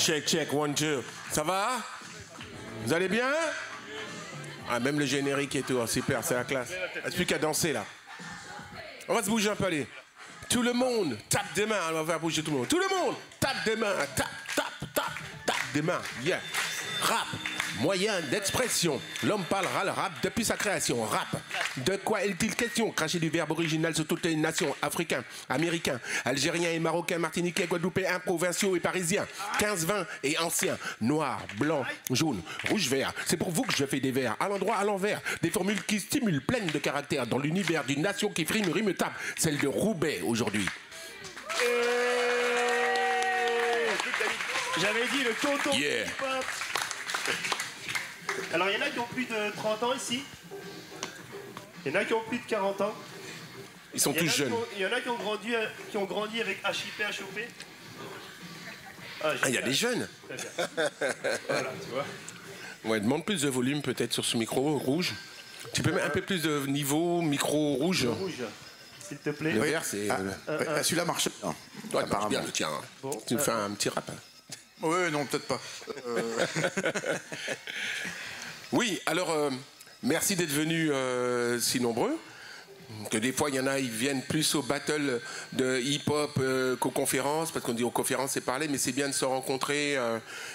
Check, check, 1, 2. Ça va? Vous allez bien? Ah, même le générique et tout, super, c'est la classe. Il reste plus qu'à danser là. On va se bouger un peu, allez. Tout le monde, tape des mains, on va faire bouger tout le monde. Tout le monde, tape des mains, tape des mains, yeah. Rap, moyen d'expression. L'homme parlera le rap depuis sa création. Rap, de quoi est-il question? Cracher du verbe original sur toutes les nations. Africains, américains, algériens et marocains, martiniquais, guadeloupéens, provinciaux et parisiens. 15, 20 et anciens. Noir, blanc, jaune, rouge, vert. C'est pour vous que je fais des vers. À l'endroit, à l'envers. Des formules qui stimulent, pleines de caractère. Dans l'univers d'une nation qui frime, rime, tape. Celle de Roubaix aujourd'hui. J'avais dit le tonton. Yeah. Alors, il y en a qui ont plus de 30 ans ici. Il y en a qui ont plus de 40 ans. Ils sont tous jeunes. Il y en a qui ont grandi avec HIP, HOP. Ah, il y a des jeunes. Voilà, tu vois. Ouais, demande plus de volume peut-être sur ce micro rouge. Tu peux mettre un peu plus de niveau micro rouge. Le rouge, s'il te plaît. Le vert, c'est... Celui-là marche. Non. Ouais, marche bien le tien. Bon, tu nous fais un petit rap. Oui, non, peut-être pas. Oui, alors, merci d'être venus si nombreux. Que des fois, il y en a, ils viennent plus au battle de hip-hop qu'aux conférences, parce qu'on dit aux conférences, c'est parler, mais c'est bien de se rencontrer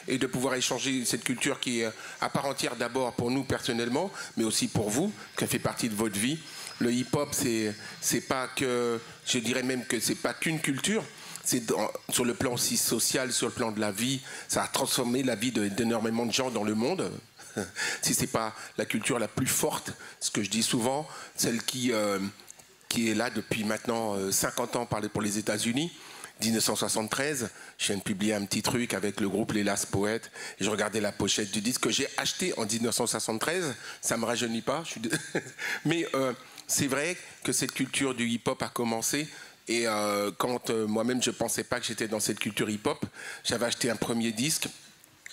et de pouvoir échanger cette culture qui est à part entière d'abord pour nous personnellement, mais aussi pour vous, qui fait partie de votre vie. Le hip-hop, c'est pas que, je dirais même que c'est pas qu'une culture. C'est sur le plan aussi social, sur le plan de la vie, ça a transformé la vie d'énormément de gens dans le monde. Si c'est pas la culture la plus forte, ce que je dis souvent, celle qui est là depuis maintenant 50 ans pour les États-Unis. 1973, je viens de publier un petit truc avec le groupe Les Last Poètes. Et je regardais la pochette du disque que j'ai acheté en 1973. Ça me rajeunit pas, mais c'est vrai que cette culture du hip-hop a commencé. Et quand moi-même je pensais pas que j'étais dans cette culture hip-hop, j'avais acheté un premier disque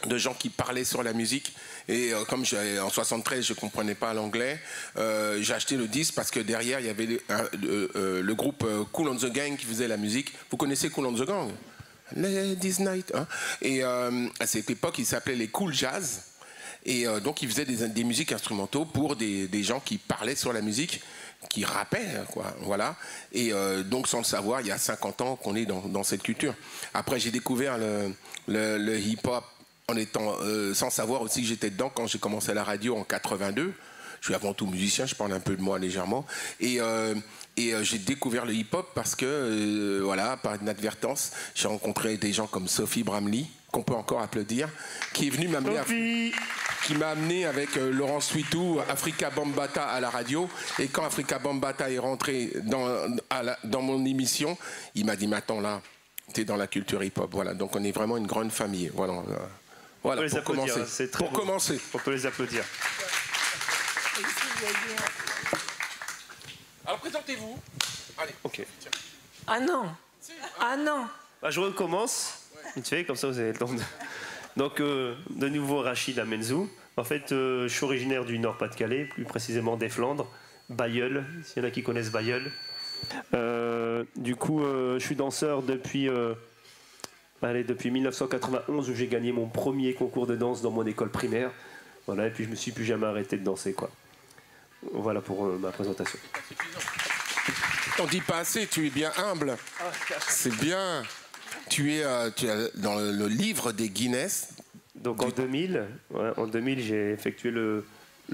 de gens qui parlaient sur la musique et comme en 73 je comprenais pas l'anglais, j'ai acheté le disque parce que derrière il y avait le groupe Kool and the Gang qui faisait la musique. Vous connaissez Kool and the Gang? Ladies Night, hein? Et à cette époque il s'appelait les Cool Jazz et donc ils faisaient des musiques instrumentaux pour des gens qui parlaient sur la musique, qui rappaient, quoi, voilà. Et donc sans le savoir, il y a 50 ans qu'on est dans cette culture. Après j'ai découvert le hip-hop en étant sans savoir aussi que j'étais dedans quand j'ai commencé à la radio en 82. Je suis avant tout musicien, je parle un peu de moi légèrement. Et j'ai découvert le hip-hop parce que, voilà, par inadvertance, j'ai rencontré des gens comme Sophie Bramley, qu'on peut encore applaudir, qui est venue m'amener qui m'a amené avec Laurent Switou, Africa Bambaataa à la radio. Et quand Africa Bambaataa est rentré dans mon émission, il m'a dit, mais attends là, t'es dans la culture hip-hop. Voilà, donc on est vraiment une grande famille. Voilà, voilà pour commencer. Pour commencer. On peut les applaudir. Alors présentez-vous. Allez. Ok. Ah non. Ah non. Bah, je recommence. Tu sais, comme ça vous avez le temps de... Donc, de nouveau Rachid Amenzou. En fait, je suis originaire du Nord-Pas-de-Calais, plus précisément des Flandres, Bailleul, s'il y en a qui connaissent Bailleul. Du coup, je suis danseur depuis 1991 où j'ai gagné mon premier concours de danse dans mon école primaire. Voilà, et puis je me suis plus jamais arrêté de danser, quoi. Voilà pour ma présentation. T'en dis pas assez, tu es bien humble. C'est bien. Tu es dans le livre des Guinness. Donc en 2000, j'ai effectué le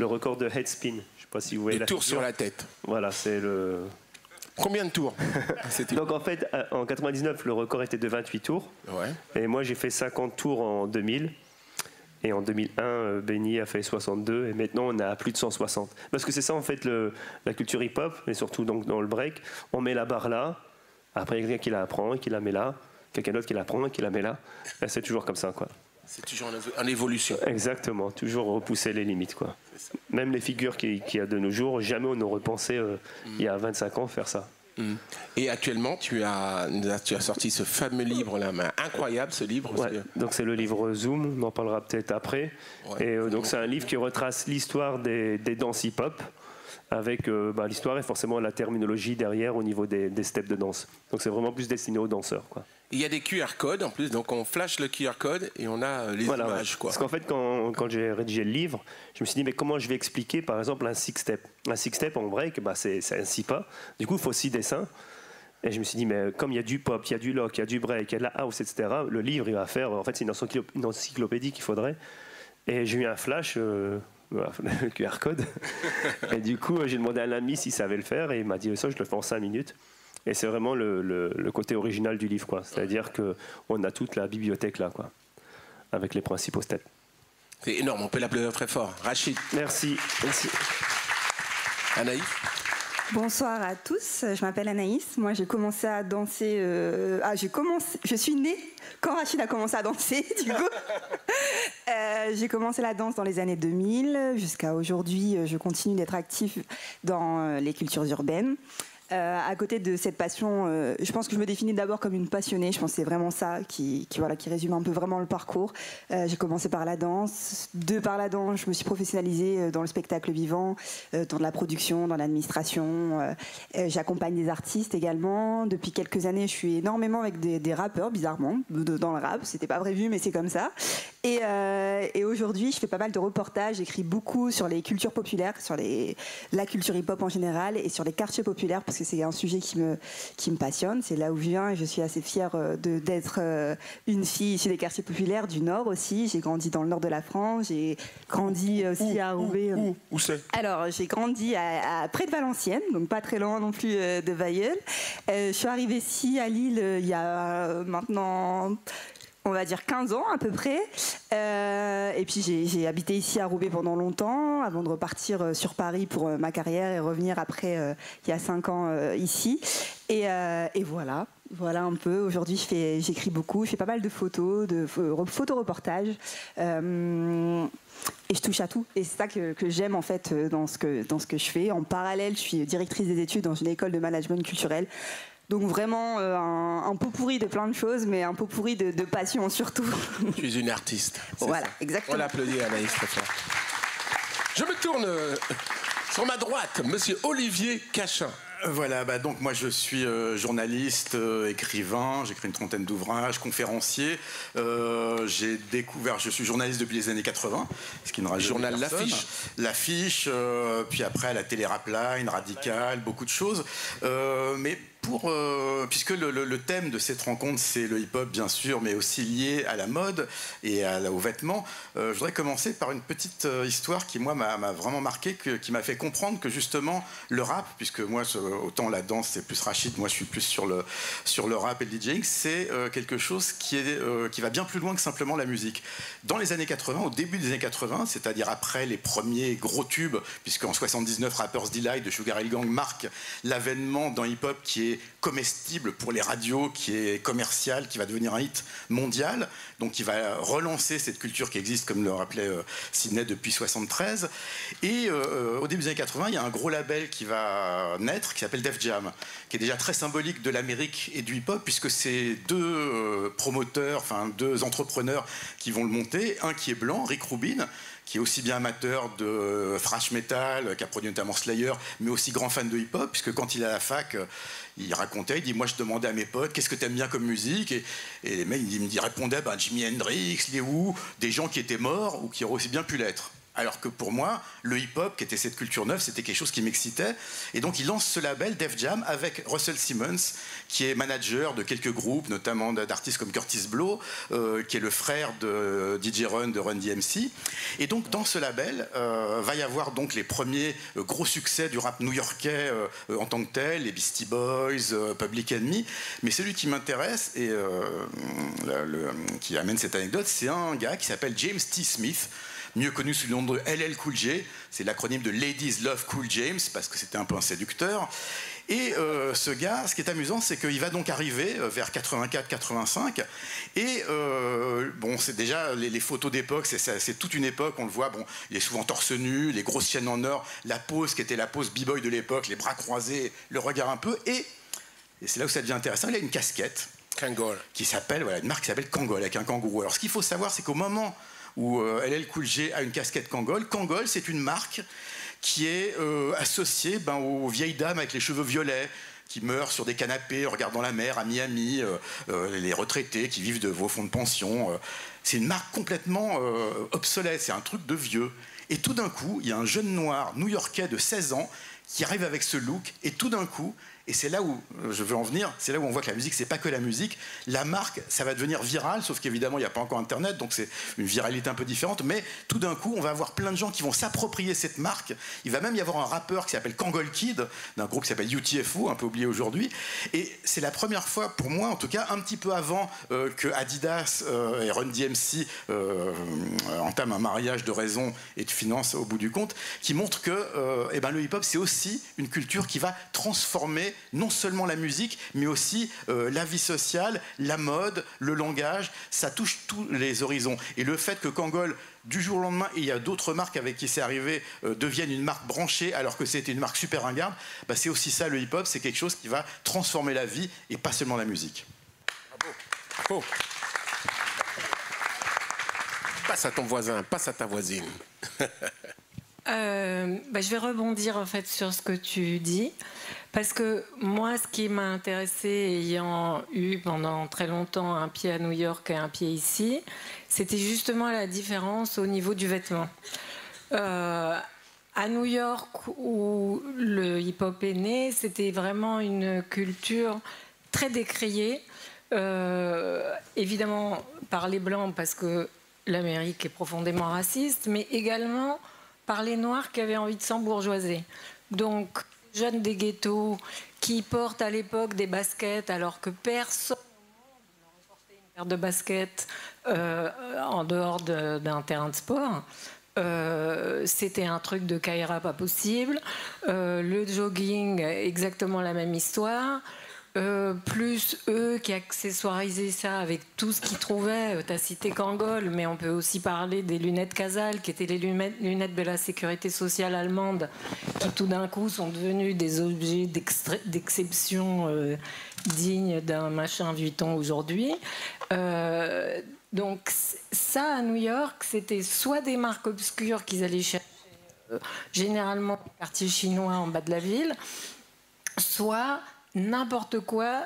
record de head spin. Je sais pas si vous voyez la tours sur la tête. Voilà, c'est le... Combien de tours? Donc en fait, en 99, le record était de 28 tours. Ouais. Et moi, j'ai fait 50 tours en 2000. Et en 2001, Benny a fait 62. Et maintenant, on a plus de 160. Parce que c'est ça, en fait, la culture hip-hop, et surtout donc, dans le break. On met la barre là. Après, il y a quelqu'un qui la apprend et qui la met là. Quelqu'un d'autre qui la prend et qui la met là. Et c'est toujours comme ça, quoi. C'est toujours en évolution. Exactement. Toujours repousser les limites, quoi. Même les figures qu'il y a de nos jours, jamais on n'aurait pensé, il y a 25 ans, faire ça. Et actuellement, tu as sorti ce fameux livre-là, incroyable ce livre. Ouais, donc c'est le livre Zoom, on en parlera peut-être après. Ouais, et donc c'est un livre qui retrace l'histoire des danses hip-hop. avec l'histoire et forcément la terminologie derrière au niveau des steps de danse. Donc c'est vraiment plus destiné aux danseurs, quoi. Il y a des QR codes en plus, donc on flash le QR code et on a les images, quoi. Parce qu'en fait, quand j'ai rédigé le livre, je me suis dit, mais comment je vais expliquer, par exemple, un six-step? Un six-step en break, c'est un 6 pas. Du coup, il faut 6 dessins. Et je me suis dit, mais comme il y a du pop, il y a du lock, il y a du break, il y a de la house, etc., le livre, il va faire... En fait, c'est une encyclopédie qu'il faudrait. Et j'ai eu un flash... le QR code. Et du coup, j'ai demandé à un ami s'il savait le faire. Et il m'a dit, ça, je le fais en 5 minutes. Et c'est vraiment le côté original du livre, quoi. C'est-à-dire qu'on a toute la bibliothèque là, quoi, avec les principaux steps. C'est énorme, on peut l'applaudir très fort. Rachid. Merci. Merci. Anaïs. Bonsoir à tous, je m'appelle Anaïs. Moi, j'ai commencé à danser. Je suis née quand Rachid a commencé à danser, du coup. J'ai commencé la danse dans les années 2000. Jusqu'à aujourd'hui, je continue d'être active dans les cultures urbaines. À côté de cette passion, je pense que je me définis d'abord comme une passionnée. Je pense que c'est vraiment ça qui résume un peu vraiment le parcours. J'ai commencé par la danse. Par la danse, je me suis professionnalisée dans le spectacle vivant, dans la production, dans l'administration. J'accompagne des artistes également. Depuis quelques années, je suis énormément avec des rappeurs, bizarrement, dans le rap. C'était pas prévu, mais c'est comme ça. Et aujourd'hui, je fais pas mal de reportages. J'écris beaucoup sur les cultures populaires, sur la culture hip-hop en général et sur les quartiers populaires, parce que c'est un sujet qui me passionne. C'est là où je viens et je suis assez fière d'être une fille issue des quartiers populaires du Nord aussi. J'ai grandi dans le nord de la France. J'ai grandi aussi à Roubaix. Où c'est? Alors, j'ai grandi près de Valenciennes, donc pas très loin non plus de Bailleul. Je suis arrivée ici à Lille il y a maintenant... on va dire 15 ans à peu près. Et puis j'ai habité ici à Roubaix pendant longtemps, avant de repartir sur Paris pour ma carrière et revenir après, il y a 5 ans ici. Et voilà un peu. Aujourd'hui, j'écris beaucoup, je fais pas mal de photos, de photoreportages. Et je touche à tout. Et c'est ça que j'aime en fait dans ce que je fais. En parallèle, je suis directrice des études dans une école de management culturel. Donc vraiment un pot pourri de plein de choses, mais un pot pourri de passion surtout. Tu es une artiste. Voilà, exactement. On l'applaudit, Anaïs, très fort. Je me tourne sur ma droite, monsieur Olivier Cachin. Voilà, donc moi je suis journaliste, écrivain, j'écris une trentaine d'ouvrages, conférencier. J'ai découvert, je suis journaliste depuis les années 80, ce qui ne rajeunit Journal personne. L'Affiche. Puis après à la télé Rapline, Radical, beaucoup de choses. Mais puisque le thème de cette rencontre c'est le hip-hop bien sûr, mais aussi lié à la mode et aux vêtements, je voudrais commencer par une petite histoire qui moi m'a vraiment marqué, qui m'a fait comprendre que justement le rap, puisque moi autant la danse c'est plus Rachid, moi je suis plus sur le rap et le DJing, c'est quelque chose qui va bien plus loin que simplement la musique. Dans les années 80, au début des années 80, c'est-à-dire après les premiers gros tubes, puisqu'en 79 Rapper's Delight de Sugar Hill Gang marque l'avènement d'un hip-hop qui est comestible pour les radios, qui est commercial, qui va devenir un hit mondial, donc qui va relancer cette culture qui existe, comme le rappelait Sidney, depuis 73. Et au début des années 80, il y a un gros label qui va naître, qui s'appelle Def Jam, qui est déjà très symbolique de l'Amérique et du hip-hop, puisque c'est deux promoteurs, enfin deux entrepreneurs qui vont le monter. Un qui est blanc, Rick Rubin, qui est aussi bien amateur de thrash metal, qui a produit notamment Slayer, mais aussi grand fan de hip-hop, puisque quand il est à la fac, il racontait, il dit, moi je demandais à mes potes, qu'est-ce que t'aimes bien comme musique, et les mecs, il répondaient, Jimi Hendrix, les Who, des gens qui étaient morts ou qui auraient aussi bien pu l'être. Alors que pour moi, le hip-hop, qui était cette culture neuve, c'était quelque chose qui m'excitait. Et donc il lance ce label Def Jam avec Russell Simmons, qui est manager de quelques groupes, notamment d'artistes comme Curtis Blow, qui est le frère de DJ Run, de Run DMC. Et donc dans ce label, va y avoir donc les premiers gros succès du rap new-yorkais en tant que tel, les Beastie Boys, Public Enemy. Mais celui qui m'intéresse et qui amène cette anecdote, c'est un gars qui s'appelle James T. Smith, mieux connu sous le nom de LL Cool J, c'est l'acronyme de Ladies Love Cool James, parce que c'était un peu un séducteur. Et ce gars, ce qui est amusant, c'est qu'il va donc arriver vers 84-85, et c'est déjà les photos d'époque, c'est toute une époque, on le voit, il est souvent torse nu, les grosses chaînes en or, la pose qui était la pose b-boy de l'époque, les bras croisés, le regard un peu, et c'est là où ça devient intéressant, il a une casquette, Kangol, qui s'appelle, une marque qui s'appelle Kangol, avec un kangourou. Alors ce qu'il faut savoir, c'est qu'au moment où LL Cool J a une casquette Kangol, c'est une marque qui est associé aux vieilles dames avec les cheveux violets, qui meurent sur des canapés en regardant la mer à Miami, les retraités qui vivent de vos fonds de pension. C'est une marque complètement obsolète, c'est un truc de vieux. Et tout d'un coup, il y a un jeune noir new-yorkais de 16 ans qui arrive avec ce look, et tout d'un coup, et c'est là où je veux en venir, c'est là où on voit que la musique, c'est pas que la musique. La marque, ça va devenir viral, sauf qu'évidemment, il n'y a pas encore Internet, donc c'est une viralité un peu différente. Mais tout d'un coup, on va avoir plein de gens qui vont s'approprier cette marque. Il va même y avoir un rappeur qui s'appelle Kangol Kid, d'un groupe qui s'appelle UTFO, un peu oublié aujourd'hui. Et c'est la première fois, pour moi en tout cas, un petit peu avant que Adidas et Run DMC entament un mariage de raison et de finance au bout du compte, qui montre que le hip-hop, c'est aussi une culture qui va transformer non seulement la musique, mais aussi la vie sociale, la mode, le langage. Ça touche tous les horizons. Et le fait que Kangol, du jour au lendemain, et il y a d'autres marques avec qui c'est arrivé, deviennent une marque branchée alors que c'était une marque super ringarde, c'est aussi ça le hip-hop, c'est quelque chose qui va transformer la vie et pas seulement la musique. Bravo. Passe à ton voisin, passe à ta voisine. Je vais rebondir en fait sur ce que tu dis, parce que moi, ce qui m'a intéressé, ayant eu pendant très longtemps un pied à New York et un pied ici, c'était justement la différence au niveau du vêtement. À New York, où le hip-hop est né, c'était vraiment une culture très décriée, évidemment par les Blancs, parce que l'Amérique est profondément raciste, mais également par les Noirs qui avaient envie de s'embourgeoiser. Donc, jeunes des ghettos qui portent à l'époque des baskets alors que personne n'aurait porté une paire de baskets en dehors d'un terrain de sport. C'était un truc de Kaira pas possible. Le jogging, exactement la même histoire. Plus eux qui accessoirisaient ça avec tout ce qu'ils trouvaient. Tu as cité Kangol, mais on peut aussi parler des lunettes Casal, qui étaient les lunettes de la sécurité sociale allemande, qui tout d'un coup sont devenues des objets d'exception dignes d'un machin Vuitton aujourd'hui. Donc ça, à New York, c'était soit des marques obscures qu'ils allaient chercher, généralement au quartier chinois en bas de la ville, soit n'importe quoi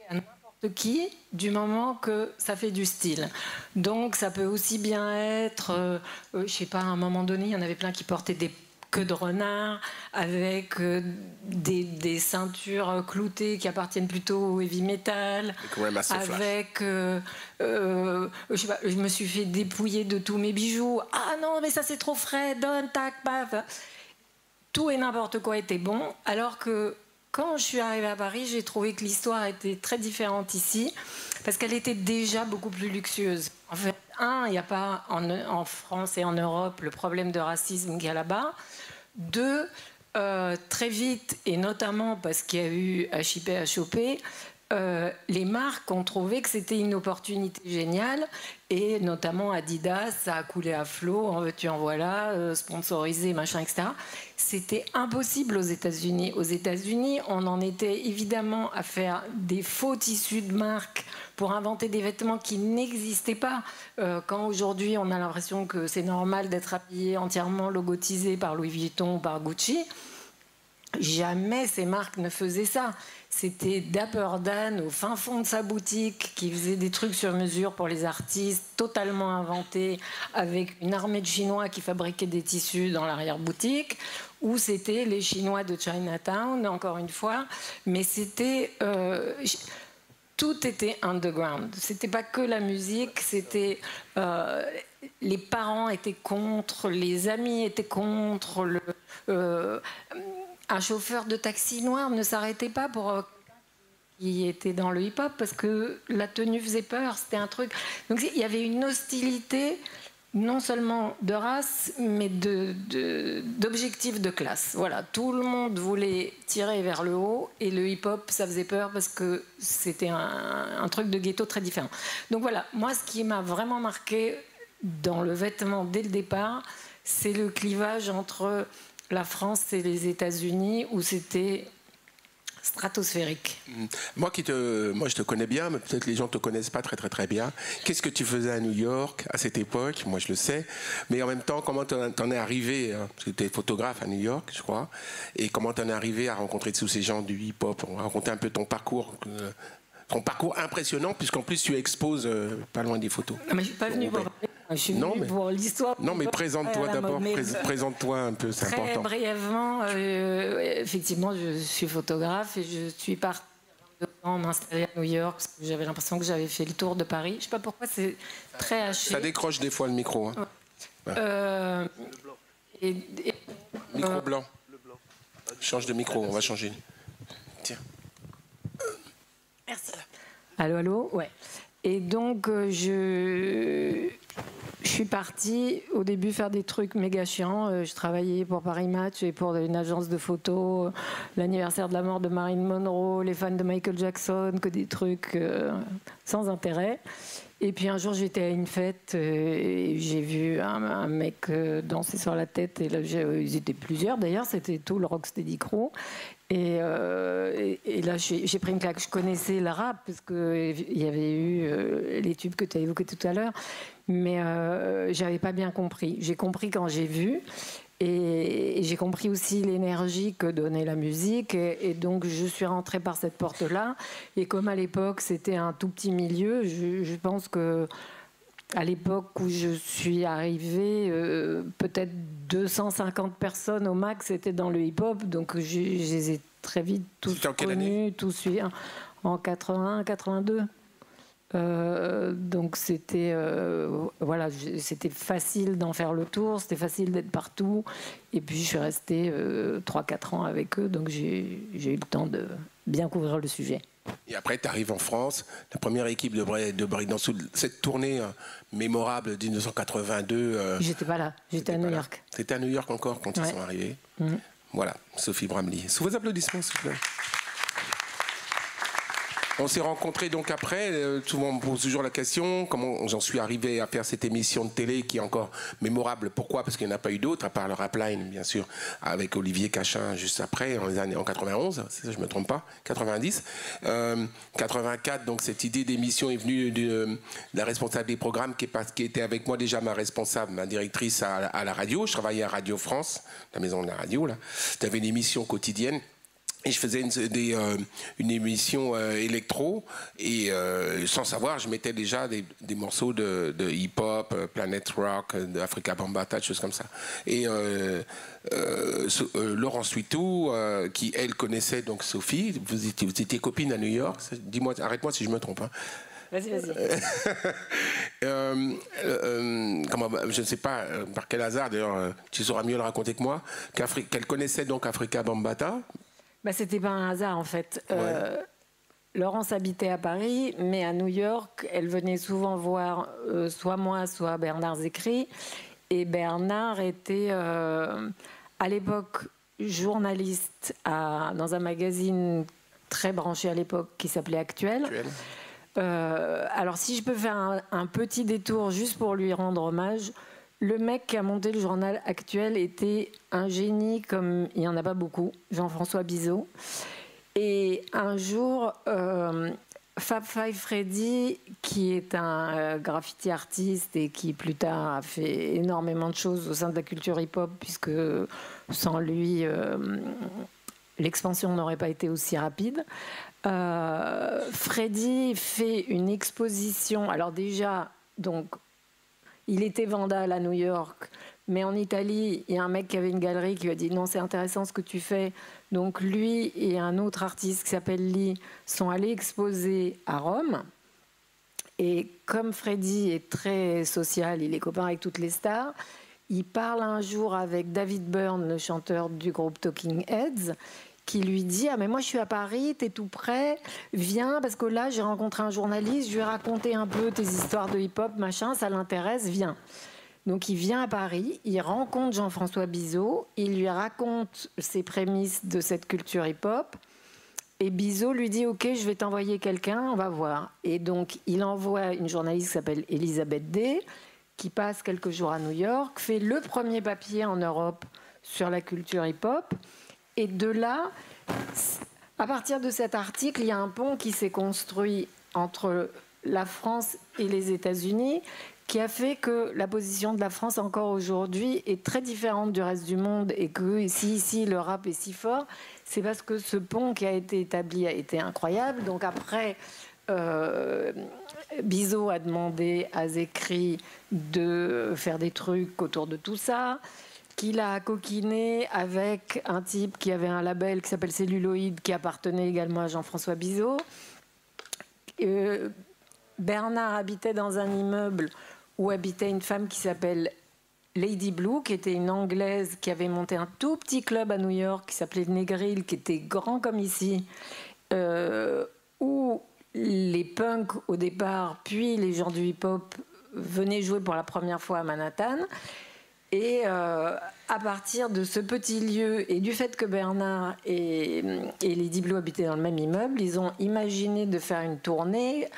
à n'importe qui, du moment que ça fait du style. Donc ça peut aussi bien être, je sais pas, à un moment donné, il y en avait plein qui portaient des queues de renard, avec des ceintures cloutées qui appartiennent plutôt au heavy metal, avec, je sais pas, je me suis fait dépouiller de tous mes bijoux. Ah non, mais ça c'est trop frais, donne, tac, paf. Tout et n'importe quoi était bon, alors que quand je suis arrivée à Paris, j'ai trouvé que l'histoire était très différente ici, parce qu'elle était déjà beaucoup plus luxueuse. En fait, il n'y a pas en France et en Europe le problème de racisme qu'il y a là-bas. Deux, très vite, et notamment parce qu'il y a eu HIP, les marques ont trouvé que c'était une opportunité géniale, et notamment Adidas, ça a coulé à flot, en veux-tu en voilà, sponsorisé, machin, etc. C'était impossible aux États-Unis. Aux États-Unis, on en était évidemment à faire des faux tissus de marque pour inventer des vêtements qui n'existaient pas. Quand aujourd'hui on a l'impression que c'est normal d'être habillé entièrement logotisé par Louis Vuitton ou par Gucci, jamais ces marques ne faisaient ça. C'était Dapper Dan au fin fond de sa boutique qui faisait des trucs sur mesure pour les artistes, totalement inventés, avec une armée de Chinois qui fabriquaient des tissus dans l'arrière-boutique, ou c'était les Chinois de Chinatown, encore une fois. Mais c'était... tout était underground. C'était pas que la musique, c'était... les parents étaient contre, les amis étaient contre, un chauffeur de taxi noir ne s'arrêtait pas pour qui était dans le hip-hop parce que la tenue faisait peur, c'était un truc. Donc il y avait une hostilité non seulement de race, mais d'objectifs de classe. Voilà, tout le monde voulait tirer vers le haut et le hip-hop, ça faisait peur parce que c'était un truc de ghetto très différent. Donc voilà, moi ce qui m'a vraiment marqué dans le vêtement dès le départ, c'est le clivage entre la France et les États-Unis, où c'était stratosphérique. Moi, je te connais bien, mais peut-être les gens ne te connaissent pas très très très bien. Qu'est-ce que tu faisais à New York à cette époque? Moi, je le sais. Mais en même temps, comment t'en es arrivé, parce que tu es photographe à New York, je crois, et comment t'en es arrivé à rencontrer tous ces gens du hip-hop? On va raconter un peu ton parcours impressionnant, puisqu'en plus tu exposes pas loin des photos. Non, mais je ne suis pas venue pour... Je suis venue pour l'histoire. Non, mais présente-toi d'abord. Présente-toi un peu, c'est important. Très brièvement, effectivement, je suis photographe et je suis partie m'installer à New York parce que j'avais l'impression que j'avais fait le tour de Paris. Je ne sais pas pourquoi, c'est très haché. Ça décroche des fois le micro. Hein. Ouais. Micro blanc. Change de micro, on va changer. Tiens. Merci. Allô, allô, ouais. Et donc, je suis partie au début faire des trucs méga chiants. Je travaillais pour Paris Match et pour une agence de photos, l'anniversaire de la mort de Marilyn Monroe, les fans de Michael Jackson, que des trucs sans intérêt. Et puis un jour, j'étais à une fête et j'ai vu un mec danser sur la tête. Et là, ils étaient plusieurs d'ailleurs, c'était tout le Rocksteady Crew. Et là, j'ai pris une claque. Je connaissais le rap parce qu'il y avait eu les tubes que tu as évoqués tout à l'heure, mais je n'avais pas bien compris. J'ai compris quand j'ai vu. Et j'ai compris aussi l'énergie que donnait la musique. Et donc, je suis rentrée par cette porte-là. Et comme à l'époque, c'était un tout petit milieu, je pense que à l'époque où je suis arrivée, peut-être 250 personnes au max étaient dans le hip-hop. Donc, je les ai très vite tous connus, tous suivis. En 81, 82. Donc c'était voilà, c'était facile d'en faire le tour, c'était facile d'être partout, et puis je suis restée 3-4 ans avec eux, donc j'ai eu le temps de bien couvrir le sujet. Et après, tu arrives en France, la première équipe de breakdance, cette tournée mémorable de 1982. J'étais pas là, j'étais à New York. C'était à New York encore quand ils sont arrivés. Voilà, Sophie Bramley. Sous vos applaudissements, s'il vous plaît. On s'est rencontrés donc après, souvent on me pose toujours la question, comment j'en suis arrivé à faire cette émission de télé qui est encore mémorable. Pourquoi? Parce qu'il n'y en a pas eu d'autres, à part le Rapline, bien sûr, avec Olivier Cachin juste après, en 91, si je ne me trompe pas, 90. 84, donc cette idée d'émission est venue de la responsable des programmes qui était avec moi déjà ma responsable, ma directrice à la radio. Je travaillais à Radio France, la maison de la radio, là. Tu avais une émission quotidienne. Et je faisais une émission électro, et sans savoir, je mettais déjà des morceaux de hip-hop, Planet Rock, d'Africa Bambaataa, des choses comme ça. Et Laurence Suitou, qui elle connaissait donc Sophie, vous étiez copine à New York, dis-moi, arrête-moi si je me trompe. Hein. Vas-y. Je ne sais pas par quel hasard, d'ailleurs, tu sauras mieux le raconter que moi, qu'elle connaissait donc Africa Bambaataa. C'était pas un hasard en fait. Laurence habitait à Paris, mais à New York, elle venait souvent voir soit moi, soit Bernard Zecri. Et Bernard était à l'époque journaliste dans un magazine très branché à l'époque qui s'appelait Actuel. Alors si je peux faire un petit détour juste pour lui rendre hommage, le mec qui a monté le journal Actuel était un génie comme il n'y en a pas beaucoup, Jean-François Bizot. Et un jour, Fab Five Freddy, qui est un graffiti artiste et qui plus tard a fait énormément de choses au sein de la culture hip-hop, puisque sans lui, l'expansion n'aurait pas été aussi rapide. Freddy fait une exposition. Alors déjà, donc, il était vandale à New York, mais en Italie, il y a un mec qui avait une galerie qui lui a dit « Non, c'est intéressant ce que tu fais ». Donc lui et un autre artiste qui s'appelle Lee sont allés exposer à Rome. Et comme Freddy est très social, il est copain avec toutes les stars, il parle un jour avec David Byrne, le chanteur du groupe Talking Heads, qui lui dit « Ah mais moi je suis à Paris, t'es tout près, viens parce que là j'ai rencontré un journaliste, je lui ai raconté un peu tes histoires de hip-hop, machin, ça l'intéresse, viens ». Donc il vient à Paris, il rencontre Jean-François Bizot, il lui raconte ses prémices de cette culture hip-hop, et Bizot lui dit « Ok, je vais t'envoyer quelqu'un, on va voir ». Et donc il envoie une journaliste qui s'appelle Elisabeth Day, qui passe quelques jours à New York, fait le premier papier en Europe sur la culture hip-hop. Et de là, à partir de cet article, il y a un pont qui s'est construit entre la France et les États-Unis, qui a fait que la position de la France encore aujourd'hui est très différente du reste du monde, et que si ici le rap est si fort, c'est parce que ce pont qui a été établi a été incroyable. Donc après, Bizot a demandé à Zekri de faire des trucs autour de tout ça, qu'il a coquiné avec un type qui avait un label qui s'appelle Celluloïd, qui appartenait également à Jean-François Bizot. Bernard habitait dans un immeuble où habitait une femme qui s'appelle Lady Blue, qui était une Anglaise qui avait monté un tout petit club à New York qui s'appelait Negril, qui était grand comme ici, où les punks au départ, puis les gens du hip-hop venaient jouer pour la première fois à Manhattan. Et à partir de ce petit lieu et du fait que Bernard et Lady Blue habitaient dans le même immeuble, ils ont imaginé de faire une tournée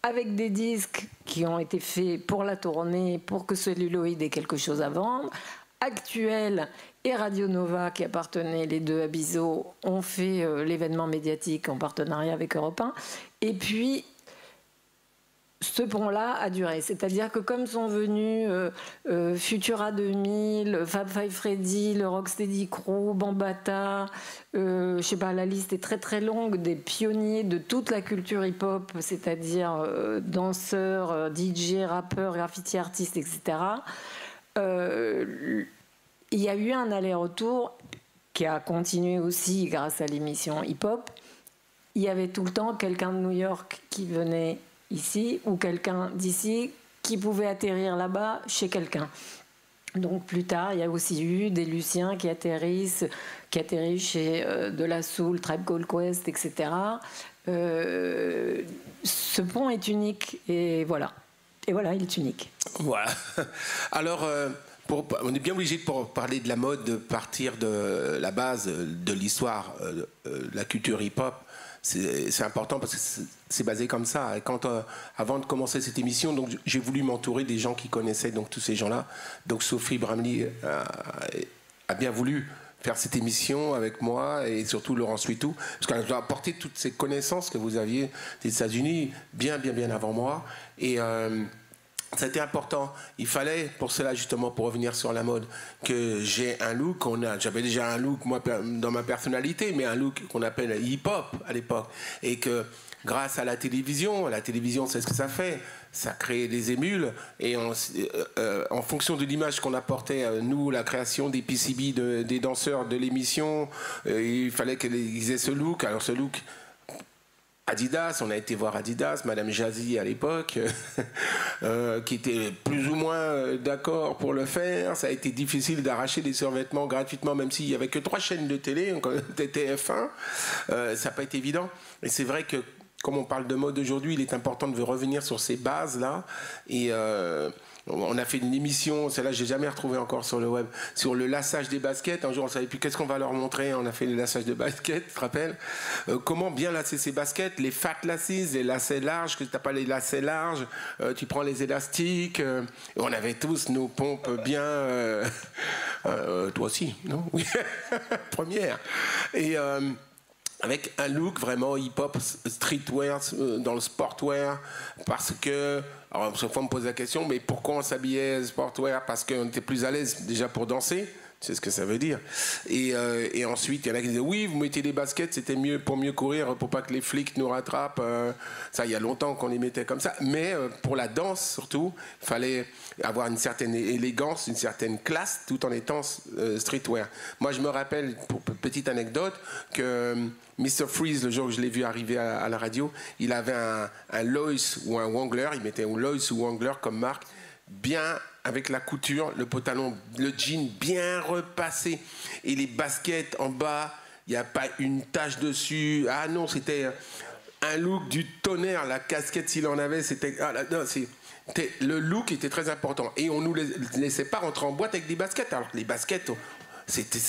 avec des disques qui ont été faits pour la tournée, pour que Celluloïd ait quelque chose à vendre. Actuel et Radio Nova, qui appartenaient les deux à Bizot, ont fait l'événement médiatique en partenariat avec Europe 1. Et puis, ce pont-là a duré. C'est-à-dire que comme sont venus Futura 2000, Fab Five Freddy, le Rocksteady Crew, Bambata, je sais pas, la liste est très très longue, des pionniers de toute la culture hip-hop, c'est-à-dire danseurs, DJ, rappeurs, graffiti artistes, etc. Il y a eu un aller-retour qui a continué aussi grâce à l'émission hip-hop. Il y avait tout le temps quelqu'un de New York qui venait ici, ou quelqu'un d'ici qui pouvait atterrir là-bas chez quelqu'un. Donc plus tard, il y a aussi eu des Luciens qui atterrissent chez De La Soul, Tribe Called Quest, etc. Ce pont est unique, et voilà. Et voilà, il est unique. Voilà. Alors, on est bien obligé de parler de la mode, de partir de la base de l'histoire, de la culture hip-hop. C'est important parce que c'est basé comme ça. Et avant de commencer cette émission, donc j'ai voulu m'entourer des gens qui connaissaient donc tous ces gens-là. Donc Sophie Bramley a bien voulu faire cette émission avec moi, et surtout Laurent Suitou, parce qu'elle doit apporter toutes ces connaissances que vous aviez des États-Unis bien avant moi. Et c'était important. Il fallait, pour cela justement, pour revenir sur la mode, que j'ai un look. J'avais déjà un look, moi, dans ma personnalité, mais un look qu'on appelle hip-hop à l'époque. Et que grâce à la télévision, c'est ce que ça fait. Ça crée des émules. Et en fonction de l'image qu'on apportait, nous, la création des PCB, des danseurs de l'émission, il fallait qu'ils aient ce look. Alors ce look... Adidas, on a été voir Adidas, Madame Jazzy à l'époque, qui était plus ou moins d'accord pour le faire. Ça a été difficile d'arracher des survêtements gratuitement, même s'il n'y avait que 3 chaînes de télé, TF1. Ça n'a pas été évident. Et c'est vrai que, comme on parle de mode aujourd'hui, il est important de revenir sur ces bases-là. Et on a fait une émission, celle-là je n'ai jamais retrouvée encore sur le web, sur le lassage des baskets. Un jour on ne savait plus qu'est-ce qu'on va leur montrer, on a fait le lassage de baskets, tu te rappelles, comment bien lasser ses baskets, les fat lasses, les lacets larges, que tu n'as pas les lacets larges, tu prends les élastiques, on avait tous nos pompes bien, toi aussi, non? Oui, première. Et avec un look vraiment hip-hop, streetwear, dans le sportwear, parce que, alors chaque fois on me pose la question, mais pourquoi on s'habillait sportwear? Parce qu'on était plus à l'aise déjà pour danser, c'est ce que ça veut dire. Et ensuite, il y en a qui disaient, oui, vous mettez des baskets, c'était mieux pour mieux courir, pour pas que les flics nous rattrapent. Ça, il y a longtemps qu'on les mettait comme ça. Mais pour la danse, surtout, il fallait avoir une certaine élégance, une certaine classe, tout en étant streetwear. Moi, je me rappelle, pour petite anecdote, que Mr. Freeze, le jour où je l'ai vu arriver à la radio, il avait un Lois ou un Wrangler, il mettait un Lois ou Wrangler comme marque, bien avec la couture, le pantalon, le jean bien repassé, et les baskets en bas, il n'y a pas une tache dessus. Ah non, c'était un look du tonnerre, la casquette s'il en avait, c'était... Ah, non, le look était très important, et on ne nous laissait pas rentrer en boîte avec des baskets, alors que les baskets,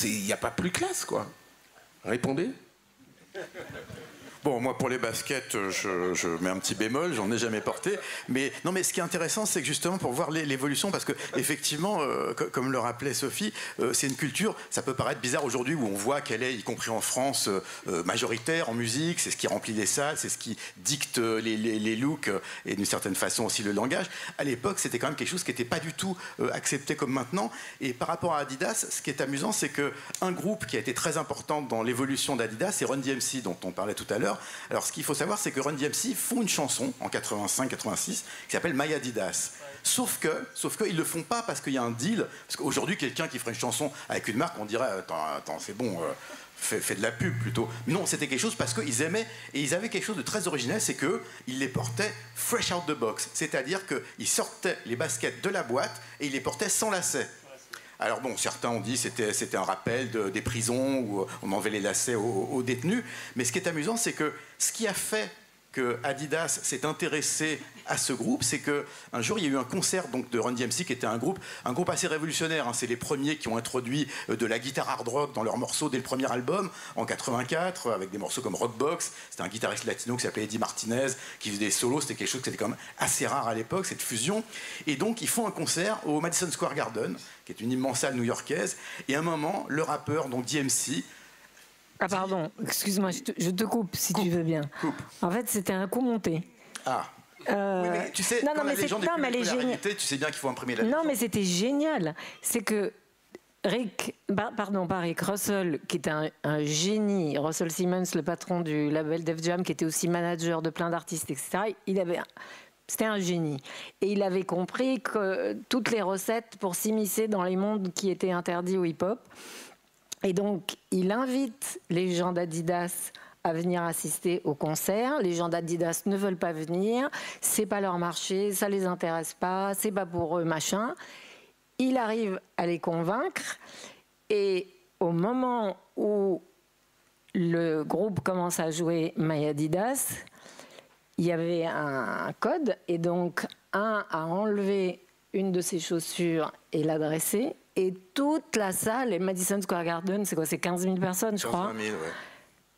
il n'y a pas plus classe, quoi. Répondez. Bon, moi, pour les baskets, je mets un petit bémol, j'en ai jamais porté. Mais non, mais ce qui est intéressant, c'est que justement, pour voir l'évolution, parce que effectivement, comme le rappelait Sophie, c'est une culture, ça peut paraître bizarre aujourd'hui, où on voit qu'elle est, y compris en France, majoritaire en musique, c'est ce qui remplit les salles, c'est ce qui dicte les looks, et d'une certaine façon aussi le langage. À l'époque, c'était quand même quelque chose qui n'était pas du tout accepté comme maintenant. Et par rapport à Adidas, ce qui est amusant, c'est qu'un groupe qui a été très important dans l'évolution d'Adidas, c'est Run DMC, dont on parlait tout à l'heure. Alors, ce qu'il faut savoir, c'est que Run DMC font une chanson en 85-86 qui s'appelle My Adidas. Sauf que ils le font pas parce qu'il y a un deal. Parce qu'aujourd'hui, quelqu'un qui ferait une chanson avec une marque, on dirait attends, c'est bon. Fait de la pub plutôt. Non, c'était quelque chose parce qu'ils aimaient, et ils avaient quelque chose de très original, c'est qu'ils les portaient fresh out the box. C'est-à-dire qu'ils sortaient les baskets de la boîte et ils les portaient sans lacets. Alors bon, certains ont dit que c'était un rappel des prisons où on enlevait les lacets aux détenus. Mais ce qui est amusant, c'est que ce qui a fait que Adidas s'est intéressé à ce groupe, c'est qu'un jour, il y a eu un concert donc, de Run DMC, qui était un groupe assez révolutionnaire. Hein. C'est les premiers qui ont introduit de la guitare hard rock dans leurs morceaux dès le premier album, en 84, avec des morceaux comme Rockbox. C'était un guitariste latino qui s'appelait Eddie Martinez, qui faisait des solos. C'était quelque chose qui était quand même assez rare à l'époque, cette fusion. Et donc, ils font un concert au Madison Square Garden, qui est une immense salle new-yorkaise. Et à un moment, le rappeur, donc DMC, ah pardon, excuse-moi, je te coupe si tu veux bien. Coupe. En fait, c'était un coup monté. Ah. Oui, mais tu sais, quand la légende est publique de la réalité, tu sais bien qu'il faut imprimer la légende. Non, mais c'était génial. C'est que Rick Russell, qui est un génie, Russell Simmons, le patron du label Def Jam, qui était aussi manager de plein d'artistes, etc., c'était un génie. Et il avait compris que toutes les recettes pour s'immiscer dans les mondes qui étaient interdits au hip-hop. Et donc, il invite les gens d'Adidas à venir assister au concert. Les gens d'Adidas ne veulent pas venir, c'est pas leur marché, ça les intéresse pas, c'est pas pour eux, machin. Il arrive à les convaincre, et au moment où le groupe commence à jouer My Adidas, il y avait un code, et donc un a enlevé une de ses chaussures et l'a dressée. Et toute la salle, et Madison Square Garden, c'est quoi? C'est 15 000 personnes, je crois. 15 000, ouais.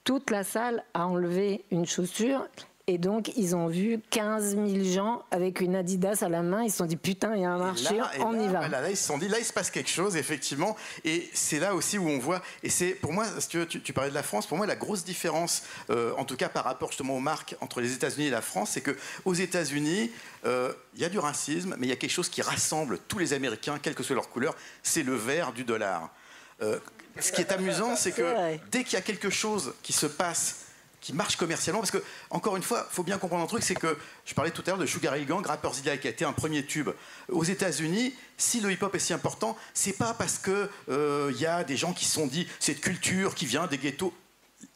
Toute la salle a enlevé une chaussure. Et donc, ils ont vu 15 000 gens avec une Adidas à la main. Ils se sont dit, putain, il y a un marché, on y va. Là, ils se sont dit, là, il se passe quelque chose, effectivement. Et c'est là aussi où on voit... Et c'est, pour moi, si tu parlais de la France, pour moi, la grosse différence, en tout cas par rapport justement aux marques entre les États-Unis et la France, c'est qu'aux États-Unis, il y a du racisme, mais il y a quelque chose qui rassemble tous les Américains, quelle que soit leur couleur, c'est le vert du dollar. Ce qui est amusant, c'est que dès qu'il y a quelque chose qui se passe, qui marche commercialement, parce que, encore une fois, il faut bien comprendre un truc, c'est que, je parlais tout à l'heure de Sugar Hill Gang, Rapper's Delight, qui a été un premier tube. Aux États-Unis, si le hip-hop est si important, c'est pas parce que y a des gens qui se sont dit, cette culture qui vient des ghettos.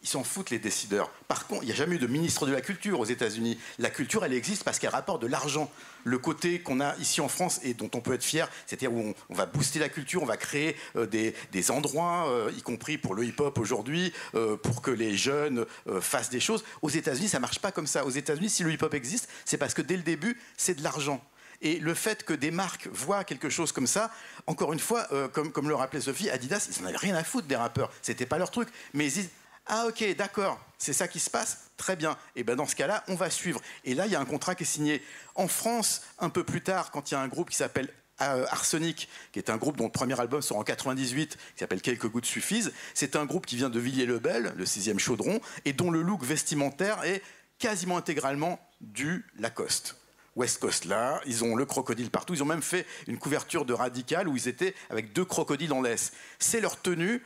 Ils s'en foutent, les décideurs. Par contre, il n'y a jamais eu de ministre de la culture aux États-Unis. La culture, elle existe parce qu'elle rapporte de l'argent. Le côté qu'on a ici en France et dont on peut être fier, c'est-à-dire où on va booster la culture, on va créer des endroits, y compris pour le hip-hop aujourd'hui, pour que les jeunes fassent des choses. Aux États-Unis, ça ne marche pas comme ça. Aux États-Unis, si le hip-hop existe, c'est parce que dès le début, c'est de l'argent. Et le fait que des marques voient quelque chose comme ça, encore une fois, comme le rappelait Sophie, Adidas, ils n'en avaient rien à foutre des rappeurs. C'était pas leur truc. Mais ils disent, ah ok, d'accord, c'est ça qui se passe, très bien. Et bien dans ce cas-là, on va suivre. Et là, il y a un contrat qui est signé. En France, un peu plus tard, quand il y a un groupe qui s'appelle Arsenic, qui est un groupe dont le premier album sort en 98, qui s'appelle Quelques gouttes suffisent, c'est un groupe qui vient de Villiers-le-Bel, le 6e chaudron, et dont le look vestimentaire est quasiment intégralement du Lacoste. West Coast là, ils ont le crocodile partout, ils ont même fait une couverture de Radical où ils étaient avec 2 crocodiles en laisse. C'est leur tenue.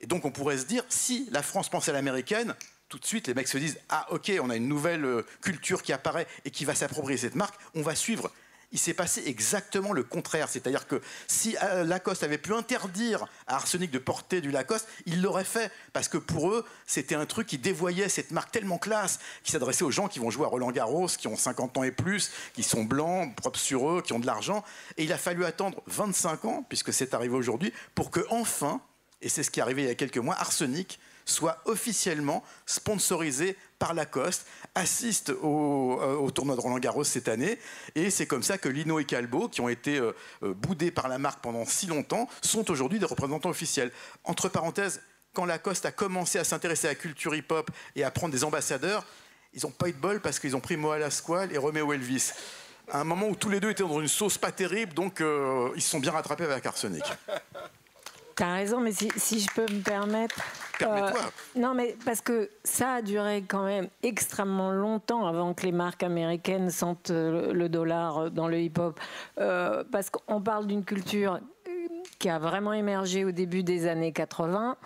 Et donc on pourrait se dire, si la France pense à l'américaine, tout de suite les mecs se disent, ah ok, on a une nouvelle culture qui apparaît et qui va s'approprier cette marque, on va suivre. Il s'est passé exactement le contraire, c'est-à-dire que si Lacoste avait pu interdire à Arsenic de porter du Lacoste, il l'aurait fait, parce que pour eux, c'était un truc qui dévoyait cette marque tellement classe, qui s'adressait aux gens qui vont jouer à Roland-Garros, qui ont 50 ans et plus, qui sont blancs, propres sur eux, qui ont de l'argent, et il a fallu attendre 25 ans, puisque c'est arrivé aujourd'hui, pour que enfin, et c'est ce qui est arrivé il y a quelques mois, Arsenic soit officiellement sponsorisé par Lacoste, assiste au tournoi de Roland-Garros cette année, et c'est comme ça que Lino et Calbo, qui ont été boudés par la marque pendant si longtemps, sont aujourd'hui des représentants officiels. Entre parenthèses, quand Lacoste a commencé à s'intéresser à la culture hip-hop et à prendre des ambassadeurs, ils n'ont pas eu de bol parce qu'ils ont pris Moa Lasquale et Romeo Elvis. À un moment où tous les deux étaient dans une sauce pas terrible, donc ils se sont bien rattrapés avec Arsenic. T'as raison, mais si je peux me permettre... Permets-toi. Non, mais parce que ça a duré quand même extrêmement longtemps avant que les marques américaines sentent le dollar dans le hip-hop. Parce qu'on parle d'une culture qui a vraiment émergé au début des années 80.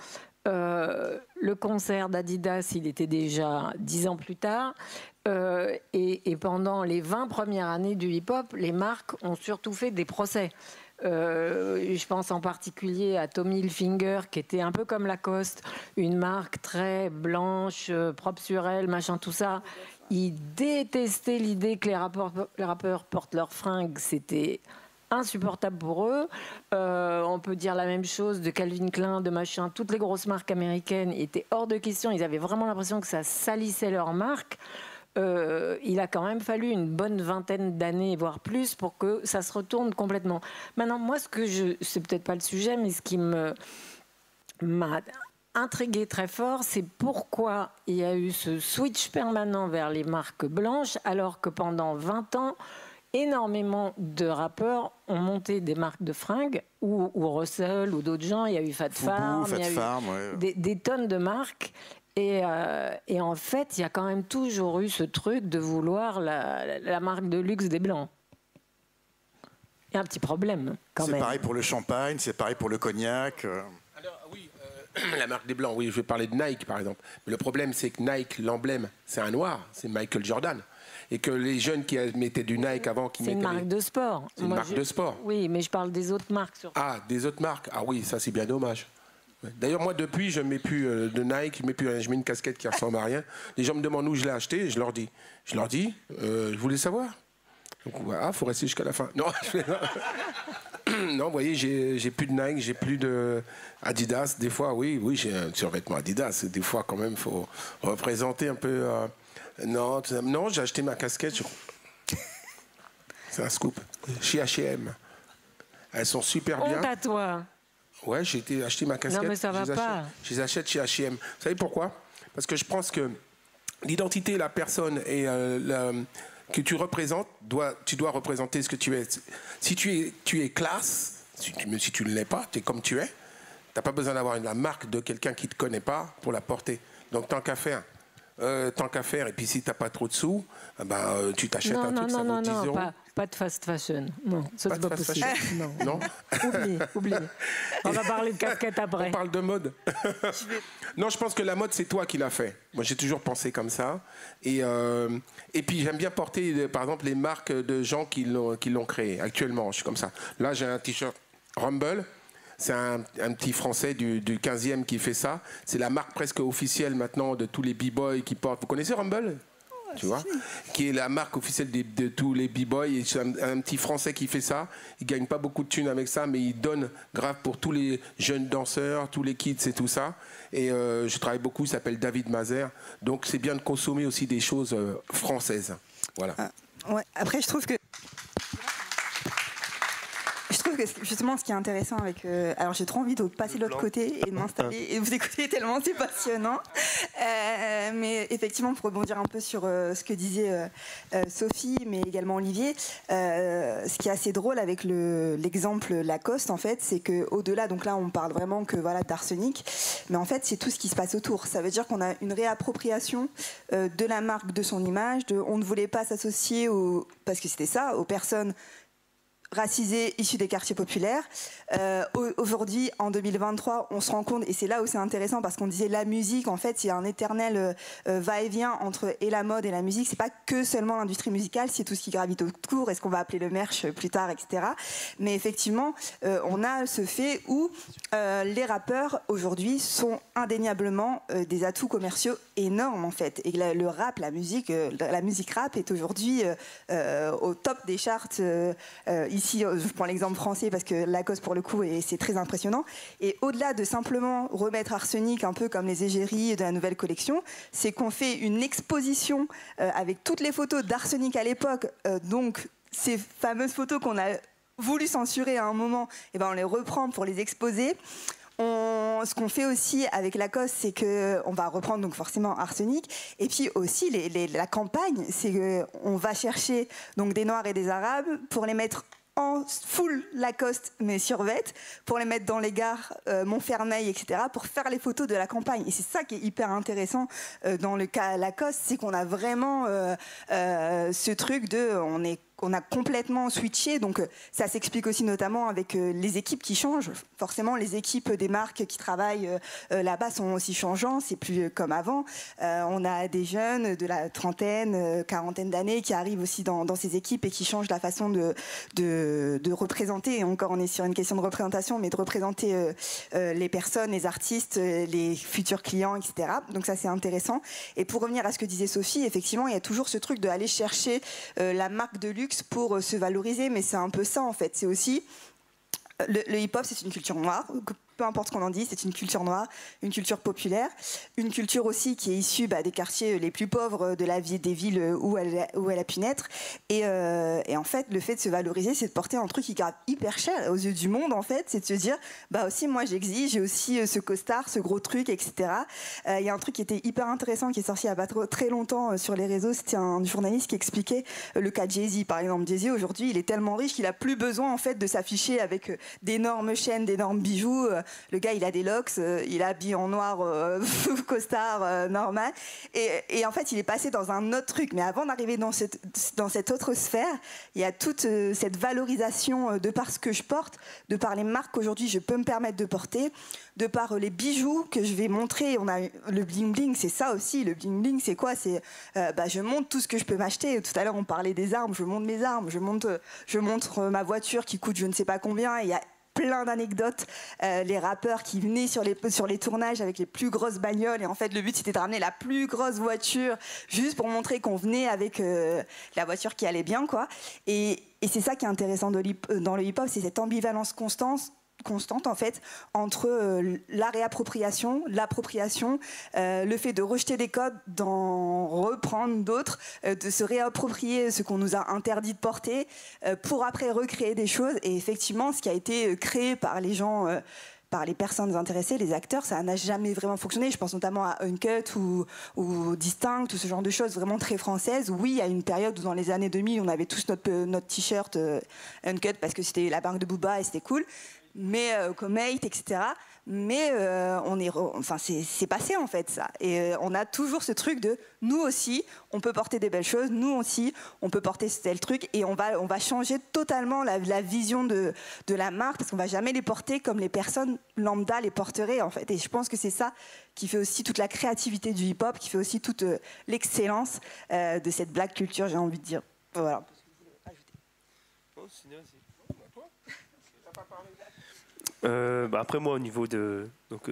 Le concert d'Adidas, il était déjà 10 ans plus tard. Et pendant les 20 premières années du hip-hop, les marques ont surtout fait des procès. Je pense en particulier à Tommy Hilfiger, qui était un peu comme Lacoste, une marque très blanche, propre sur elle, machin, tout ça. Ils détestaient l'idée que les rappeurs portent leurs fringues. C'était insupportable pour eux. On peut dire la même chose de Calvin Klein, de machin. Toutes les grosses marques américaines étaient hors de question. Ils avaient vraiment l'impression que ça salissait leur marque. Il a quand même fallu une bonne vingtaine d'années, voire plus, pour que ça se retourne complètement. Maintenant, moi, c'est peut-être pas le sujet, mais ce qui m'a intrigué très fort, c'est pourquoi il y a eu ce switch permanent vers les marques blanches, alors que pendant 20 ans, énormément de rappeurs ont monté des marques de fringues, ou Russell, ou d'autres gens. Il y a eu Fat Farm, il y a eu des tonnes de marques. Et en fait, il y a quand même toujours eu ce truc de vouloir la marque de luxe des Blancs. Il y a un petit problème, quand même. C'est pareil pour le champagne, c'est pareil pour le cognac. Alors, oui, la marque des Blancs, oui, je vais parler de Nike, par exemple. Mais le problème, c'est que Nike, l'emblème, c'est un noir, c'est Michael Jordan. Et que les jeunes qui mettaient du Nike avant... C'est une marque de sport. C'est une marque de sport. Oui, mais je parle des autres marques, surtout. Ah, des autres marques. Ah oui, ça, c'est bien dommage. D'ailleurs, moi, depuis, je ne mets plus de Nike, je mets une casquette qui ressemble à rien. Les gens me demandent où je l'ai acheté, et je leur dis, je voulais savoir. Donc, voilà, faut rester jusqu'à la fin. Non, non, vous voyez, j'ai plus de Nike, j'ai plus de Adidas. Des fois, oui, j'ai un survêtement Adidas. Des fois, quand même, il faut représenter un peu... Non, j'ai acheté ma casquette. C'est un scoop. Chez H&M. Elles sont super bien. Honte à toi. Ouais, j'ai été acheter ma casquette. Non, mais ça va pas. Je les achète chez H&M. Vous savez pourquoi? Parce que je pense que l'identité, la personne et que tu représentes, tu dois représenter ce que tu es. Si tu es classe, si tu ne l'es pas, tu es comme tu es, tu n'as pas besoin d'avoir la marque de quelqu'un qui ne te connaît pas pour la porter. Donc, tant qu'à faire. Et puis si tu n'as pas trop de sous, tu t'achètes un truc, ça vaut 10 euros. Pas de fast fashion. Non, ça c'est pas possible. Non. Oublie. On va parler de casquette après. On parle de mode. Non, je pense que la mode, c'est toi qui l'as fait. Moi, j'ai toujours pensé comme ça. Et puis, j'aime bien porter, par exemple, les marques de gens qui l'ont créé. Actuellement, je suis comme ça. Là, j'ai un t-shirt Rumble. C'est un petit Français du 15e qui fait ça. C'est la marque presque officielle maintenant de tous les b-boys qui portent. Vous connaissez Rumble ? Tu vois, qui est la marque officielle de tous les b-boys. Et c'est un petit Français qui fait ça. Il gagne pas beaucoup de thunes avec ça, mais il donne grave pour tous les jeunes danseurs, tous les kids et tout ça. Et je travaille beaucoup, il s'appelle David Mazer. Donc c'est bien de consommer aussi des choses françaises. Voilà. Ouais. Après, je trouve que justement, ce qui est intéressant avec... alors, j'ai trop envie de passer de l'autre côté et de m'installer et de vous écouter tellement c'est passionnant. Mais effectivement, pour rebondir un peu sur ce que disait Sophie, mais également Olivier, ce qui est assez drôle avec l'exemple Lacoste, en fait, c'est qu'au-delà, donc là, on parle vraiment que d'Arsenic, mais en fait, c'est tout ce qui se passe autour. Ça veut dire qu'on a une réappropriation de la marque, de son image, on ne voulait pas s'associer parce que c'était ça, aux personnes racisés issus des quartiers populaires. Aujourd'hui, en 2023, on se rend compte, et c'est là où c'est intéressant, parce qu'on disait la musique, en fait, il y a un éternel va-et-vient entre la mode et la musique. C'est pas que seulement l'industrie musicale, c'est tout ce qui gravite autour, et ce qu'on va appeler le merch plus tard, etc. Mais effectivement, on a ce fait où les rappeurs, aujourd'hui, sont indéniablement des atouts commerciaux énormes, en fait. Et le rap, la musique rap est aujourd'hui au top des charts ici, je prends l'exemple français parce que Lacoste pour le coup c'est très impressionnant. Et au-delà de simplement remettre Arsenic un peu comme les égéries de la nouvelle collection, c'est qu'on fait une exposition avec toutes les photos d'Arsenic à l'époque, donc ces fameuses photos qu'on a voulu censurer à un moment, et on les reprend pour les exposer. Ce qu'on fait aussi avec Lacoste, c'est qu'on va reprendre donc forcément Arsenic, et puis aussi la campagne, c'est qu'on va chercher donc des Noirs et des Arabes pour les mettre en full Lacoste mais survêt, pour les mettre dans les gares Montfermeil, etc., pour faire les photos de la campagne. Et c'est ça qui est hyper intéressant dans le cas Lacoste, c'est qu'on a vraiment ce truc de on a complètement switché, donc ça s'explique aussi notamment avec les équipes qui changent. Forcément, les équipes des marques qui travaillent là-bas sont aussi changeantes, c'est plus comme avant. On a des jeunes de la trentaine, quarantaine d'années qui arrivent aussi dans ces équipes et qui changent la façon de représenter. Et encore, on est sur une question de représentation, mais de représenter les personnes, les artistes, les futurs clients, etc. Donc ça, c'est intéressant. Et pour revenir à ce que disait Sophie, effectivement, il y a toujours ce truc d'aller chercher la marque de luxe pour se valoriser, mais c'est un peu ça en fait. C'est aussi le hip-hop, c'est une culture noire. Peu importe ce qu'on en dit, c'est une culture noire, une culture populaire, une culture aussi qui est issue des quartiers les plus pauvres de la vie, des villes où elle a pu naître. Et en fait, le fait de se valoriser, c'est de porter un truc qui coûte hyper cher aux yeux du monde. En fait, c'est de se dire, aussi moi j'exige, j'ai aussi ce costard, ce gros truc, etc. Il y a un truc qui était hyper intéressant qui est sorti il n'y a pas très longtemps sur les réseaux. C'était un journaliste qui expliquait le cas de Jay-Z, par exemple. Jay-Z aujourd'hui, il est tellement riche qu'il a plus besoin en fait de s'afficher avec d'énormes chaînes, d'énormes bijoux. Le gars, il a des locks, il est habillé en noir, costard, normal. Et en fait, il est passé dans un autre truc. Mais avant d'arriver dans cette autre sphère, il y a toute cette valorisation de par ce que je porte, de par les marques qu'aujourd'hui je peux me permettre de porter, de par les bijoux que je vais montrer. On a le bling-bling, c'est ça aussi. Le bling-bling, c'est quoi? C'est je montre tout ce que je peux m'acheter. Tout à l'heure, on parlait des armes. Je montre mes armes. Je montre ma voiture qui coûte je ne sais pas combien. Il y a plein d'anecdotes, les rappeurs qui venaient sur les tournages avec les plus grosses bagnoles, et en fait le but c'était de ramener la plus grosse voiture juste pour montrer qu'on venait avec la voiture qui allait bien, quoi. Et c'est ça qui est intéressant dans le hip-hop, c'est cette ambivalence constante en fait entre la réappropriation, l'appropriation, le fait de rejeter des codes, d'en reprendre d'autres, de se réapproprier ce qu'on nous a interdit de porter pour après recréer des choses. Et effectivement, ce qui a été créé par les gens, par les personnes intéressées, les acteurs, ça n'a jamais vraiment fonctionné. Je pense notamment à Uncut ou Distinct, tout ce genre de choses vraiment très françaises. Oui, il y a une période où dans les années 2000, on avait tous notre t-shirt Uncut parce que c'était la marque de Booba et c'était cool. Mais comme 8, etc. Mais c'est passé en fait ça. Et on a toujours ce truc de nous aussi, on peut porter des belles choses, nous aussi, on peut porter tel truc, et on va changer totalement la vision de la marque, parce qu'on va jamais les porter comme les personnes lambda les porteraient en fait. Et je pense que c'est ça qui fait aussi toute la créativité du hip-hop, qui fait aussi toute l'excellence de cette black culture, j'ai envie de dire. Voilà. Après moi, au niveau de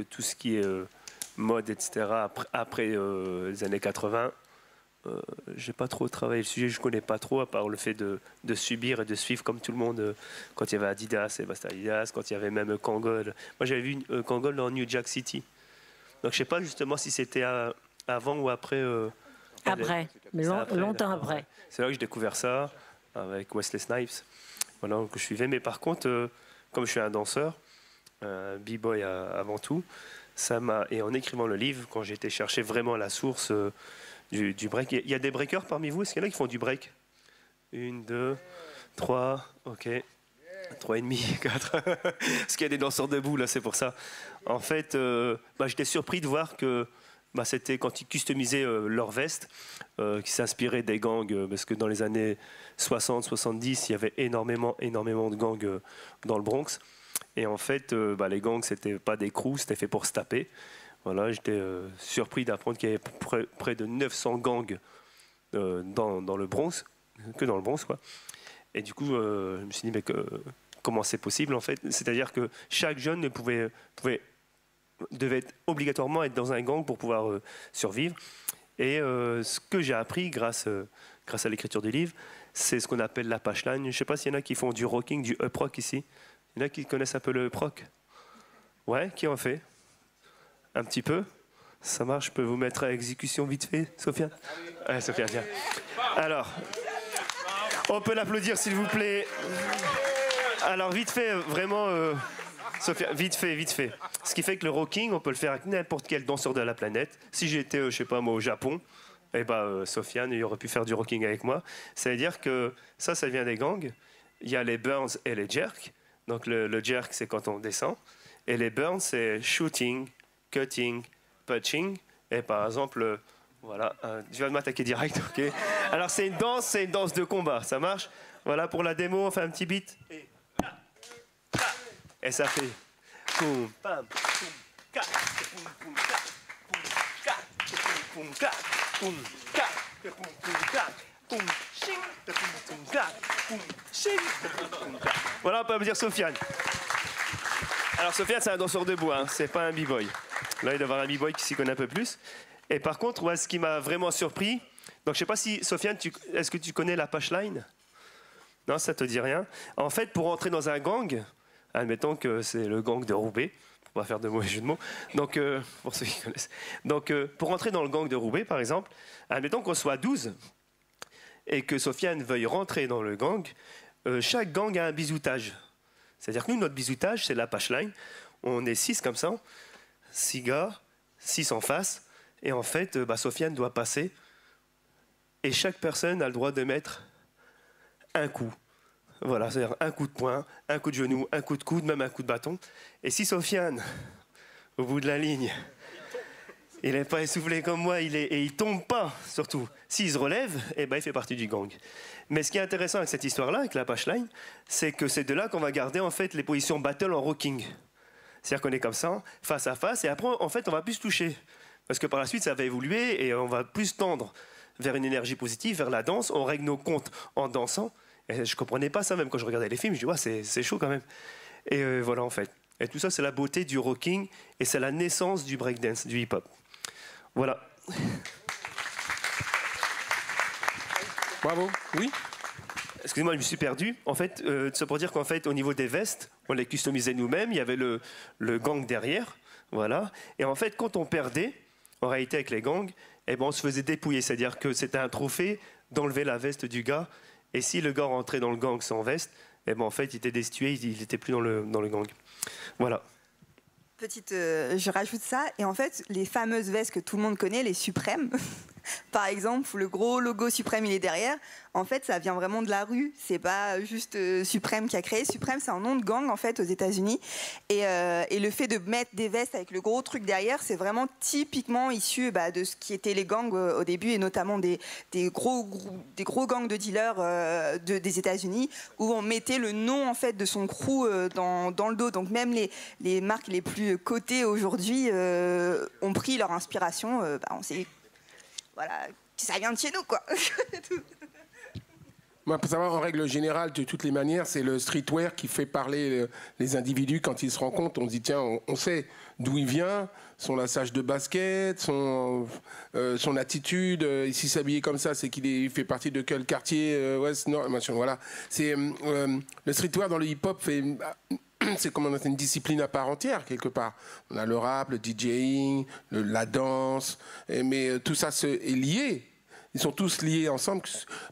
tout ce qui est mode, etc., après les années 80, j'ai pas trop travaillé le sujet, je connais pas trop, à part le fait de subir et de suivre comme tout le monde. Quand il y avait Adidas, et basta Adidas, quand il y avait même Kangol. Moi, j'avais vu Kangol dans New Jack City. Donc je sais pas justement si c'était avant ou après. Après, mais longtemps après. C'est là que j'ai découvert ça, avec Wesley Snipes, voilà, que je suivais. Mais par contre, comme je suis un danseur, b-boy avant tout, et en écrivant le livre, quand j'ai été chercher vraiment la source du break, il y a des breakers parmi vous? Est-ce qu'il y en a qui font du break? 1, 2, 3, ok, 3,5, 4. Parce qu'il y a des danseurs debout là, c'est pour ça. En fait, j'étais surpris de voir que c'était quand ils customisaient leur veste, qui s'inspiraient des gangs, parce que dans les années 60-70, il y avait énormément de gangs dans le Bronx. Et en fait, les gangs, c'était pas des crews, c'était fait pour se taper. Voilà, j'étais surpris d'apprendre qu'il y avait près de 900 gangs dans le Bronx, que dans le Bronx, quoi. Et du coup, je me suis dit, comment c'est possible, en fait? C'est-à-dire que chaque jeune devait obligatoirement être dans un gang pour pouvoir survivre. Et ce que j'ai appris grâce à l'écriture du livre, c'est ce qu'on appelle la punchline. Je ne sais pas s'il y en a qui font du rocking, du up rock ici. Il y en a qui connaissent un peu le up rock? Ouais, qui en fait? Un petit peu? Ça marche, je peux vous mettre à exécution vite fait, Sophia? Ouais, Sophia, tiens. Alors, on peut l'applaudir s'il vous plaît. Alors vite fait, vraiment, Sofiane, vite fait, vite fait. Ce qui fait que le rocking, on peut le faire avec n'importe quel danseur de la planète. Si j'étais, je sais pas moi, au Japon, eh ben, Sofiane, il aurait pu faire du rocking avec moi. Ça veut dire que ça vient des gangs. Il y a les burns et les jerks. Donc le jerk, c'est quand on descend. Et les burns, c'est shooting, cutting, punching. Et par exemple, voilà, tu vas m'attaquer direct, ok. Alors c'est une danse de combat, ça marche. Voilà, pour la démo, on fait un petit beat. Et ça fait... Poum, pam, poum, ka, poum, poum, ka, poum, ka, poum, ka, poum, ka, poum, ka, poum, ching, poum, ka, poum, ching, poum, ka. Voilà, on peut me dire Sofiane. Alors Sofiane, c'est un danseur debout, hein, c'est pas un b-boy. Là, il doit y avoir un b-boy qui s'y connaît un peu plus. Et par contre, ouais, ce qui m'a vraiment surpris, donc je sais pas si, Sofiane, est-ce que tu connais la punchline? Non, ça te dit rien. En fait, pour entrer dans un gang, admettons que c'est le gang de Roubaix, pour pas faire de mauvais jeu de mots. Donc, pour ceux qui connaissent. Donc, pour entrer dans le gang de Roubaix, par exemple, admettons qu'on soit 12 et que Sofiane veuille rentrer dans le gang, chaque gang a un bisoutage. C'est-à-dire que nous, notre bisoutage, c'est la punchline. On est 6 comme ça, 6 gars, 6 en face. Et en fait, Sofiane doit passer. Et chaque personne a le droit de mettre un coup. Voilà, c'est-à-dire un coup de poing, un coup de genou, un coup de coude, même un coup de bâton. Et si Sofiane, au bout de la ligne, il n'est pas essoufflé comme moi, et il tombe pas, surtout. S'il se relève, eh ben, il fait partie du gang. Mais ce qui est intéressant avec cette histoire-là, avec la punchline, c'est que c'est de là qu'on va garder en fait les positions battle en rocking. C'est-à-dire qu'on est comme ça, face à face, et après, en fait, on va plus se toucher. Parce que par la suite, ça va évoluer, et on va plus tendre vers une énergie positive, vers la danse. On règle nos comptes en dansant. Et je comprenais pas ça, même quand je regardais les films. Je dis, ouais, c'est chaud quand même. Et voilà, en fait. Et tout ça, c'est la beauté du rocking, et c'est la naissance du breakdance, du hip-hop. Voilà. Bravo. Oui. Excusez-moi, je me suis perdu. En fait, c'est pour dire qu'en fait, au niveau des vestes, on les customisait nous-mêmes. Il y avait le gang derrière, voilà. Et en fait, quand on perdait, en réalité avec les gangs, eh ben, on se faisait dépouiller. C'est-à-dire que c'était un trophée d'enlever la veste du gars. Et si le gars rentrait dans le gang sans veste, eh ben, en fait, il était destitué, il n'était plus dans le gang. Voilà. Je rajoute ça, et en fait, les fameuses vestes que tout le monde connaît, les Suprêmes, par exemple, où le gros logo Suprême il est derrière, en fait, ça vient vraiment de la rue. C'est pas juste Suprême qui a créé. Suprême, c'est un nom de gang en fait aux États-Unis, et le fait de mettre des vestes avec le gros truc derrière, c'est vraiment typiquement issu de ce qui étaient les gangs au début, et notamment des gros gangs de dealers des États-Unis, où on mettait le nom en fait de son crew dans le dos. Donc même les marques les plus cotées aujourd'hui ont pris leur inspiration. On sait, voilà, ça vient de chez nous, quoi. Moi, pour savoir, en règle générale, de toutes les manières, c'est le streetwear qui fait parler les individus quand ils se rencontrent. On se dit, tiens, on sait d'où il vient, son lassage de basket, son attitude. S'il s'habillait comme ça, c'est qu'il fait partie de quel quartier ouest, nord, machin, voilà. C'est le streetwear dans le hip-hop c'est comme une discipline à part entière, quelque part. On a le rap, le DJing, la danse, mais tout ça est lié. Ils sont tous liés ensemble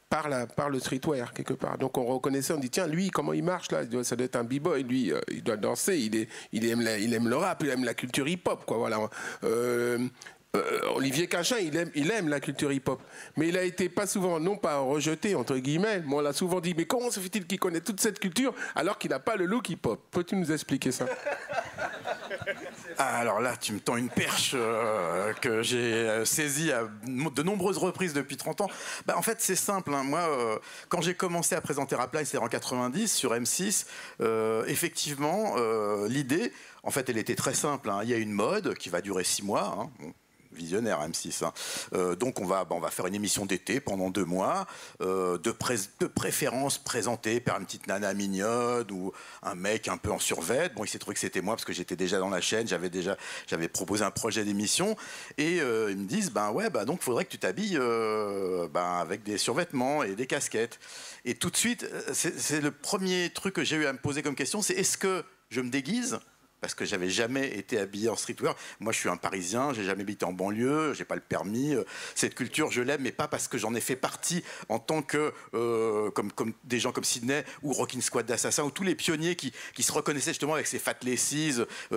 par le streetwear, quelque part. Donc on reconnaissait, on dit, tiens, lui, comment il marche là? Ça doit être un b-boy, lui, il doit danser, il aime le rap, il aime la culture hip-hop, quoi, voilà. Olivier Cachin, il aime la culture hip-hop, mais il a été pas souvent, non pas rejeté, entre guillemets, mais on l'a souvent dit, mais comment se fait-il qu'il connaît toute cette culture alors qu'il n'a pas le look hip-hop? Peux-tu nous expliquer ça? Alors là, tu me tends une perche que j'ai saisie à de nombreuses reprises depuis 30 ans. En fait, c'est simple. Hein. Moi, quand j'ai commencé à présenter Rapline, c'était en 90 sur M6. Effectivement, l'idée, en fait, elle était très simple. Hein. Il y a une mode qui va durer 6 mois. Hein. Visionnaire M6. Hein. Donc on va faire une émission d'été pendant 2 mois, de préférence présentée par une petite nana mignonne ou un mec un peu en survêt. Bon, il s'est trouvé que c'était moi parce que j'étais déjà dans la chaîne, j'avais proposé un projet d'émission, et ils me disent donc il faudrait que tu t'habilles avec des survêtements et des casquettes. Et tout de suite, c'est le premier truc que j'ai eu à me poser comme question, c'est est-ce que je me déguise parce que j'avais jamais été habillé en streetwear. Moi, je suis un Parisien, j'ai jamais habité en banlieue, j'ai pas le permis. Cette culture, je l'aime, mais pas parce que j'en ai fait partie en tant que comme des gens comme Sydney ou Rockin' Squad d'Assassins ou tous les pionniers qui se reconnaissaient justement avec ces fat laces,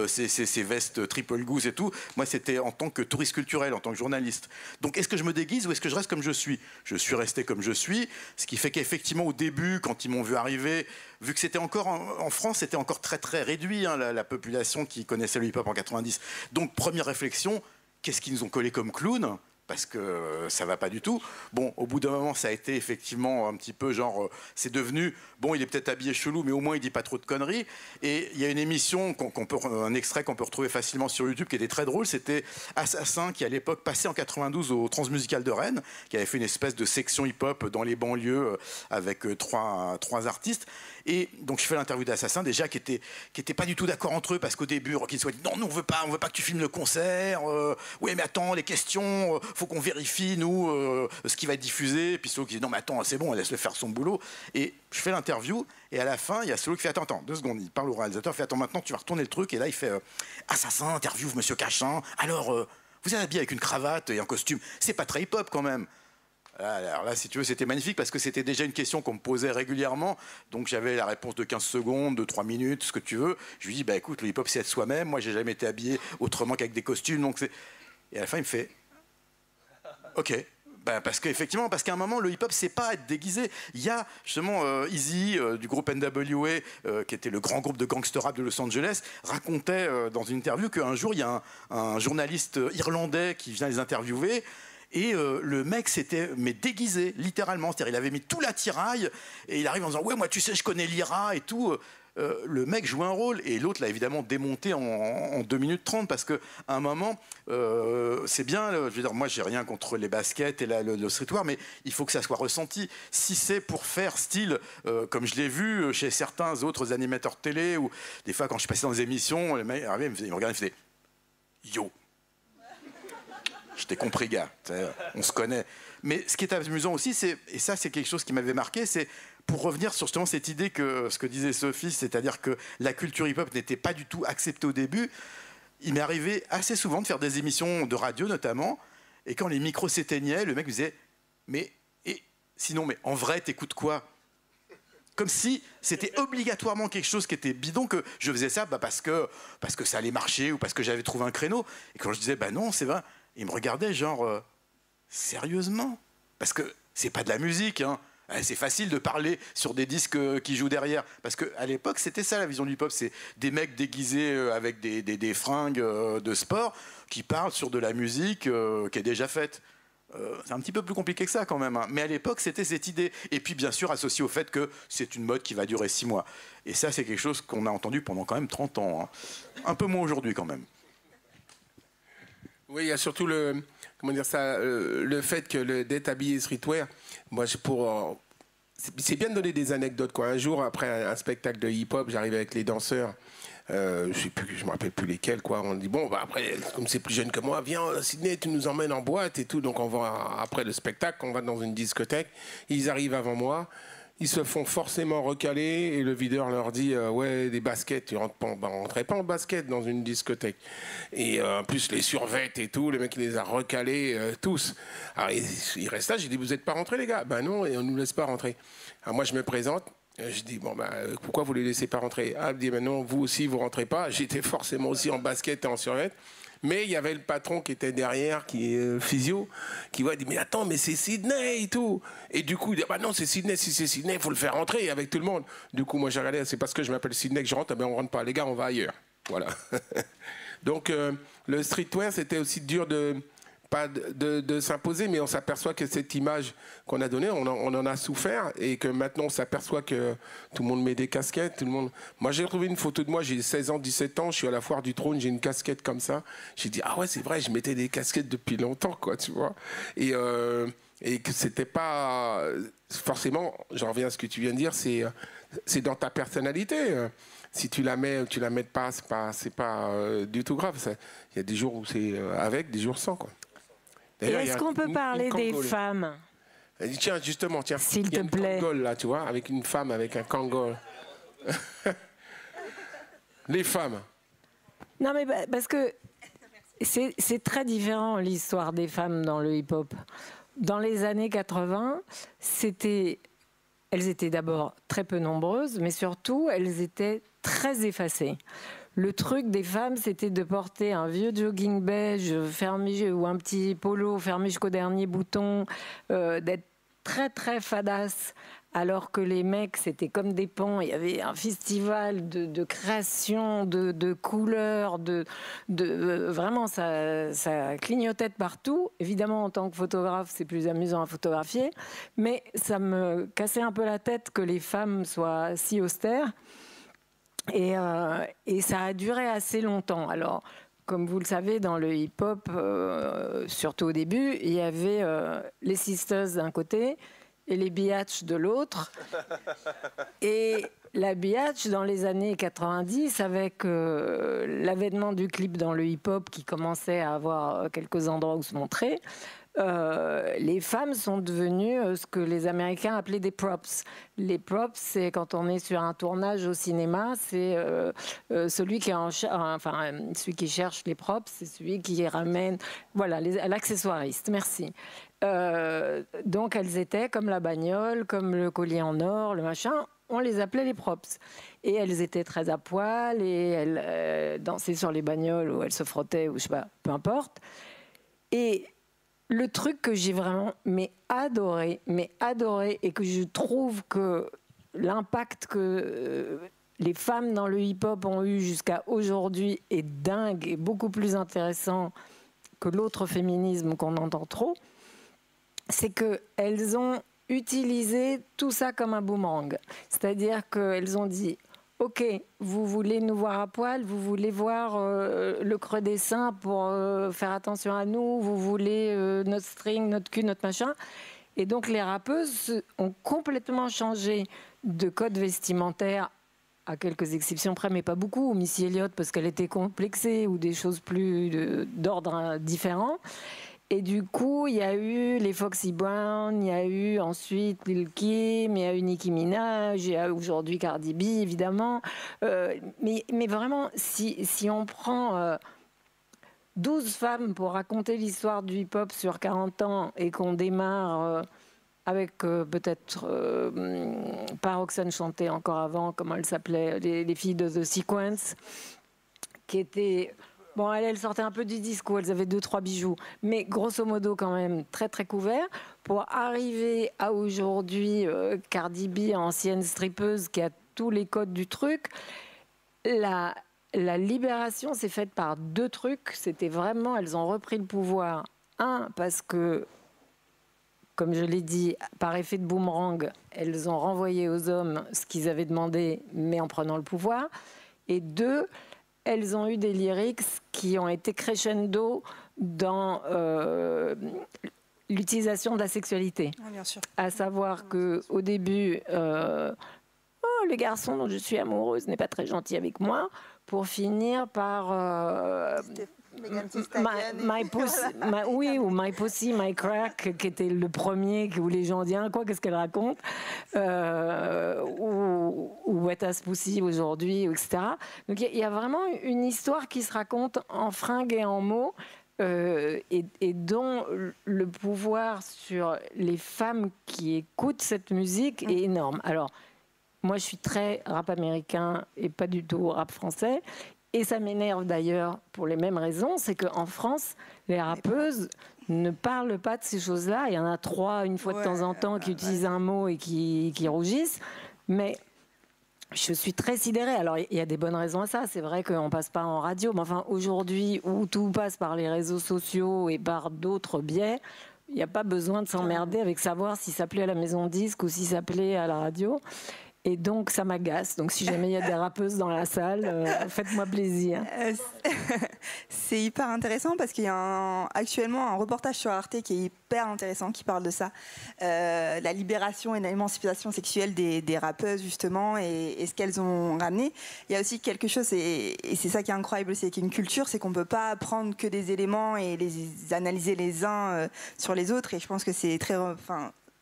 ces vestes triple goose et tout. Moi, c'était en tant que touriste culturel, en tant que journaliste. Donc, est-ce que je me déguise ou est-ce que je reste comme je suis? Je suis resté comme je suis, ce qui fait qu'effectivement, au début, quand ils m'ont vu arriver, vu que c'était encore en France, c'était encore très très réduit, hein, la population qui connaissait le hip-hop en 90. Donc première réflexion, qu'est-ce qu'ils nous ont collé comme clown? Parce que ça va pas du tout. Bon, au bout d'un moment, ça a été effectivement un petit peu genre, c'est devenu, bon, il est peut-être habillé chelou, mais au moins il dit pas trop de conneries. Et il y a une émission, un extrait qu'on peut retrouver facilement sur YouTube qui était très drôle, c'était Assassin qui à l'époque passait en 92 au Transmusical de Rennes, qui avait fait une espèce de section hip-hop dans les banlieues avec trois artistes. Et donc je fais l'interview d'Assassin déjà qui était pas du tout d'accord entre eux parce qu'au début Rockin' Squad dit non, nous on veut pas que tu filmes le concert. Oui mais attends, les questions, faut qu'on vérifie nous ce qui va être diffusé. Et puis Solo qui dit non mais attends, c'est bon, laisse-le faire son boulot. Et je fais l'interview et à la fin il y a Solo qui fait attends 2 secondes, il parle au réalisateur, il fait attends maintenant tu vas retourner le truc et là il fait Assassin interview Monsieur Cachin. Alors vous êtes habillé avec une cravate et un costume, c'est pas très hip-hop quand même. Alors là, si tu veux, c'était magnifique parce que c'était déjà une question qu'on me posait régulièrement. Donc j'avais la réponse de 15 secondes, de 3 minutes, ce que tu veux. Je lui dis, bah écoute, le hip-hop, c'est être soi-même. Moi, j'ai jamais été habillé autrement qu'avec des costumes. Donc et à la fin, il me fait, ok. Ben parce qu'à un moment, le hip-hop, c'est pas être déguisé. Il y a justement Eazy du groupe NWA, qui était le grand groupe de gangster rap de Los Angeles, racontait dans une interview qu'un jour, il y a un journaliste irlandais qui vient les interviewer. Et le mec s'était déguisé, littéralement. C'est-à-dire, il avait mis tout l'attirail et il arrive en disant « Ouais, moi, tu sais, je connais l'IRA et tout. » Le mec joue un rôle et l'autre l'a évidemment démonté en 2 minutes 30 parce qu'à un moment, c'est bien, je veux dire, moi, j'ai rien contre les baskets et le streetwear, mais il faut que ça soit ressenti. Si c'est pour faire style, comme je l'ai vu chez certains autres animateurs de télé, ou des fois, quand je passais dans des émissions, le mec arrivait, il me regardait, il faisait « Yo !» Je t'ai compris, gars. On se connaît. Mais ce qui est amusant aussi, et ça, c'est quelque chose qui m'avait marqué, c'est pour revenir sur justement cette idée que ce que disait Sophie, c'est-à-dire que la culture hip-hop n'était pas du tout acceptée au début. Il m'est arrivé assez souvent de faire des émissions de radio, notamment, et quand les micros s'éteignaient, le mec me disait « Mais sinon, mais en vrai, t'écoutes quoi ?» Comme si c'était obligatoirement quelque chose qui était bidon, que je faisais ça parce que ça allait marcher ou parce que j'avais trouvé un créneau. Et quand je disais « Bah non, c'est vrai », il me regardait genre sérieusement, parce que c'est pas de la musique, hein. C'est facile de parler sur des disques qui jouent derrière, parce qu'à l'époque c'était ça la vision du hip-hop, c'est des mecs déguisés avec des fringues de sport qui parlent sur de la musique qui est déjà faite. C'est un petit peu plus compliqué que ça quand même, hein. Mais à l'époque c'était cette idée, et puis bien sûr associé au fait que c'est une mode qui va durer 6 mois, et ça c'est quelque chose qu'on a entendu pendant quand même 30 ans, hein. Un peu moins aujourd'hui quand même. Oui, il y a surtout le fait que d'être habillé streetwear, moi, c'est bien de donner des anecdotes, quoi. Un jour, après un spectacle de hip-hop, j'arrive avec les danseurs, je me rappelle plus lesquels, quoi. On dit, bon, bah, après, comme c'est plus jeune que moi, viens, Sydney, tu nous emmènes en boîte et tout. Donc, on va, après le spectacle, on va dans une discothèque. Ils arrivent avant moi. Ils se font forcément recaler et le videur leur dit ouais, des baskets, tu rentres pas, rentrez pas en basket dans une discothèque. Et en plus les survêtes et tout, le mec il les a recalés tous. Alors il reste là, j'ai dit vous n'êtes pas rentrés les gars? Ben non, et on nous laisse pas rentrer. Alors moi je me présente. Je dis, bon, pourquoi vous les laissez pas rentrer? Ah, il me dit, non, vous aussi, vous rentrez pas. J'étais forcément aussi en basket et en survêt. Mais il y avait le patron qui était derrière, qui est physio, qui dit, mais attends, mais c'est Sydney et tout. Et du coup, il dit, bah non, c'est Sydney. Si c'est Sydney, il faut le faire rentrer avec tout le monde. Du coup, moi, j'ai regardé, c'est parce que je m'appelle Sydney que je rentre. Mais on rentre pas, les gars, on va ailleurs. Voilà. Donc, le streetwear, c'était aussi dur pas de s'imposer, mais on s'aperçoit que cette image qu'on a donnée, on en a souffert, et que maintenant on s'aperçoit que tout le monde met des casquettes, tout le monde... Moi j'ai retrouvé une photo de moi, j'ai 16 ans, 17 ans, je suis à la foire du trône, j'ai une casquette comme ça, j'ai dit ah ouais c'est vrai, je mettais des casquettes depuis longtemps, quoi, tu vois, et que c'était pas forcément, j'en reviens à ce que tu viens de dire, c'est dans ta personnalité. Si tu la mets ou tu la mets pas, c'est pas du tout grave. Il y a des jours où c'est avec, des jours sans, quoi. Et est-ce qu'on peut parler des femmes? Tiens, justement, tiens. S'il te plaît. Kangol, là, tu vois, avec une femme, avec un kangol. Les femmes. Non, mais parce que c'est très différent l'histoire des femmes dans le hip-hop. Dans les années 80, elles étaient d'abord très peu nombreuses, mais surtout, elles étaient très effacées. Le truc des femmes, c'était de porter un vieux jogging beige fermé ou un petit polo fermé jusqu'au dernier bouton, d'être très très fadasse, alors que les mecs, c'était comme des pans. Il y avait un festival de création, de couleurs, vraiment, ça clignotait de partout. Évidemment, en tant que photographe, c'est plus amusant à photographier, mais ça me cassait un peu la tête que les femmes soient si austères. Et ça a duré assez longtemps. Alors, comme vous le savez, dans le hip-hop, surtout au début, il y avait les Sisters d'un côté et les Biatch de l'autre. Et la Biatch, dans les années 90, avec l'avènement du clip dans le hip-hop qui commençait à avoir quelques endroits où se montrer, les femmes sont devenues ce que les Américains appelaient des props. Les props, c'est quand on est sur un tournage au cinéma, c'est celui celui qui cherche les props, c'est celui qui ramène, voilà, l'accessoiriste. Merci. Donc elles étaient comme la bagnole, comme le collier en or, le machin. On les appelait les props. Et elles étaient très à poil et elles dansaient sur les bagnoles ou elles se frottaient ou je sais pas, peu importe. Et le truc que j'ai vraiment adoré, et que je trouve que l'impact que les femmes dans le hip-hop ont eu jusqu'à aujourd'hui est dingue et beaucoup plus intéressant que l'autre féminisme qu'on entend trop, c'est qu'elles ont utilisé tout ça comme un boomerang. C'est-à-dire qu'elles ont dit « Ok, vous voulez nous voir à poil, vous voulez voir le creux des seins pour faire attention à nous, vous voulez notre string, notre cul, notre machin. » Et donc les rappeuses ont complètement changé de code vestimentaire, à quelques exceptions près, mais pas beaucoup. Missy Elliott parce qu'elle était complexée ou des choses plus d'ordre différent. Et du coup, il y a eu les Foxy Brown, il y a eu ensuite Lil Kim, il y a eu Nicki Minaj, il y a aujourd'hui Cardi B, évidemment. Mais vraiment, si on prend 12 femmes pour raconter l'histoire du hip-hop sur 40 ans et qu'on démarre avec peut-être pas Roxane chantait encore avant, comment elle s'appelait, les filles de The Sequence, qui étaient... Bon, elles sortaient un peu du disco, elles avaient 2-3 bijoux, mais grosso modo quand même très très couverts, pour arriver à aujourd'hui Cardi B, ancienne strippeuse qui a tous les codes du truc. La libération s'est faite par 2 trucs, c'était vraiment, elles ont repris le pouvoir. Un, parce que, comme je l'ai dit, par effet de boomerang, elles ont renvoyé aux hommes ce qu'ils avaient demandé, mais en prenant le pouvoir. Et 2, elles ont eu des lyrics qui ont été crescendo dans l'utilisation de la sexualité. Ah, bien sûr. À savoir qu'au début, le garçon dont je suis amoureuse n'est pas très gentil avec moi, pour finir par My Pussy, My Crack, qui était le premier où les gens disaient quoi, qu'est-ce qu'elle raconte, ou Wet Ass Pussy aujourd'hui, etc. Donc il y a vraiment une histoire qui se raconte en fringues et en mots, et dont le pouvoir sur les femmes qui écoutent cette musique est énorme. Alors, moi, je suis très rap américain et pas du tout rap français. Et ça m'énerve d'ailleurs pour les mêmes raisons. C'est qu'en France, les rappeuses ne parlent pas de ces choses-là. Il y en a 3, une fois de temps en temps, qui utilisent un mot et qui rougissent. Mais je suis très sidérée. Alors, il y a des bonnes raisons à ça. C'est vrai qu'on ne passe pas en radio. Mais enfin, aujourd'hui, où tout passe par les réseaux sociaux et par d'autres biais, il n'y a pas besoin de s'emmerder avec savoir si ça plaît à la maison de disque ou si ça plaît à la radio. Et donc, ça m'agace. Donc, si jamais il y a des rappeuses dans la salle, faites-moi plaisir. C'est hyper intéressant parce qu'il y a actuellement un reportage sur Arte qui est hyper intéressant, qui parle de ça. La libération et l'émancipation sexuelle des rappeuses, justement, et ce qu'elles ont ramené. Il y a aussi quelque chose, et c'est ça qui est incroyable, c'est qu'il y a une culture, c'est qu'on ne peut pas prendre que des éléments et les analyser les uns sur les autres. Et je pense que c'est très...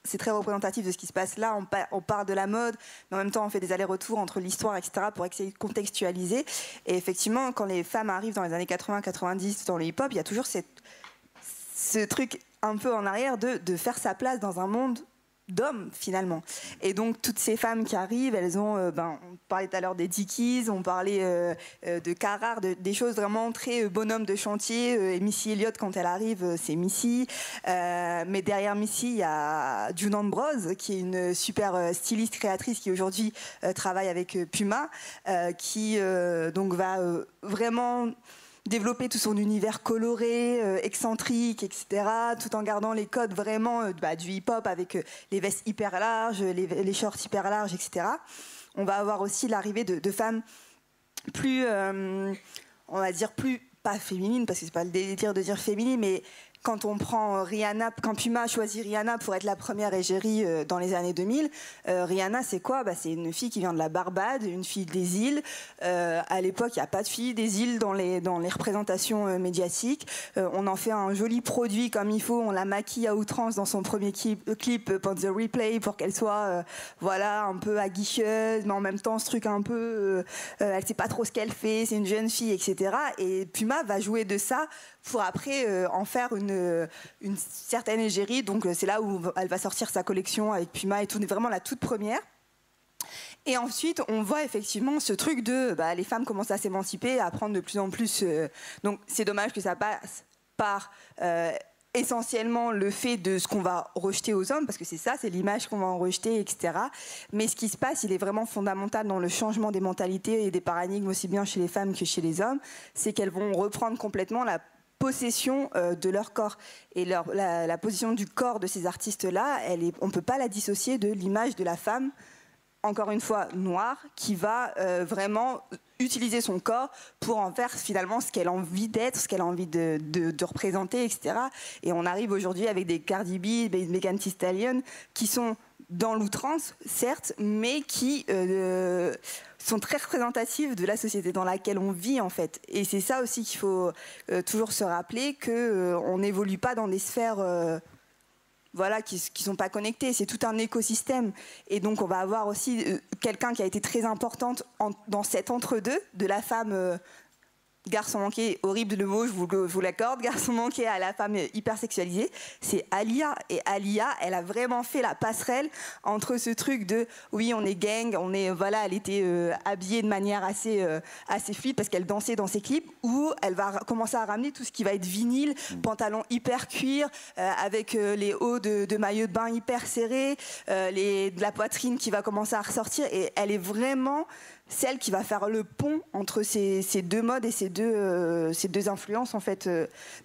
c'est très représentatif de ce qui se passe là. On parle de la mode, mais en même temps, on fait des allers-retours entre l'histoire, etc., pour essayer de contextualiser. Et effectivement, quand les femmes arrivent dans les années 80-90 dans le hip-hop, il y a toujours ce truc un peu en arrière de faire sa place dans un monde d'hommes, finalement. Et donc, toutes ces femmes qui arrivent, elles ont... on parlait tout à l'heure des Dickies, on parlait de Carrard, des choses vraiment très bonhomme de chantier. Et Missy Elliott, quand elle arrive, c'est Missy. Mais derrière Missy, il y a June Ambrose, qui est une super styliste, créatrice, qui aujourd'hui travaille avec Puma, qui donc va vraiment... développer tout son univers coloré, excentrique, etc., tout en gardant les codes vraiment du hip-hop avec les vestes hyper larges, les shorts hyper larges, etc. On va avoir aussi l'arrivée de femmes plus, on va dire plus, pas féminines, parce que c'est pas le délire de dire féminine, mais quand on prend Rihanna, quand Puma a choisi Rihanna pour être la première égérie dans les années 2000, Rihanna, c'est quoi ? C'est une fille qui vient de la Barbade, une fille des îles. À l'époque, il n'y a pas de filles des îles dans les représentations médiatiques. On en fait un joli produit comme il faut. On la maquille à outrance dans son premier clip Pon the Replay pour qu'elle soit un peu aguicheuse, mais en même temps, ce truc un peu... elle ne sait pas trop ce qu'elle fait, c'est une jeune fille, etc. Et Puma va jouer de ça pour après en faire une certaine égérie. Donc c'est là où elle va sortir sa collection avec Puma et tout, vraiment la toute première. Et ensuite, on voit effectivement ce truc de les femmes commencent à s'émanciper, à prendre de plus en plus... donc c'est dommage que ça passe par essentiellement le fait de ce qu'on va rejeter aux hommes, parce que c'est ça, c'est l'image qu'on va en rejeter, etc. Mais ce qui se passe, il est vraiment fondamental dans le changement des mentalités et des paradigmes, aussi bien chez les femmes que chez les hommes, c'est qu'elles vont reprendre complètement la possession de leur corps. Et la position du corps de ces artistes-là, on ne peut pas la dissocier de l'image de la femme, encore une fois noire, qui va vraiment utiliser son corps pour en faire finalement ce qu'elle a envie d'être, ce qu'elle a envie de représenter, etc. Et on arrive aujourd'hui avec des Cardi B, des Megan Thee Stallion, qui sont dans l'outrance, certes, mais qui sont très représentatives de la société dans laquelle on vit, en fait. Et c'est ça aussi qu'il faut toujours se rappeler, qu'on n'évolue pas dans des sphères qui sont pas connectées. C'est tout un écosystème. Et donc, on va avoir aussi quelqu'un qui a été très importante dans cet entre-deux, de la femme... garçon manqué, horrible le mot, je vous l'accorde, garçon manqué à la femme hyper sexualisée, c'est Aaliyah. Et Aaliyah, elle a vraiment fait la passerelle entre ce truc de, oui, on est gang, elle était habillée de manière assez fluide parce qu'elle dansait dans ses clips, où elle va commencer à ramener tout ce qui va être vinyle, pantalon hyper cuir, avec les hauts de maillot de bain hyper serrés, de la poitrine qui va commencer à ressortir, et elle est vraiment... celle qui va faire le pont entre ces deux modes et ces deux influences, en fait,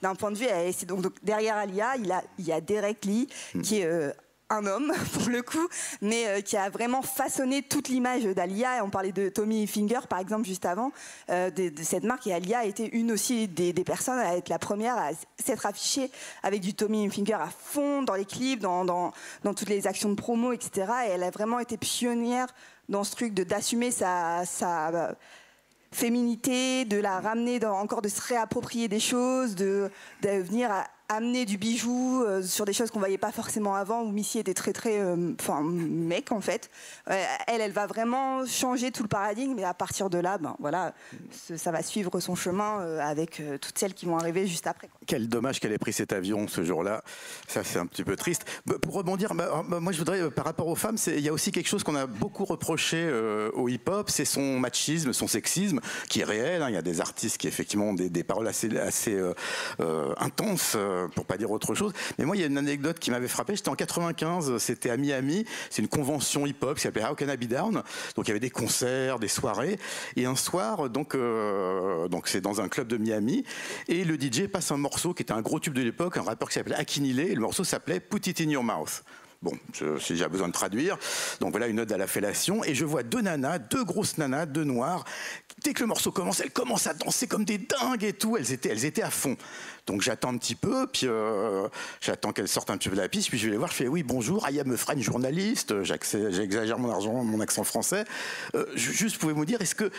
d'un point de vue. Donc derrière Aaliyah, il y a Derek Lee, qui est un homme, pour le coup, mais qui a vraiment façonné toute l'image d'Aaliyah. On parlait de Tommy Hilfiger, par exemple, juste avant, de cette marque. Et Aaliyah a été une aussi des personnes à être la première à s'être affichée avec du Tommy Hilfiger à fond, dans les clips, dans toutes les actions de promo, etc. Et elle a vraiment été pionnière dans ce truc d'assumer sa féminité, de la ramener encore, de se réapproprier des choses, de venir amener du bijou sur des choses qu'on voyait pas forcément avant, où Missy était très mec, en fait. Elle va vraiment changer tout le paradigme, et à partir de là, ça va suivre son chemin avec toutes celles qui vont arriver juste après. Quel dommage qu'elle ait pris cet avion ce jour-là. Ça, c'est un petit peu triste. Pour rebondir, moi, je voudrais, par rapport aux femmes, il y a aussi quelque chose qu'on a beaucoup reproché au hip-hop, c'est son machisme, son sexisme, qui est réel. Il y a des artistes qui, effectivement, ont des paroles assez intenses, pour pas dire autre chose. Mais moi, il y a une anecdote qui m'avait frappé. J'étais en 95, c'était à Miami. C'est une convention hip-hop qui s'appelait How Can I Be Down. Donc, il y avait des concerts, des soirées. Et un soir, donc c'est dans un club de Miami. Et le DJ passe un morceau qui était un gros tube de l'époque, un rappeur qui s'appelait Akinile. Et le morceau s'appelait Put It In Your Mouth. Bon, si j'ai besoin de traduire. Donc voilà une ode à la fellation. Et je vois deux grosses nanas, deux noires. Dès que le morceau commence, elles commencent à danser comme des dingues et tout. Elles étaient à fond. Donc j'attends un petit peu, puis j'attends qu'elles sortent un petit peu de la piste, puis je vais les voir, je fais oui, bonjour, I am a French journaliste, j'exagère mon accent français. Juste, pouvez-vous me dire, est-ce que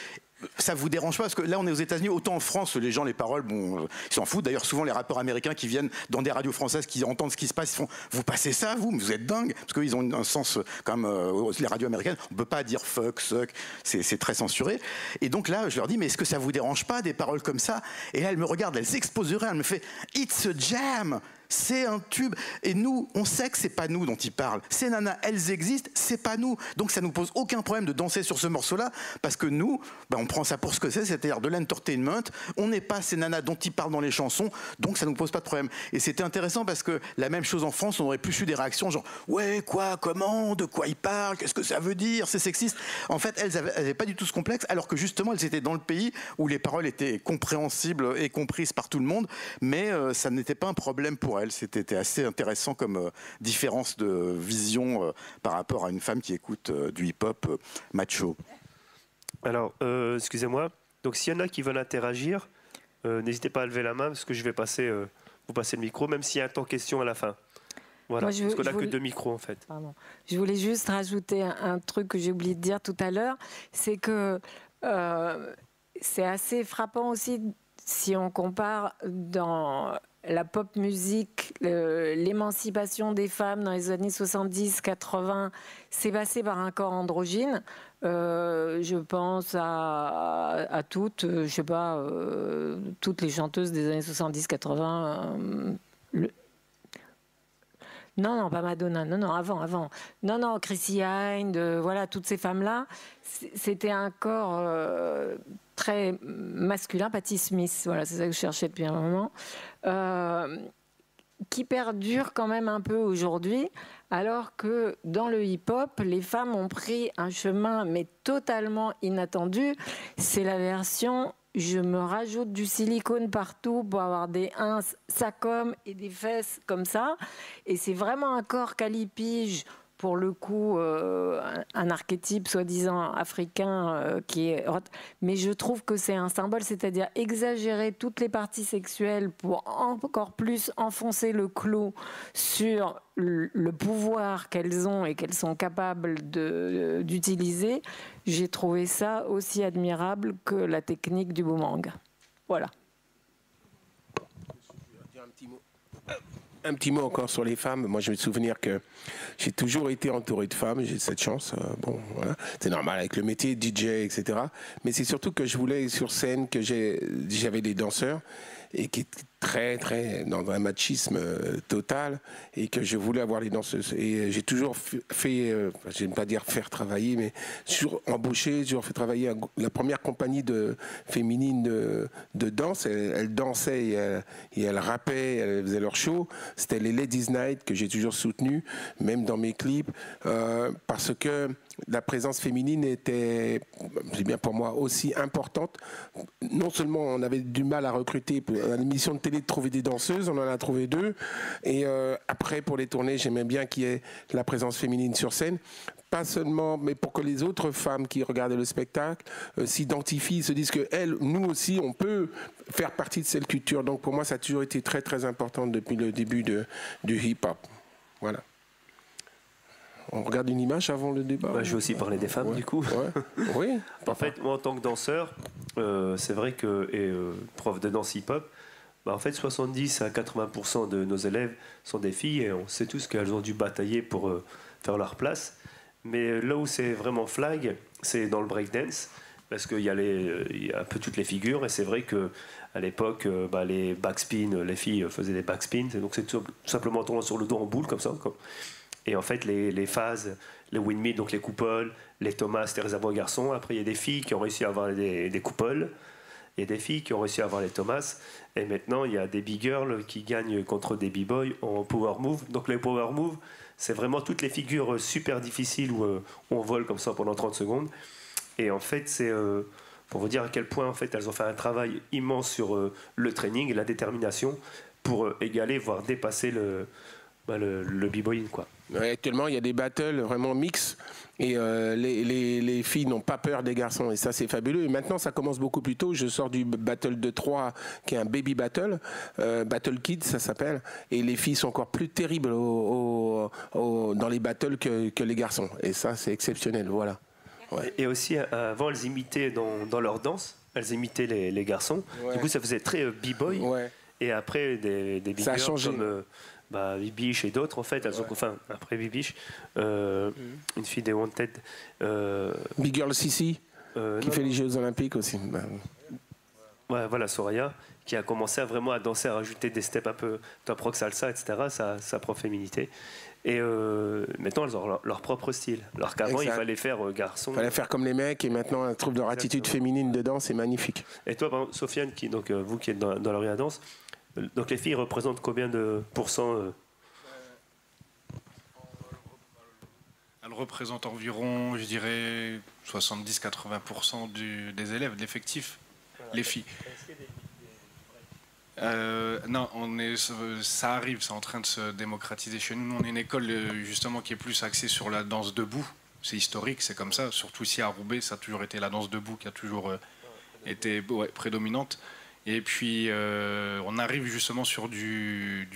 ça vous dérange pas? Parce que là, on est aux États-Unis, autant en France, les gens, les paroles, bon, ils s'en foutent. D'ailleurs, souvent, les rappeurs américains qui viennent dans des radios françaises, qui entendent ce qui se passe, ils font « Vous passez ça, vous êtes dingue !» Parce qu'ils ont un sens, quand même, les radios américaines, on peut pas dire « fuck »,« suck », c'est très censuré. Et donc là, je leur dis « Mais est-ce que ça vous dérange pas, des paroles comme ça ?» Et là, elle me regarde, elle s'expose de rien, elle me fait « It's a jam !» C'est un tube. Et nous, on sait que c'est pas nous dont ils parlent. Ces nanas, elles existent, c'est pas nous. Donc ça nous pose aucun problème de danser sur ce morceau-là, parce que nous, on prend ça pour ce que c'est, c'est-à-dire de l'entertainment. On n'est pas ces nanas dont ils parlent dans les chansons, donc ça nous pose pas de problème. Et c'était intéressant parce que la même chose en France, on aurait plus eu des réactions genre ouais, quoi, comment, de quoi ils parlent, qu'est-ce que ça veut dire, c'est sexiste. En fait, elles avaient pas du tout ce complexe, alors que justement, elles étaient dans le pays où les paroles étaient compréhensibles et comprises par tout le monde, mais ça n'était pas un problème pour elles. C'était assez intéressant comme différence de vision par rapport à une femme qui écoute du hip-hop macho. Alors, excusez-moi. Donc, s'il y en a qui veulent interagir, n'hésitez pas à lever la main parce que je vais vous passer le micro, même s'il y a un temps question à la fin. Voilà, parce qu'on n'a que 2 micros en fait. Pardon. Je voulais juste rajouter un truc que j'ai oublié de dire tout à l'heure, c'est que c'est assez frappant aussi si on compare dans la pop musique, l'émancipation des femmes dans les années 70-80, c'est passé par un corps androgyne. Je pense à toutes, je sais pas, toutes les chanteuses des années 70-80. Non, pas Madonna, non, avant. Non, Chrissy Hynde, voilà, toutes ces femmes-là, c'était un corps très masculin, Patti Smith, voilà, c'est ça que je cherchais depuis un moment, qui perdure quand même un peu aujourd'hui, alors que dans le hip-hop, les femmes ont pris un chemin, mais totalement inattendu. C'est la version... Je me rajoute du silicone partout pour avoir des ins, ça comme et des fesses comme ça. Et c'est vraiment un corps calipige, pour le coup, un archétype soi-disant africain qui est... Mais je trouve que c'est un symbole, c'est-à-dire exagérer toutes les parties sexuelles pour encore plus enfoncer le clou sur le pouvoir qu'elles ont et qu'elles sont capables d'utiliser. J'ai trouvé ça aussi admirable que la technique du boomerang. Voilà. Un petit mot encore sur les femmes. Moi, je me souvenir que j'ai toujours été entouré de femmes. J'ai cette chance. Bon, voilà. C'est normal avec le métier de DJ, etc. Mais c'est surtout que je voulais sur scène que j'avais des danseurs et qui étaient très dans un machisme total et que je voulais avoir les danseuses. Et j'ai toujours fait, je n'aime pas dire faire travailler, mais toujours embauché, toujours fait travailler la première compagnie féminine de danse. Elles dansaient et elles rappaient, elles faisaient leur show. C'était les Ladies Night que j'ai toujours soutenu, même dans mes clips, parce que la présence féminine était, c'est bien pour moi, aussi importante. Non seulement on avait du mal à recruter à l'émission de télé de trouver des danseuses, on en a trouvé 2. Et après, pour les tournées, j'aimais bien qu'il y ait la présence féminine sur scène. Pas seulement, mais pour que les autres femmes qui regardaient le spectacle s'identifient, se disent que elles, nous aussi, on peut faire partie de cette culture. Donc pour moi, ça a toujours été très important depuis le début du hip-hop. Voilà. On regarde une image avant le débat. Je vais aussi parler des femmes, du coup. Ouais. Oui. En fait, moi, en tant que danseur, c'est vrai que, et prof de danse hip-hop, en fait, 70 à 80% de nos élèves sont des filles et on sait tous qu'elles ont dû batailler pour faire leur place. Mais là où c'est vraiment flag, c'est dans le breakdance, parce qu'il y a un peu toutes les figures, et c'est vrai qu'à l'époque, les backspins, les filles faisaient des backspins, et donc c'est tout simplement tournant sur le dos en boule, comme ça. Et en fait, les phases, les windmills, donc les coupoles, les Thomas, c'était réservé aux garçons. Après, il y a des filles qui ont réussi à avoir des coupoles, il y a des filles qui ont réussi à avoir les Thomas, et maintenant, il y a des big girls qui gagnent contre des b-boys en power move. Donc les power move, c'est vraiment toutes les figures super difficiles où on vole comme ça pendant 30 secondes. Et en fait, c'est pour vous dire à quel point en fait, elles ont fait un travail immense sur le training et la détermination pour égaler, voire dépasser le b-boying, quoi. Ouais, actuellement, il y a des battles vraiment mix et les filles n'ont pas peur des garçons et ça, c'est fabuleux. Et maintenant, ça commence beaucoup plus tôt. Je sors du battle de 3 qui est un baby battle, Battle Kids, ça s'appelle. Et les filles sont encore plus terribles dans les battles que les garçons. Et ça, c'est exceptionnel. Voilà. Ouais. Et aussi, avant, elles imitaient dans leur danse, elles imitaient les garçons. Ouais. Du coup, ça faisait très b-boy. Ouais. Et après, des big Ça a girls changé. comme Bibiche et d'autres, en fait, elles ont, enfin, après Bibiche, une fille des Wanted. Big Girl Sissi, qui non, fait les Jeux Olympiques aussi. Bah, ouais, voilà, Soraya, qui a commencé vraiment à danser, à rajouter des steps un peu top rock, salsa, etc., sa propre féminité. Et maintenant, elles ont leur propre style. Alors qu'avant, il Exact. fallait faire garçon. fallait faire comme les mecs et maintenant elles trouvent leur attitude Exactement. féminine dedans, c'est magnifique. Et toi, par exemple, Sofiane, donc, vous qui êtes dans l'area danse, donc les filles représentent combien de pourcents Elle représente environ, je dirais, 70-80% des élèves, de l'effectif, les filles. Non, ça arrive, c'est en train de se démocratiser chez nous. Nous, on est une école justement qui est plus axée sur la danse debout. C'est historique, c'est comme ça. Surtout ici à Roubaix, ça a toujours été la danse debout qui a toujours été prédominante. Et puis, on arrive justement sur du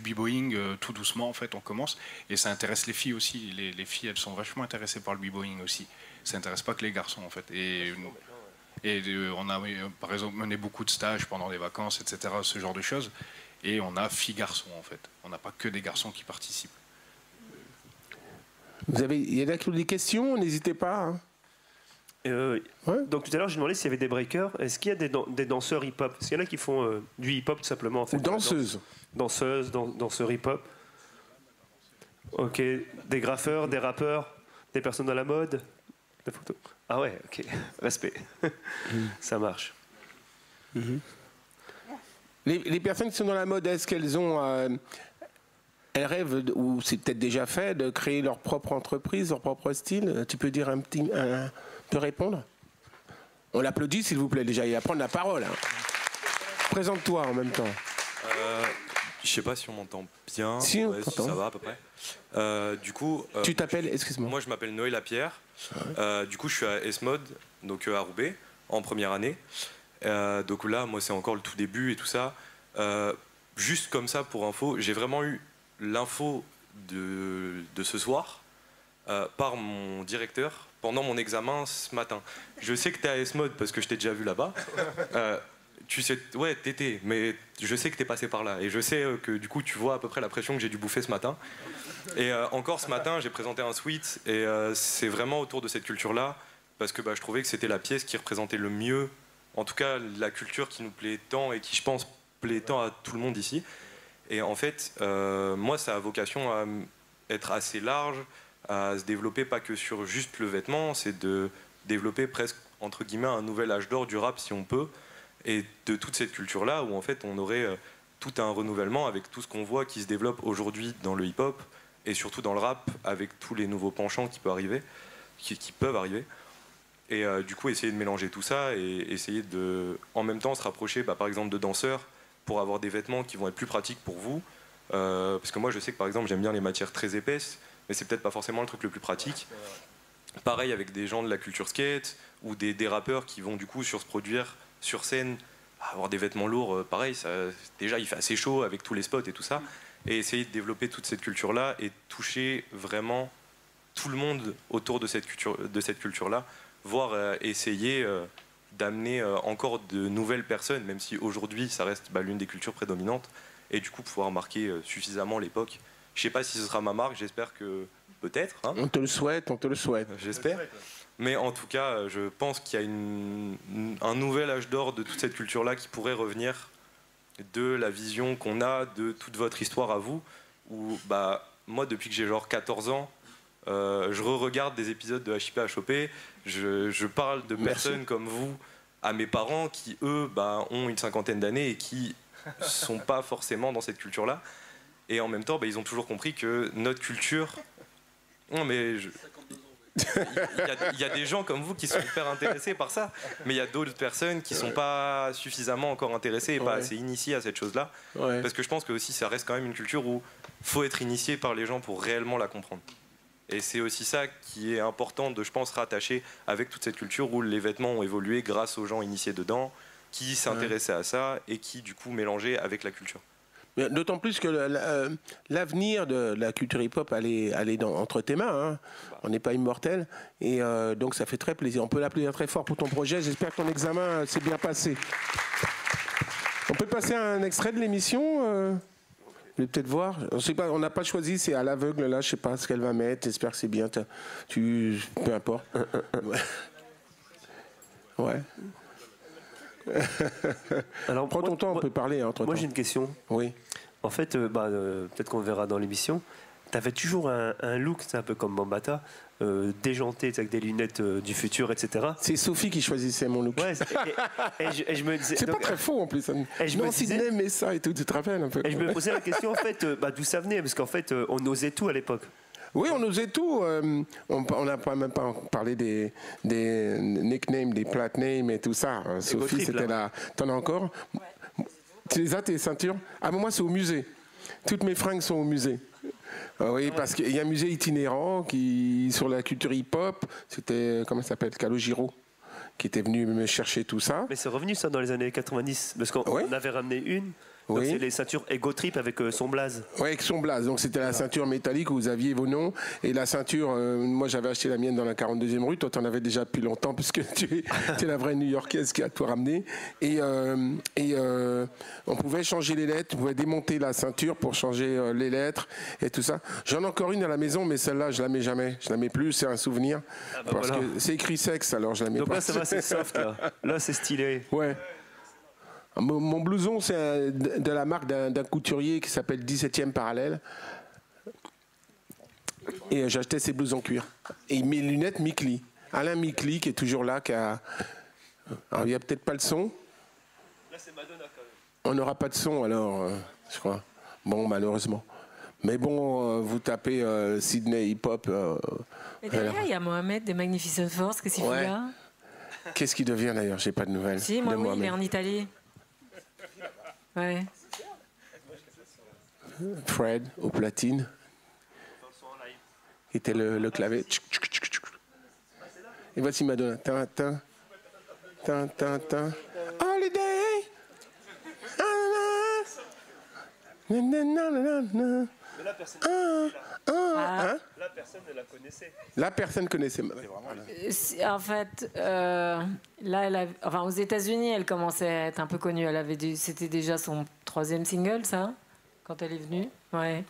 b-boying tout doucement, en fait, on commence. Et ça intéresse les filles aussi. Les filles, elles sont vachement intéressées par le b-boying aussi. Ça n'intéresse pas que les garçons, en fait. Et on a, par exemple, mené beaucoup de stages pendant les vacances, etc., ce genre de choses. Et on a filles-garçons, en fait. On n'a pas que des garçons qui participent. Il y en a qui ont des questions, n'hésitez pas. Hein. Ouais. Donc tout à l'heure, j'ai demandé s'il y avait des breakers. Est-ce qu'il y a des danseurs hip-hop? Est-ce qu'il y en a qui font du hip-hop tout simplement en fait, Ou danseuses. Danseuses, danseurs hip-hop. Ok. Des graffeurs, des rappeurs, des personnes dans la mode, des photos. Ah ouais, ok. Respect. Ça marche. Les personnes qui sont dans la mode, est-ce qu'elles ont... elles rêvent, ou c'est peut-être déjà fait, de créer leur propre entreprise, leur propre style? Tu peux dire te répondre? On l'applaudit, s'il vous plaît, déjà. Il va prendre la parole. Hein. Présente-toi en même temps. Je sais pas si on m'entend bien. Si, on Ouais, t'entend. ça va à peu près. Du coup, Tu t'appelles, excuse-moi. moi je m'appelle Noël Lapierre. Du coup, je suis à S-Mode, donc à Roubaix, en première année. Donc là, moi, c'est encore le tout début et tout ça. Juste comme ça, pour info, j'ai vraiment eu l'info de ce soir par mon directeur pendant mon examen ce matin. Je sais que tu es à S-Mode parce que je t'ai déjà vu là-bas. Tu sais, ouais, t'étais, mais je sais que t'es passé par là. Et je sais que du coup, tu vois à peu près la pression que j'ai dû bouffer ce matin. Et encore ce matin, j'ai présenté un suite. Et c'est vraiment autour de cette culture-là, parce que je trouvais que c'était la pièce qui représentait le mieux, en tout cas, la culture qui nous plaît tant et qui, je pense, plaît tant à tout le monde ici. Et en fait, moi, ça a vocation à être assez large, à se développer pas que sur juste le vêtement, c'est de développer presque, entre guillemets, un nouvel âge d'or du rap, si on peut. Et de toute cette culture-là, où en fait on aurait tout un renouvellement avec tout ce qu'on voit qui se développe aujourd'hui dans le hip-hop et surtout dans le rap, avec tous les nouveaux penchants qui peuvent arriver. Et du coup, essayer de mélanger tout ça et essayer de, en même temps, se rapprocher, par exemple, de danseurs pour avoir des vêtements qui vont être plus pratiques pour vous. Parce que moi, je sais que par exemple, j'aime bien les matières très épaisses, mais c'est peut-être pas forcément le truc le plus pratique. Pareil avec des gens de la culture skate ou des rappeurs qui vont du coup se produire sur scène, avoir des vêtements lourds, pareil, déjà il fait assez chaud avec tous les spots et tout ça, et essayer de développer toute cette culture-là et toucher vraiment tout le monde autour de cette culture-là, voire essayer d'amener encore de nouvelles personnes, même si aujourd'hui ça reste l'une des cultures prédominantes, et du coup pouvoir marquer suffisamment l'époque. Je sais pas si ce sera ma marque, j'espère que peut-être. Hein. On te le souhaite, on te le souhaite. J'espère. Mais en tout cas, je pense qu'il y a un nouvel âge d'or de toute cette culture-là qui pourrait revenir de la vision qu'on a de toute votre histoire à vous. Où, moi, depuis que j'ai genre 14 ans, je re-regarde des épisodes de HIP HOP. Je parle de personnes comme vous à mes parents qui, eux, ont une cinquantaine d'années et qui sont pas forcément dans cette culture-là. Et en même temps, ils ont toujours compris que notre culture... Non, mais... Il y a des gens comme vous qui sont hyper intéressés par ça, mais il y a d'autres personnes qui sont pas suffisamment encore intéressées et pas assez initiées à cette chose-là. Ouais. Parce que je pense que aussi ça reste quand même une culture où faut être initié par les gens pour réellement la comprendre. Et c'est aussi ça qui est important de, je pense, rattacher avec toute cette culture où les vêtements ont évolué grâce aux gens initiés dedans, qui s'intéressaient à ça et qui du coup mélangeaient avec la culture. D'autant plus que l'avenir de la culture hip-hop, elle est entre tes mains. Hein. On n'est pas immortel. Et donc, ça fait très plaisir. On peut l'applaudir très fort pour ton projet. J'espère que ton examen s'est bien passé. On peut passer à un extrait de l'émission je vais peut-être voir. Je sais pas, on n'a pas choisi, c'est à l'aveugle, là. Je sais pas ce qu'elle va mettre. J'espère que c'est bien. Peu importe. Ouais. Alors, prends ton temps, on peut parler entre temps. Moi, j'ai une question. Oui. En fait, peut-être qu'on le verra dans l'émission. Tu avais toujours un look, c'est un peu comme Bambaataa, déjanté, avec des lunettes du futur, etc. C'est Sophie qui choisissait mon look. Ouais, et je me disais. C'est pas très faux en plus. Et je me disais, Sidney met ça et tout, tu te rappelles un peu. Et je me posais la question, en fait, d'où ça venait, parce qu'en fait, on osait tout à l'époque. Oui, on osait tout. On n'a même pas parlé des nicknames, des platnames et tout ça. Sophie, c'était là. T'en as encore? Tu les as, tes ceintures? Ah, mais moi, c'est au musée. Toutes mes fringues sont au musée. Oui, parce qu'il y a un musée itinérant sur la culture hip-hop. C'était, comment ça s'appelle, Calogero, qui était venu me chercher tout ça. Mais c'est revenu ça dans les années 90, parce qu'on avait ramené une. Donc c'est les ceintures Ego Trip avec son blaze. Oui, avec son blaze. Donc c'était la ceinture métallique où vous aviez vos noms. Et la ceinture, moi j'avais acheté la mienne dans la 42e rue. Toi, tu en avais déjà depuis longtemps puisque tu es la vraie New-Yorkaise qui a tout ramené. Et on pouvait changer les lettres. On pouvait démonter la ceinture pour changer les lettres et tout ça. J'en ai encore une à la maison, mais celle-là, je la mets jamais. Je la mets plus, c'est un souvenir. Parce que c'est écrit sexe, alors je la mets pas. Donc là, ça va, c'est soft. Là c'est stylé. Ouais. Mon blouson, c'est de la marque d'un couturier qui s'appelle 17e Parallèle. Et j'achetais ses blousons en cuir. Et mes lunettes Mikli. Alain Mikli, qui est toujours là, Alors, il n'y a peut-être pas le son. Là, c'est Madonna quand même. On n'aura pas de son, alors, je crois. Bon, malheureusement. Mais bon, vous tapez Sydney Hip Hop. Et derrière, il y a Mohamed des Magnificent Force. Qu'est-ce qu'il fout là? Qu'est-ce qu'il devient d'ailleurs? J'ai pas de nouvelles. Si, moi, oui, il est en Italie. Ouais. Fred au platine. Était le clavier. Et voici Madonna. Holiday. Mais la personne, la personne ne la connaissait. La personne connaissait. En fait, là, aux États-Unis, elle commençait à être un peu connue. C'était déjà son 3e single, ça, quand elle est venue. Ouais.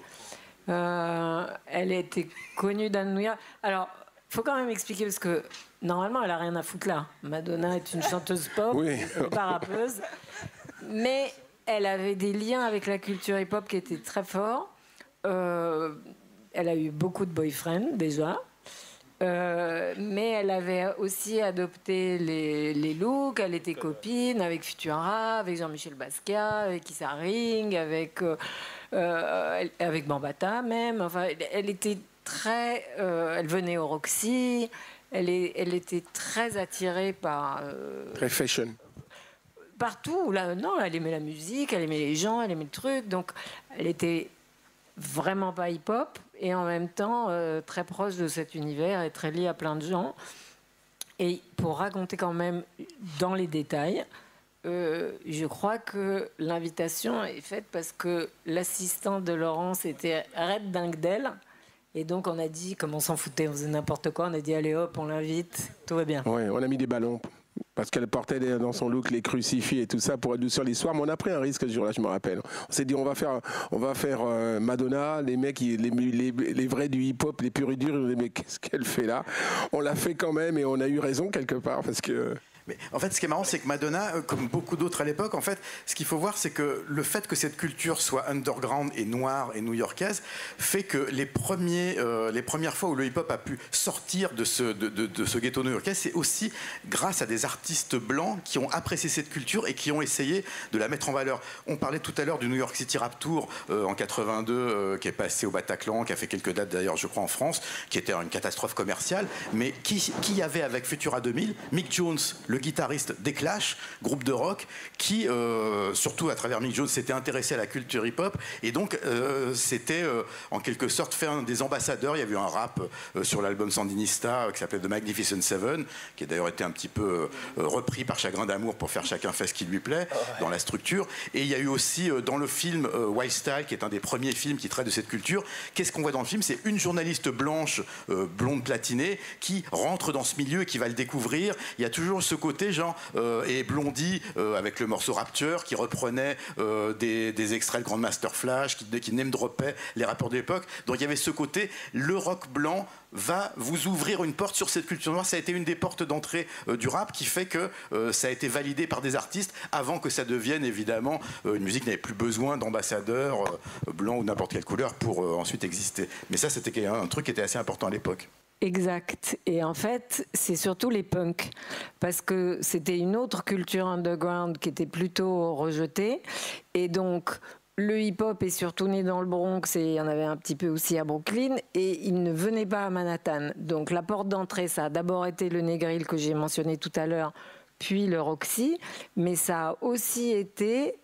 Elle était connue dans New York. Alors, faut quand même expliquer parce que normalement, elle a rien à foutre là. Madonna est une chanteuse pop, oui. pas rappeuse, mais elle avait des liens avec la culture hip-hop qui étaient très forts. Elle a eu beaucoup de boyfriends déjà, mais elle avait aussi adopté les looks. Elle était copine avec Futura, avec Jean-Michel Basquiat, avec Issa Ring, avec Bambaataa même. Enfin, elle était très. Elle venait au Roxy. Elle était très attirée par. Très fashion. Partout. Là, non, elle aimait la musique, elle aimait les gens, elle aimait le truc. Donc, elle était vraiment pas hip-hop et en même temps très proche de cet univers et très liée à plein de gens. Et pour raconter quand même dans les détails, je crois que l'invitation est faite parce que l'assistante de Laurence était Red dingue d'elle. Et donc on a dit, comme on s'en foutait, on faisait n'importe quoi, on a dit allez hop, on l'invite, tout va bien. Oui, on a mis des ballons. Parce qu'elle portait dans son look les crucifix et tout ça pour adoucir l'histoire. Mais on a pris un risque ce jour-là, je me rappelle. On s'est dit, on va faire Madonna, les mecs, les vrais du hip-hop, les purs et durs. Mais qu'est-ce qu'elle fait là? On l'a fait quand même et on a eu raison quelque part parce que. Mais en fait, ce qui est marrant, c'est que Madonna, comme beaucoup d'autres à l'époque, en fait, ce qu'il faut voir, c'est que le fait que cette culture soit underground et noire et new-yorkaise fait que les premières fois où le hip-hop a pu sortir de ce ghetto new-yorkais, c'est aussi grâce à des artistes blancs qui ont apprécié cette culture et qui ont essayé de la mettre en valeur. On parlait tout à l'heure du New York City Rap Tour en 82, qui est passé au Bataclan, qui a fait quelques dates d'ailleurs, je crois, en France, qui était une catastrophe commerciale. Mais qui y avait avec Futura 2000? Mick Jones, le le guitariste des Clash, groupe de rock, qui, surtout à travers Mick Jones, s'était intéressé à la culture hip-hop, et donc c'était en quelque sorte fait un des ambassadeurs. Il y a eu un rap sur l'album Sandinista qui s'appelait The Magnificent Seven, qui a d'ailleurs été un petit peu repris par Chagrin d'amour pour faire chacun fait ce qui lui plaît dans la structure. Et il y a eu aussi dans le film Wild Style, qui est un des premiers films qui traite de cette culture. Qu'est-ce qu'on voit dans le film? C'est une journaliste blanche, blonde platinée, qui rentre dans ce milieu et qui va le découvrir. Il y a toujours ce côté genre et Blondie avec le morceau Rapture qui reprenait des extraits de Grandmaster Flash, qui name dropait les rappeurs de l'époque. Donc il y avait ce côté, le rock blanc va vous ouvrir une porte sur cette culture noire. Ça a été une des portes d'entrée du rap qui fait que ça a été validé par des artistes avant que ça devienne évidemment une musique qui n'avait plus besoin d'ambassadeurs blancs ou n'importe quelle couleur pour ensuite exister. Mais ça, c'était un truc qui était assez important à l'époque. Exact. Et en fait, c'est surtout les punks. Parce que c'était une autre culture underground qui était plutôt rejetée. Et donc, le hip-hop est surtout né dans le Bronx et il y en avait un petit peu aussi à Brooklyn. Et il ne venait pas à Manhattan. Donc, la porte d'entrée, ça a d'abord été le Negril que j'ai mentionné tout à l'heure, puis le Roxy. Mais ça a aussi été...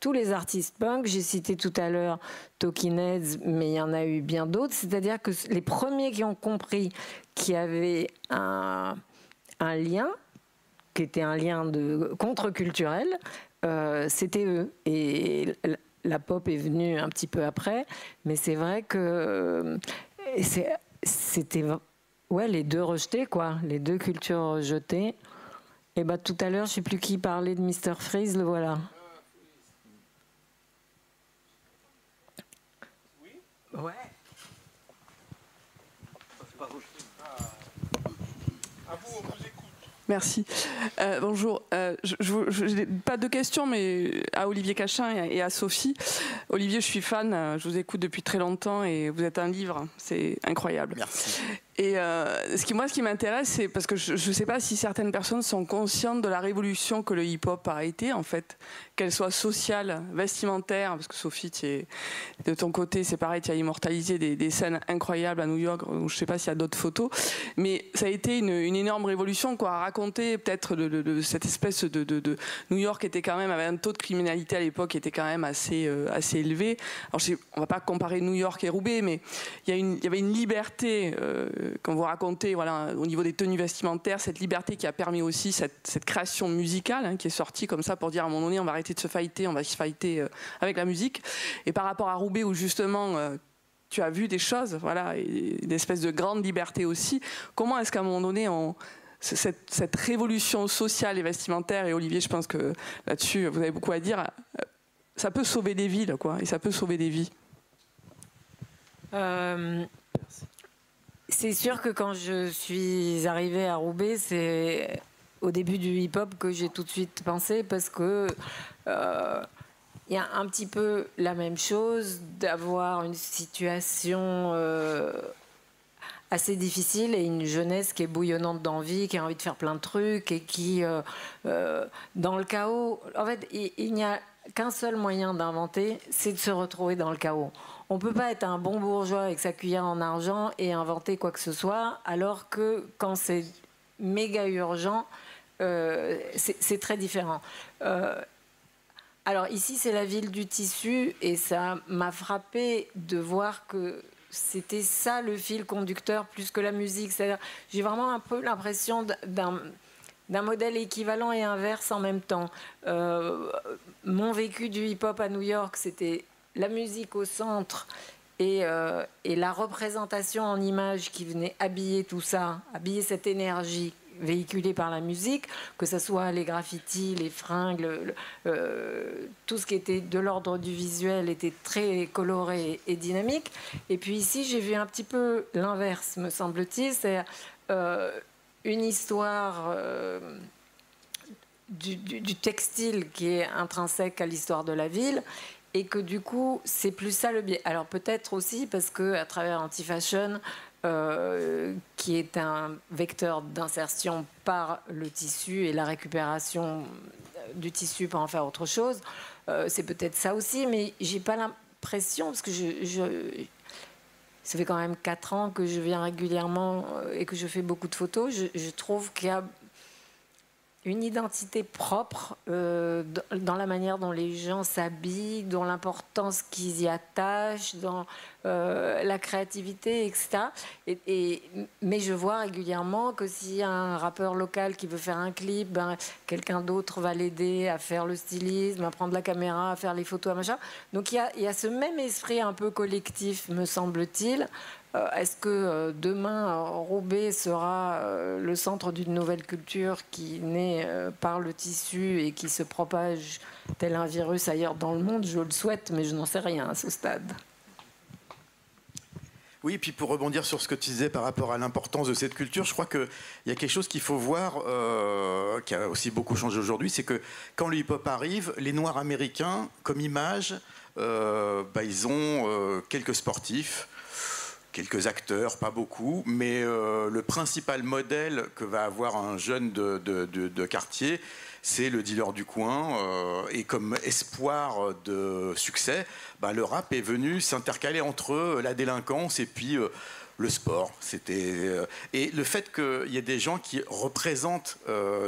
tous les artistes punk, j'ai cité tout à l'heure Talking Heads, mais il y en a eu bien d'autres, c'est-à-dire que les premiers qui ont compris qu'il y avait un lien, qui était un lien contre-culturel, c'était eux. Et la pop est venue un petit peu après, mais c'est vrai que c'était les deux rejetés, quoi, les deux cultures rejetées. Et tout à l'heure, je ne sais plus qui parlait de Mr. Freeze, le voilà. Ouais. Merci. Bonjour. Je n'ai pas de questions, mais à Olivier Cachin et à Sophie. Olivier, je suis fan. Je vous écoute depuis très longtemps et vous êtes un livre. C'est incroyable. Merci. Et ce qui m'intéresse, c'est parce que je ne sais pas si certaines personnes sont conscientes de la révolution que le hip-hop a été, en fait, qu'elle soit sociale, vestimentaire, parce que Sophie, de ton côté, c'est pareil, tu as immortalisé des scènes incroyables à New York, je ne sais pas s'il y a d'autres photos, mais ça a été une énorme révolution, quoi, à raconter peut-être de cette espèce de New York était quand même, avait un taux de criminalité à l'époque qui était quand même assez élevé. Alors, on ne va pas comparer New York et Roubaix, mais il y avait une liberté... quand vous racontez au niveau des tenues vestimentaires, cette liberté qui a permis aussi cette création musicale qui est sortie comme ça pour dire à un moment donné on va arrêter de se fighter, on va se fighter avec la musique. Et par rapport à Roubaix où justement tu as vu des choses, et une espèce de grande liberté aussi, comment est-ce qu'à un moment donné cette révolution sociale et vestimentaire, et Olivier je pense que là-dessus vous avez beaucoup à dire, ça peut sauver des villes et ça peut sauver des vies. C'est sûr que quand je suis arrivée à Roubaix, c'est au début du hip-hop que j'ai tout de suite pensé parce que y a un petit peu la même chose d'avoir une situation assez difficile et une jeunesse qui est bouillonnante d'envie, qui a envie de faire plein de trucs et qui, dans le chaos, en fait, il n'y a qu'un seul moyen d'inventer, c'est de se retrouver dans le chaos. On ne peut pas être un bon bourgeois avec sa cuillère en argent et inventer quoi que ce soit, alors que quand c'est méga urgent, c'est très différent. Alors ici, c'est la ville du tissu et ça m'a frappé de voir que c'était ça le fil conducteur plus que la musique. C'est-à-dire, j'ai vraiment un peu l'impression d'un modèle équivalent et inverse en même temps. Mon vécu du hip-hop à New York, c'était la musique au centre et la représentation en images qui venait habiller tout ça, habiller cette énergie véhiculée par la musique, que ce soit les graffitis, les fringues, tout ce qui était de l'ordre du visuel était très coloré et dynamique. Et puis ici, j'ai vu un petit peu l'inverse, me semble-t-il. C'est une histoire du textile qui est intrinsèque à l'histoire de la ville et que du coup, c'est plus ça le biais. Alors peut-être aussi parce qu'à travers Anti-Fashion, qui est un vecteur d'insertion par le tissu et la récupération du tissu pour en faire autre chose, c'est peut-être ça aussi, mais j'ai pas l'impression, parce que ça fait quand même 4 ans que je viens régulièrement et que je fais beaucoup de photos, je trouve qu'il y a une identité propre dans la manière dont les gens s'habillent, dans l'importance qu'ils y attachent, dans la créativité, etc. Mais je vois régulièrement que s'il y a un rappeur local qui veut faire un clip, ben, quelqu'un d'autre va l'aider à faire le stylisme, à prendre la caméra, à faire les photos, à machin. Donc il y a ce même esprit un peu collectif, me semble-t-il. Est-ce que demain, Roubaix sera le centre d'une nouvelle culture qui naît par le tissu et qui se propage tel un virus ailleurs dans le monde? Je le souhaite, mais je n'en sais rien à ce stade. Oui, et puis pour rebondir sur ce que tu disais par rapport à l'importance de cette culture, je crois qu'il y a quelque chose qu'il faut voir, qui a aussi beaucoup changé aujourd'hui, c'est que quand le hip-hop arrive, les Noirs américains, comme image, ils ont quelques sportifs, quelques acteurs, pas beaucoup, mais le principal modèle que va avoir un jeune de quartier, c'est le dealer du coin. Et comme espoir de succès, le rap est venu s'intercaler entre la délinquance et puis le sport. Et le fait qu'il y ait des gens qui représentent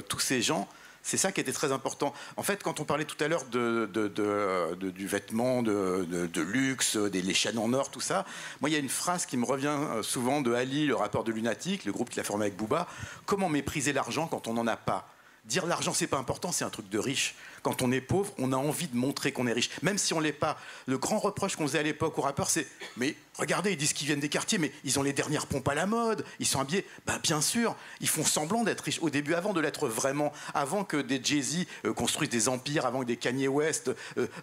tous ces gens, c'est ça qui était très important. En fait, quand on parlait tout à l'heure du vêtement de luxe, les chaînes en or, tout ça, moi, il y a une phrase qui me revient souvent de Ali, le rappeur de Lunatic, le groupe qu'il a formé avec Booba. Comment mépriser l'argent quand on n'en a pas? Dire l'argent, c'est pas important, c'est un truc de riche. Quand on est pauvre, on a envie de montrer qu'on est riche, même si on l'est pas. Le grand reproche qu'on faisait à l'époque aux rappeurs, c'est mais regardez, ils disent qu'ils viennent des quartiers, mais ils ont les dernières pompes à la mode, ils sont habillés. Bien sûr, ils font semblant d'être riches. Au début, avant de l'être vraiment, avant que des Jay-Z construisent des empires, avant que des Kanye West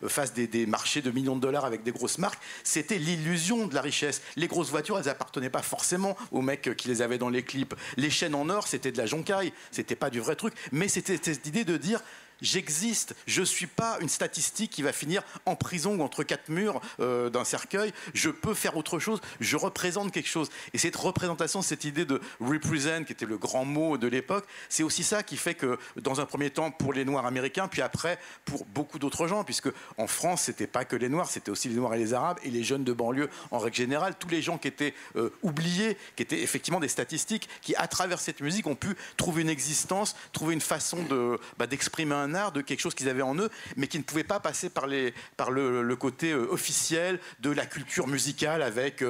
fassent des marchés de millions de dollars avec des grosses marques, c'était l'illusion de la richesse. Les grosses voitures, elles appartenaient pas forcément aux mecs qui les avaient dans les clips. Les chaînes en or, c'était de la joncaille, c'était pas du vrai truc, mais c'était cette idée de dire j'existe, je ne suis pas une statistique qui va finir en prison ou entre quatre murs d'un cercueil, je peux faire autre chose, je représente quelque chose. Et cette représentation, cette idée de represent, qui était le grand mot de l'époque, c'est aussi ça qui fait que, dans un premier temps, pour les Noirs américains, puis après, pour beaucoup d'autres gens, puisque en France, c'était pas que les Noirs, c'était aussi les Noirs et les Arabes, et les jeunes de banlieue en règle générale, tous les gens qui étaient oubliés, qui étaient effectivement des statistiques, qui, à travers cette musique, ont pu trouver une existence, trouver une façon d'exprimer un art, de quelque chose qu'ils avaient en eux, mais qui ne pouvaient pas passer par le côté officiel de la culture musicale avec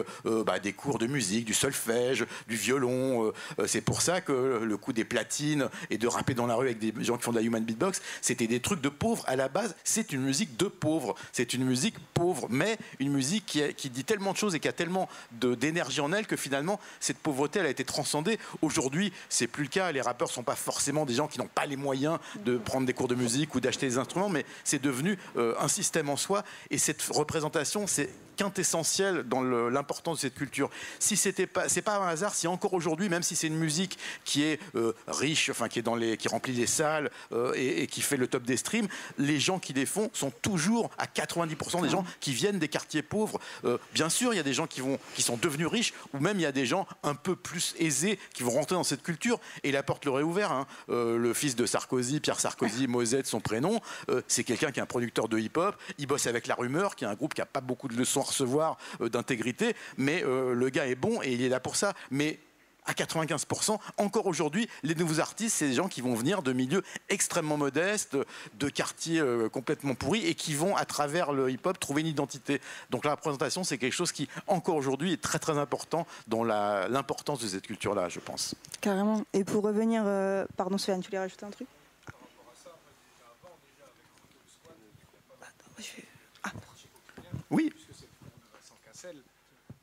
des cours de musique, du solfège, du violon. C'est pour ça que le coup des platines et de rapper dans la rue avec des gens qui font de la human beatbox, c'était des trucs de pauvres. À la base, c'est une musique de pauvres. C'est une musique pauvre, mais une musique qui dit tellement de choses et qui a tellement d'énergie en elle que finalement, cette pauvreté, elle a été transcendée. Aujourd'hui, c'est plus le cas. Les rappeurs sont pas forcément des gens qui n'ont pas les moyens de prendre des cours de musique ou d'acheter des instruments, mais c'est devenu un système en soi. Et cette représentation, c'est quintessentiel dans l'importance de cette culture. Si c'est pas un hasard, si encore aujourd'hui, même si c'est une musique qui est riche, enfin qui remplit les salles et qui fait le top des streams, les gens qui les font sont toujours à 90% des gens qui viennent des quartiers pauvres. Bien sûr, il y a des gens qui sont devenus riches, ou même il y a des gens un peu plus aisés qui vont rentrer dans cette culture, et la porte leur est ouverte. Le fils de Sarkozy, Pierre Sarkozy, Mosette, son prénom, c'est quelqu'un qui est un producteur de hip-hop. Il bosse avec La Rumeur, qui est un groupe qui n'a pas beaucoup de leçons à recevoir d'intégrité, mais le gars est bon et il est là pour ça. Mais à 95%, encore aujourd'hui, les nouveaux artistes, c'est des gens qui vont venir de milieux extrêmement modestes, de quartiers complètement pourris, et qui vont, à travers le hip-hop, trouver une identité. Donc la représentation, c'est quelque chose qui, encore aujourd'hui, est très très important dans l'importance de cette culture-là, je pense. Carrément. Et pour revenir... Pardon, Stéphane, tu voulais rajouter un truc ? Oui.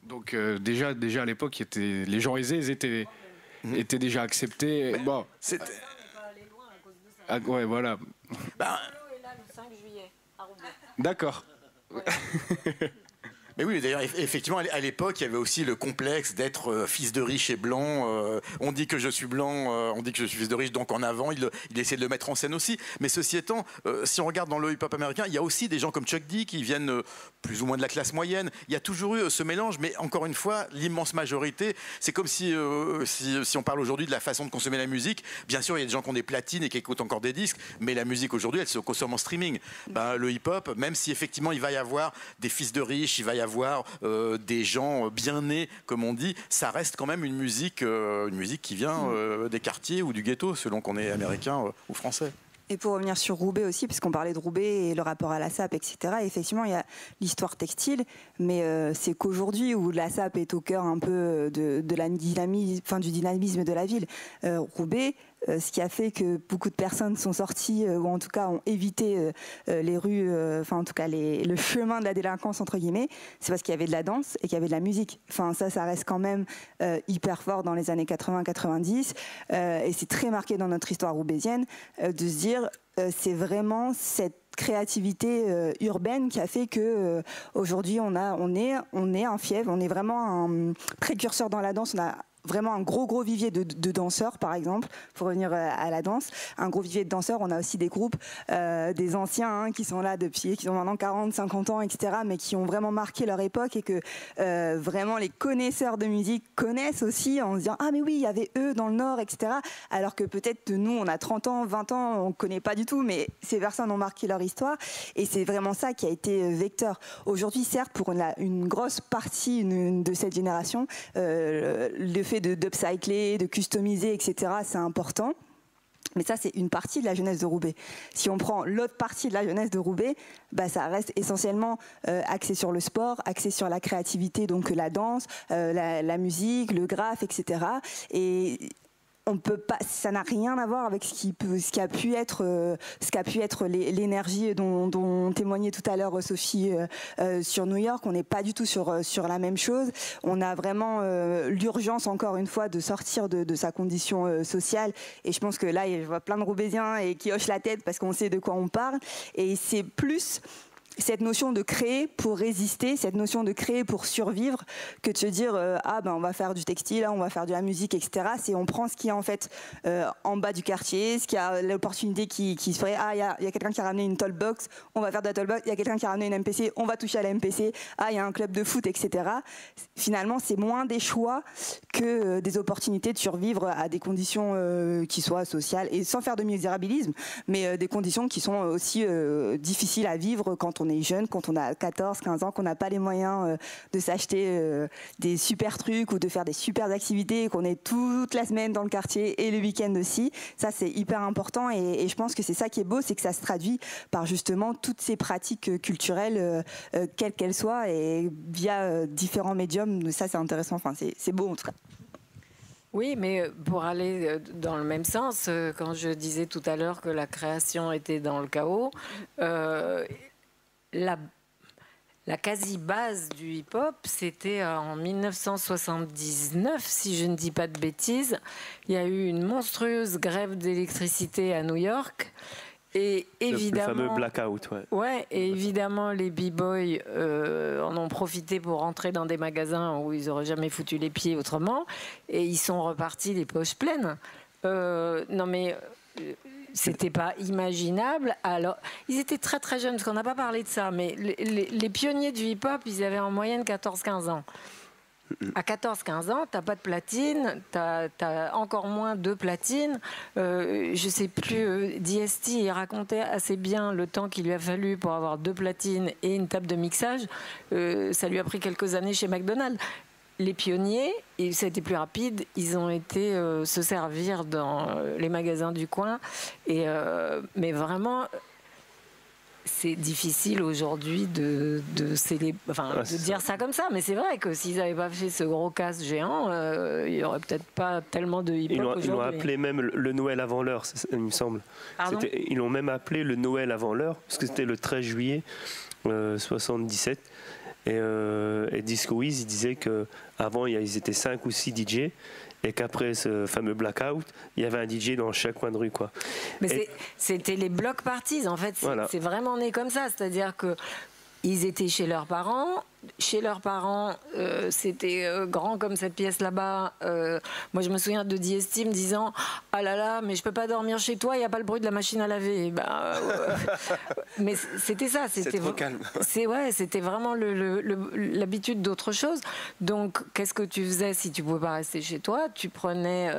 Donc déjà à l'époque, les gens aisés étaient déjà acceptés. Bon, c'était. Ouais, voilà. D'accord. Mais oui, d'ailleurs, effectivement, à l'époque, il y avait aussi le complexe d'être fils de riche et blanc. On dit que je suis blanc, on dit que je suis fils de riche, donc en avant, il essaie de le mettre en scène aussi. Mais ceci étant, si on regarde dans le hip-hop américain, il y a aussi des gens comme Chuck D qui viennent plus ou moins de la classe moyenne. Il y a toujours eu ce mélange, mais encore une fois, l'immense majorité, c'est comme si on parle aujourd'hui de la façon de consommer la musique. Bien sûr, il y a des gens qui ont des platines et qui écoutent encore des disques, mais la musique aujourd'hui, elle se consomme en streaming. Le hip-hop, même si effectivement il va y avoir des fils de riches, il va y avoir avoir des gens bien nés, comme on dit, ça reste quand même une musique qui vient des quartiers ou du ghetto, selon qu'on est américain ou français. Et pour revenir sur Roubaix aussi, puisqu'on parlait de Roubaix et le rapport à la SAP, etc., effectivement, il y a l'histoire textile, mais c'est qu'aujourd'hui où la SAP est au cœur un peu de la du dynamisme de la ville, Roubaix, ce qui a fait que beaucoup de personnes sont sorties, ou en tout cas ont évité les rues, en tout cas le chemin de la délinquance, entre guillemets, c'est parce qu'il y avait de la danse et qu'il y avait de la musique. Enfin, ça reste quand même hyper fort dans les années 80-90, et c'est très marqué dans notre histoire roubaisienne de se dire c'est vraiment cette créativité urbaine qui a fait que aujourd'hui on est un fief, on est vraiment un précurseur dans la danse. On a vraiment un gros vivier de danseurs, par exemple, pour revenir à la danse, un gros vivier de danseurs. On a aussi des groupes, des anciens qui sont là depuis, qui ont maintenant 40, 50 ans, etc., mais qui ont vraiment marqué leur époque et que vraiment les connaisseurs de musique connaissent aussi en se disant « Ah mais oui, il y avait eux dans le Nord, etc. » Alors que peut-être nous, on a 30 ans, 20 ans, on ne connaît pas du tout, mais ces personnes ont marqué leur histoire et c'est vraiment ça qui a été vecteur. Aujourd'hui, certes, pour une grosse partie de cette génération, le fait d'upcycler, de customiser, etc., c'est important. Mais ça, c'est une partie de la jeunesse de Roubaix. Si on prend l'autre partie de la jeunesse de Roubaix, ça reste essentiellement axé sur le sport, axé sur la créativité, donc la danse, la musique, le graphe, etc. Et on peut pas, ça n'a rien à voir avec ce qui a pu être l'énergie dont témoignait tout à l'heure Sophie sur New York. On n'est pas du tout sur la même chose. On a vraiment l'urgence, encore une fois, de sortir de sa condition sociale. Et je pense que là, je vois plein de Roubaisiens et qui hochent la tête parce qu'on sait de quoi on parle. Et c'est plus cette notion de créer pour résister, cette notion de créer pour survivre, que de se dire on va faire du textile, on va faire de la musique, etc. C'est on prend ce qui est en fait en bas du quartier, ce qui a l'opportunité qui se ferait. Il y a quelqu'un qui a ramené une tollbox, on va faire de la tollbox. Il y a quelqu'un qui a ramené une MPC, on va toucher à la MPC. Il y a un club de foot, etc. Finalement, c'est moins des choix que des opportunités de survivre à des conditions qui soient sociales, et sans faire de misérabilisme, mais des conditions qui sont aussi difficiles à vivre quand on est jeune, quand on a 14, 15 ans, qu'on n'a pas les moyens de s'acheter des super trucs ou de faire des super activités, qu'on est toute la semaine dans le quartier et le week-end aussi. Ça, c'est hyper important et je pense que c'est ça qui est beau, c'est que ça se traduit par justement toutes ces pratiques culturelles, quelles qu'elles soient, et via différents médiums. Ça, c'est intéressant. Enfin, c'est beau en tout cas. Oui, mais pour aller dans le même sens, quand je disais tout à l'heure que la création était dans le chaos, la quasi-base du hip-hop, c'était en 1979, si je ne dis pas de bêtises. Il y a eu une monstrueuse grève d'électricité à New York. Et évidemment, le fameux blackout, ouais. Ouais, et évidemment, les b-boys en ont profité pour rentrer dans des magasins où ils n'auraient jamais foutu les pieds autrement. Et ils sont repartis les poches pleines. Non mais... c'était pas imaginable. Alors, ils étaient très très jeunes, parce qu'on n'a pas parlé de ça, mais les pionniers du hip-hop, ils avaient en moyenne 14-15 ans. À 14-15 ans, t'as pas de platine, t'as encore moins de platine. Je sais plus, DST, il racontait assez bien le temps qu'il lui a fallu pour avoir 2 platines et une table de mixage. Ça lui a pris quelques années chez McDonald's. Les pionniers, et ça a été plus rapide, ils ont été se servir dans les magasins du coin. Mais vraiment, c'est difficile aujourd'hui de dire ça comme ça. Mais c'est vrai que s'ils n'avaient pas fait ce gros casse géant, il n'y aurait peut-être pas tellement de hip-hop aujourd'hui. Ils l'ont appelé même le Noël avant l'heure, il me semble. Ils l'ont même appelé le Noël avant l'heure, parce que c'était le 13 juillet 77. Et Disco Wiz, il disait qu'avant, ils étaient 5 ou 6 DJ, et qu'après ce fameux blackout, il y avait un DJ dans chaque coin de rue, quoi. Mais c'était les block parties, en fait. Voilà. C'est vraiment né comme ça. C'est-à-dire qu'ils étaient chez leurs parents. Chez leurs parents, c'était grand comme cette pièce là-bas. Moi, je me souviens de DST me disant « Ah là là, mais je peux pas dormir chez toi, il n'y a pas le bruit de la machine à laver. » Mais c'était ça. C'est trop calme. C'était vraiment l'habitude d'autre chose. Donc, qu'est-ce que tu faisais si tu pouvais pas rester chez toi? Tu prenais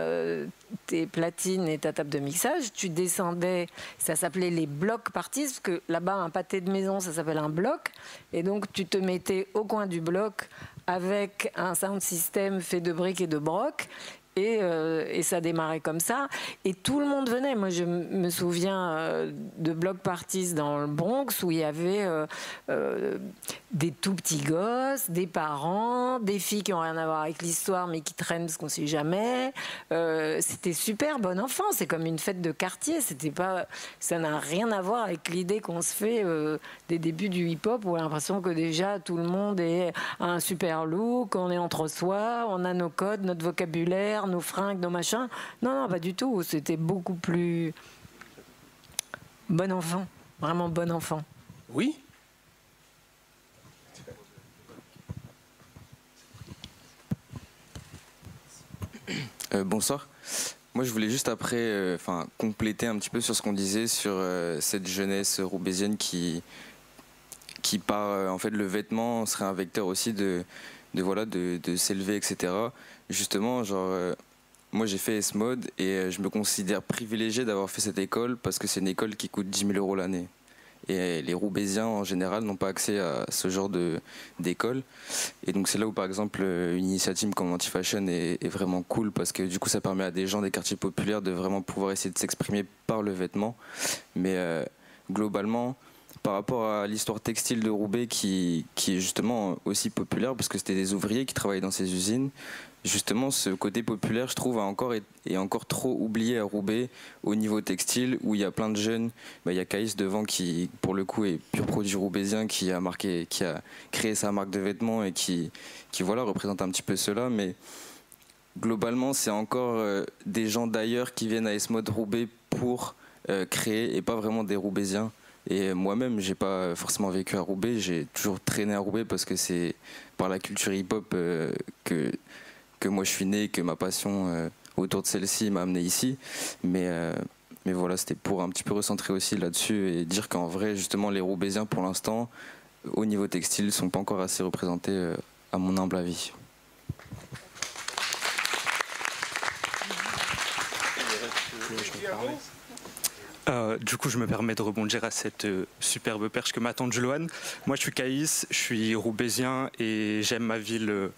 tes platines et ta table de mixage, tu descendais, ça s'appelait les block parties, parce que là-bas, un pâté de maison, ça s'appelle un bloc. Et donc, tu te mettais au coin du bloc avec un sound system fait de briques et de broc. Et ça démarrait comme ça. Et tout le monde venait. Moi, je me souviens de block parties dans le Bronx où il y avait des tout petits gosses, des parents, des filles qui n'ont rien à voir avec l'histoire mais qui traînent parce qu'on ne sait jamais. C'était super bon enfant. C'est comme une fête de quartier. Ça n'a rien à voir avec l'idée qu'on se fait des débuts du hip-hop où on a l'impression que déjà tout le monde a un super look, on est entre soi, on a nos codes, notre vocabulaire, nos fringues, nos machins. Non, pas du tout. C'était beaucoup plus bon enfant. Vraiment bon enfant. Oui. Bonsoir. Moi, je voulais juste après compléter un petit peu sur ce qu'on disait sur cette jeunesse roubaisienne qui part... en fait, le vêtement serait un vecteur aussi de s'élever, etc. Justement, moi j'ai fait S-Mode et je me considère privilégié d'avoir fait cette école parce que c'est une école qui coûte 10 000 € l'année. Et les Roubaisiens en général n'ont pas accès à ce genre d'école. Et donc c'est là où par exemple une initiative comme Anti-Fashion est vraiment cool parce que du coup ça permet à des gens des quartiers populaires de vraiment pouvoir essayer de s'exprimer par le vêtement. Mais globalement, par rapport à l'histoire textile de Roubaix qui est justement aussi populaire parce que c'était des ouvriers qui travaillaient dans ces usines, justement ce côté populaire je trouve est encore trop oublié à Roubaix au niveau textile où il y a plein de jeunes. Il y a Caïs devant qui pour le coup est pur produit roubaisien qui a créé sa marque de vêtements et qui représente un petit peu cela, mais globalement c'est encore des gens d'ailleurs qui viennent à S-Mode Roubaix pour créer et pas vraiment des Roubaisiens. Et moi-même, j'ai pas forcément vécu à Roubaix, j'ai toujours traîné à Roubaix parce que c'est par la culture hip-hop que moi je suis né, que ma passion autour de celle-ci m'a amené ici. Mais voilà, c'était pour un petit peu recentrer aussi là-dessus et dire qu'en vrai, justement, les Roubaisiens, pour l'instant, au niveau textile, ne sont pas encore assez représentés à mon humble avis. Du coup, je me permets de rebondir à cette superbe perche que m'a tendue Loane. Moi, je suis Caïs, je suis roubaisien et j'aime ma ville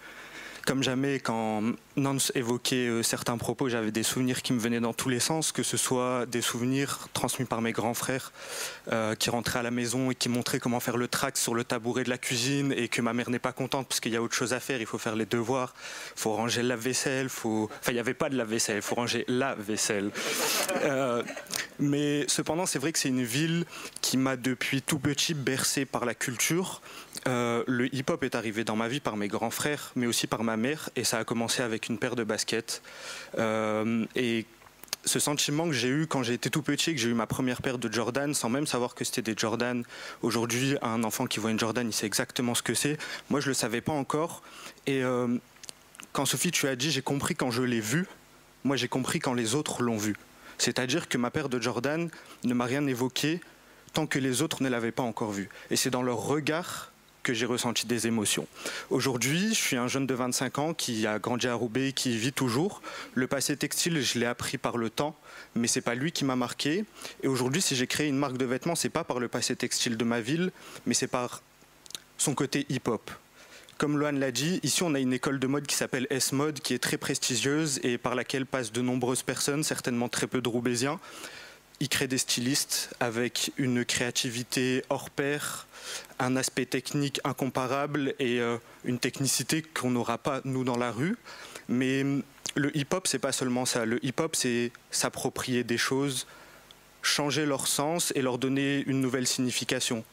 comme jamais. Quand Nance évoquait certains propos, j'avais des souvenirs qui me venaient dans tous les sens, que ce soit des souvenirs transmis par mes grands frères qui rentraient à la maison et qui montraient comment faire le tract sur le tabouret de la cuisine et que ma mère n'est pas contente parce qu'il y a autre chose à faire, il faut faire les devoirs, il faut ranger le lave-vaisselle, enfin il n'y avait pas de lave-vaisselle, il faut ranger la vaisselle. Mais cependant, c'est vrai que c'est une ville qui m'a depuis tout petit bercé par la culture. Le hip-hop est arrivé dans ma vie par mes grands frères, mais aussi par ma mère, et ça a commencé avec une paire de baskets. Et ce sentiment que j'ai eu quand j'ai été tout petit, que j'ai eu ma première paire de Jordan, sans même savoir que c'était des Jordan. Aujourd'hui, un enfant qui voit une Jordan, il sait exactement ce que c'est. Moi, je ne le savais pas encore. Et quand Sophie, tu as dit, j'ai compris quand je l'ai vu, moi j'ai compris quand les autres l'ont vu. C'est-à-dire que ma paire de Jordan ne m'a rien évoqué tant que les autres ne l'avaient pas encore vue. Et c'est dans leur regard que j'ai ressenti des émotions. Aujourd'hui, je suis un jeune de 25 ans qui a grandi à Roubaix, qui y vit toujours. Le passé textile, je l'ai appris par le temps, mais c'est pas lui qui m'a marqué. Et aujourd'hui, si j'ai créé une marque de vêtements, c'est pas par le passé textile de ma ville, mais c'est par son côté hip-hop. Comme Loane l'a dit, ici on a une école de mode qui s'appelle S-Mode, qui est très prestigieuse et par laquelle passent de nombreuses personnes, certainement très peu de Roubaisiens. Ils créent des stylistes avec une créativité hors pair, un aspect technique incomparable et une technicité qu'on n'aura pas, nous, dans la rue. Mais le hip-hop, c'est pas seulement ça. Le hip-hop, c'est s'approprier des choses, changer leur sens et leur donner une nouvelle signification.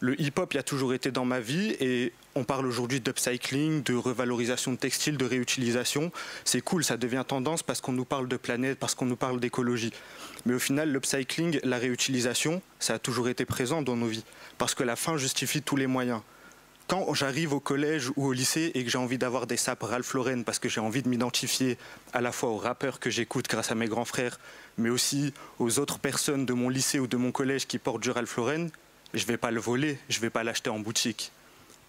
Le hip-hop, il a toujours été dans ma vie et on parle aujourd'hui d'upcycling, de revalorisation de textiles, de réutilisation. C'est cool, ça devient tendance parce qu'on nous parle de planète, parce qu'on nous parle d'écologie. Mais au final, l'upcycling, la réutilisation, ça a toujours été présent dans nos vies. Parce que la fin justifie tous les moyens. Quand j'arrive au collège ou au lycée et que j'ai envie d'avoir des sapes Ralph Lauren parce que j'ai envie de m'identifier à la fois aux rappeurs que j'écoute grâce à mes grands frères, mais aussi aux autres personnes de mon lycée ou de mon collège qui portent du Ralph Lauren, je ne vais pas le voler, je ne vais pas l'acheter en boutique.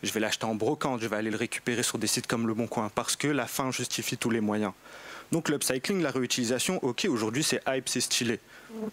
Je vais l'acheter en brocante, je vais aller le récupérer sur des sites comme Le Bon Coin, parce que la fin justifie tous les moyens. Donc l'upcycling, la réutilisation, ok, aujourd'hui c'est hype, c'est stylé.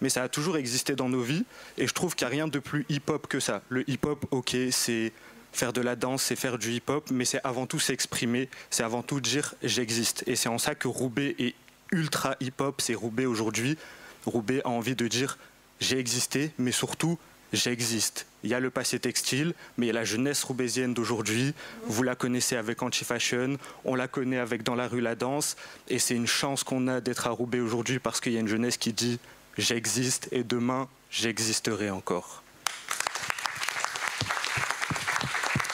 Mais ça a toujours existé dans nos vies, et je trouve qu'il n'y a rien de plus hip-hop que ça. Le hip-hop, ok, c'est Faire de la danse, c'est faire du hip-hop, mais c'est avant tout s'exprimer, c'est avant tout dire j'existe. Et c'est en ça que Roubaix est ultra hip-hop, c'est Roubaix aujourd'hui. Roubaix a envie de dire j'ai existé, mais surtout j'existe. Il y a le passé textile, mais il y a la jeunesse roubaisienne d'aujourd'hui. Vous la connaissez avec Anti-Fashion, on la connaît avec Dans la rue la danse. Et c'est une chance qu'on a d'être à Roubaix aujourd'hui parce qu'il y a une jeunesse qui dit j'existe et demain j'existerai encore.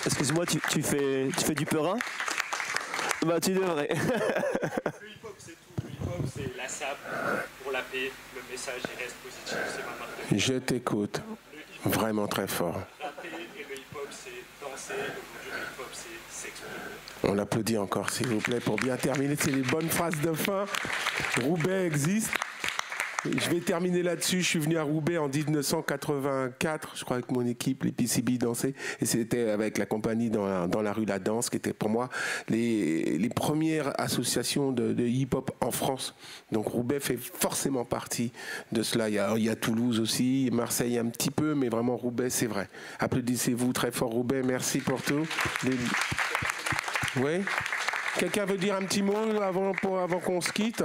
Excuse-moi, tu fais du peurin? Bah tu devrais. Le hip-hop c'est tout, le hip-hop c'est la sable pour la paix, le message il reste positif, c'est ma marque de vie. Je t'écoute, vraiment très fort. La paix et le hip-hop c'est danser, aujourd'hui le hip-hop c'est s'exprimer. On l'applaudit encore s'il vous plaît pour bien terminer, c'est les bonnes phrases de fin. Roubaix existe. Je vais terminer là-dessus. Je suis venu à Roubaix en 1984, je crois, avec mon équipe, les PCB dansaient. Et c'était avec la compagnie dans la rue La Danse, qui était pour moi les premières associations de hip-hop en France. Donc Roubaix fait forcément partie de cela. Il y a Toulouse aussi, Marseille un petit peu, mais vraiment Roubaix, c'est vrai. Applaudissez-vous très fort, Roubaix. Merci pour tout. Oui. Quelqu'un veut dire un petit mot avant qu'on se quitte?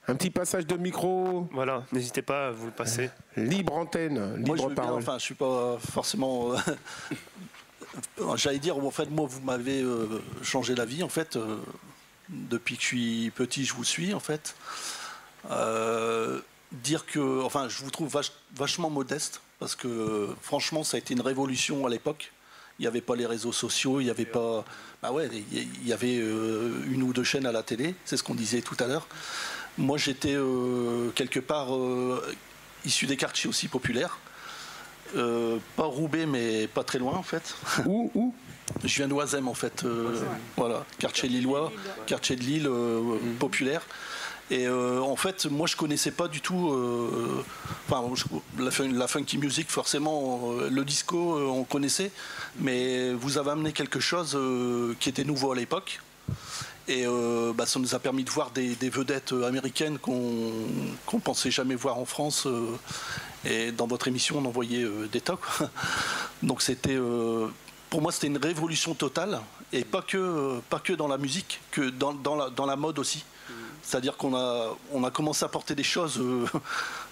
Un petit passage de micro. Voilà, n'hésitez pas à vous le passer. Libre antenne, libre moi, parole. Enfin, je suis pas forcément. J'allais dire, en fait, moi, vous m'avez changé la vie, en fait. Depuis que je suis petit, je vous suis, en fait. Dire que, enfin, je vous trouve vachement modeste, parce que, franchement, ça a été une révolution à l'époque. Il n'y avait pas les réseaux sociaux, il n'y avait pas. Bah ouais, il y avait une ou deux chaînes à la télé, c'est ce qu'on disait tout à l'heure. Moi, j'étais quelque part issu des quartiers aussi populaires. Pas Roubaix, mais pas très loin, en fait. Où Je viens d'Oisem, en fait. Voilà, quartier lillois, quartier de Lille populaire. Et en fait, moi, je connaissais pas du tout. La funky music, forcément, le disco, on connaissait. Mais vous avez amené quelque chose qui était nouveau à l'époque. Et ça nous a permis de voir des vedettes américaines qu'on pensait jamais voir en France. Et dans votre émission, on en voyait des tas. Donc c'était, pour moi, c'était une révolution totale. Et pas que dans la musique, que dans la mode aussi. C'est-à-dire qu'on a commencé à porter des choses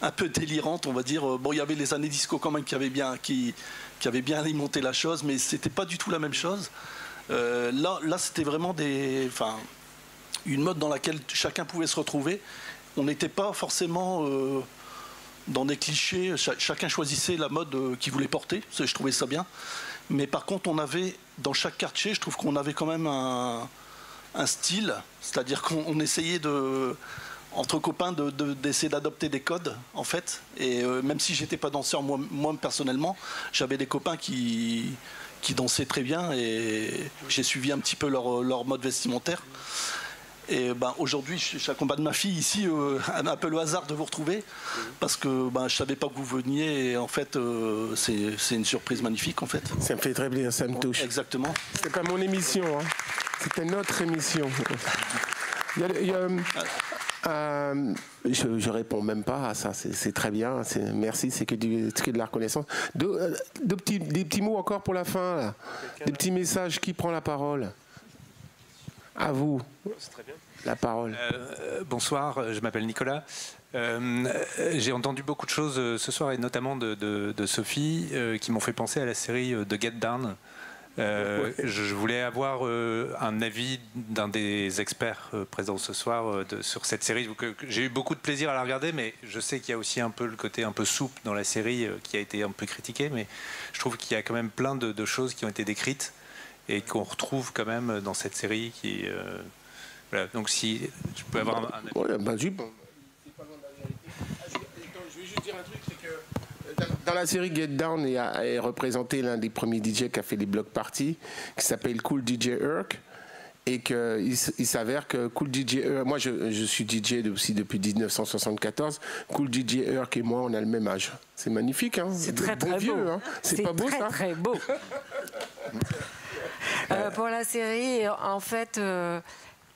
un peu délirantes, on va dire. Bon, il y avait les années disco quand même qui avaient bien alimenté la chose, mais c'était pas du tout la même chose. Là, c'était vraiment une mode dans laquelle chacun pouvait se retrouver. On n'était pas forcément dans des clichés. Chacun choisissait la mode qu'il voulait porter. Je trouvais ça bien. Mais par contre, on avait, dans chaque quartier, je trouve qu'on avait quand même un style. C'est-à-dire qu'on essayait entre copains d'essayer d'adopter des codes, en fait. Et même si j'étais pas danseur, moi personnellement, j'avais des copains qui dansaient très bien et j'ai suivi un petit peu leur mode vestimentaire. Et aujourd'hui, j'accompagne ma fille ici, un peu le hasard de vous retrouver, parce que je savais pas que vous veniez et en fait, c'est une surprise magnifique en fait. Ça me fait très plaisir, ça me touche. Exactement. C'était pas mon émission, hein. C'était notre émission. Je réponds même pas à ça, c'est très bien, merci, c'est que de la reconnaissance. Des petits mots encore pour la fin, là. Des petits messages, qui prend la parole? À vous, la parole. Bonsoir, je m'appelle Nicolas. J'ai entendu beaucoup de choses ce soir, et notamment de Sophie, qui m'ont fait penser à la série de Get Down. Je voulais avoir un avis d'un des experts présents ce soir sur cette série. J'ai eu beaucoup de plaisir à la regarder, mais je sais qu'il y a aussi un peu le côté un peu souple dans la série qui a été un peu critiqué, mais je trouve qu'il y a quand même plein de choses qui ont été décrites et qu'on retrouve quand même dans cette série. Voilà. Donc si je peux avoir un avis. Voilà, je vais juste dire un truc, c'est que dans la série Get Down est représenté l'un des premiers DJ qui a fait les block parties, qui s'appelle Cool DJ Herc, et qu'il s'avère que Cool DJ Herc, moi je suis DJ aussi depuis 1974, Cool DJ Herc et moi on a le même âge. C'est magnifique, hein. C'est très très vieux, beau. Hein. C'est pas beau ça. Très beau. Pour la série, en fait,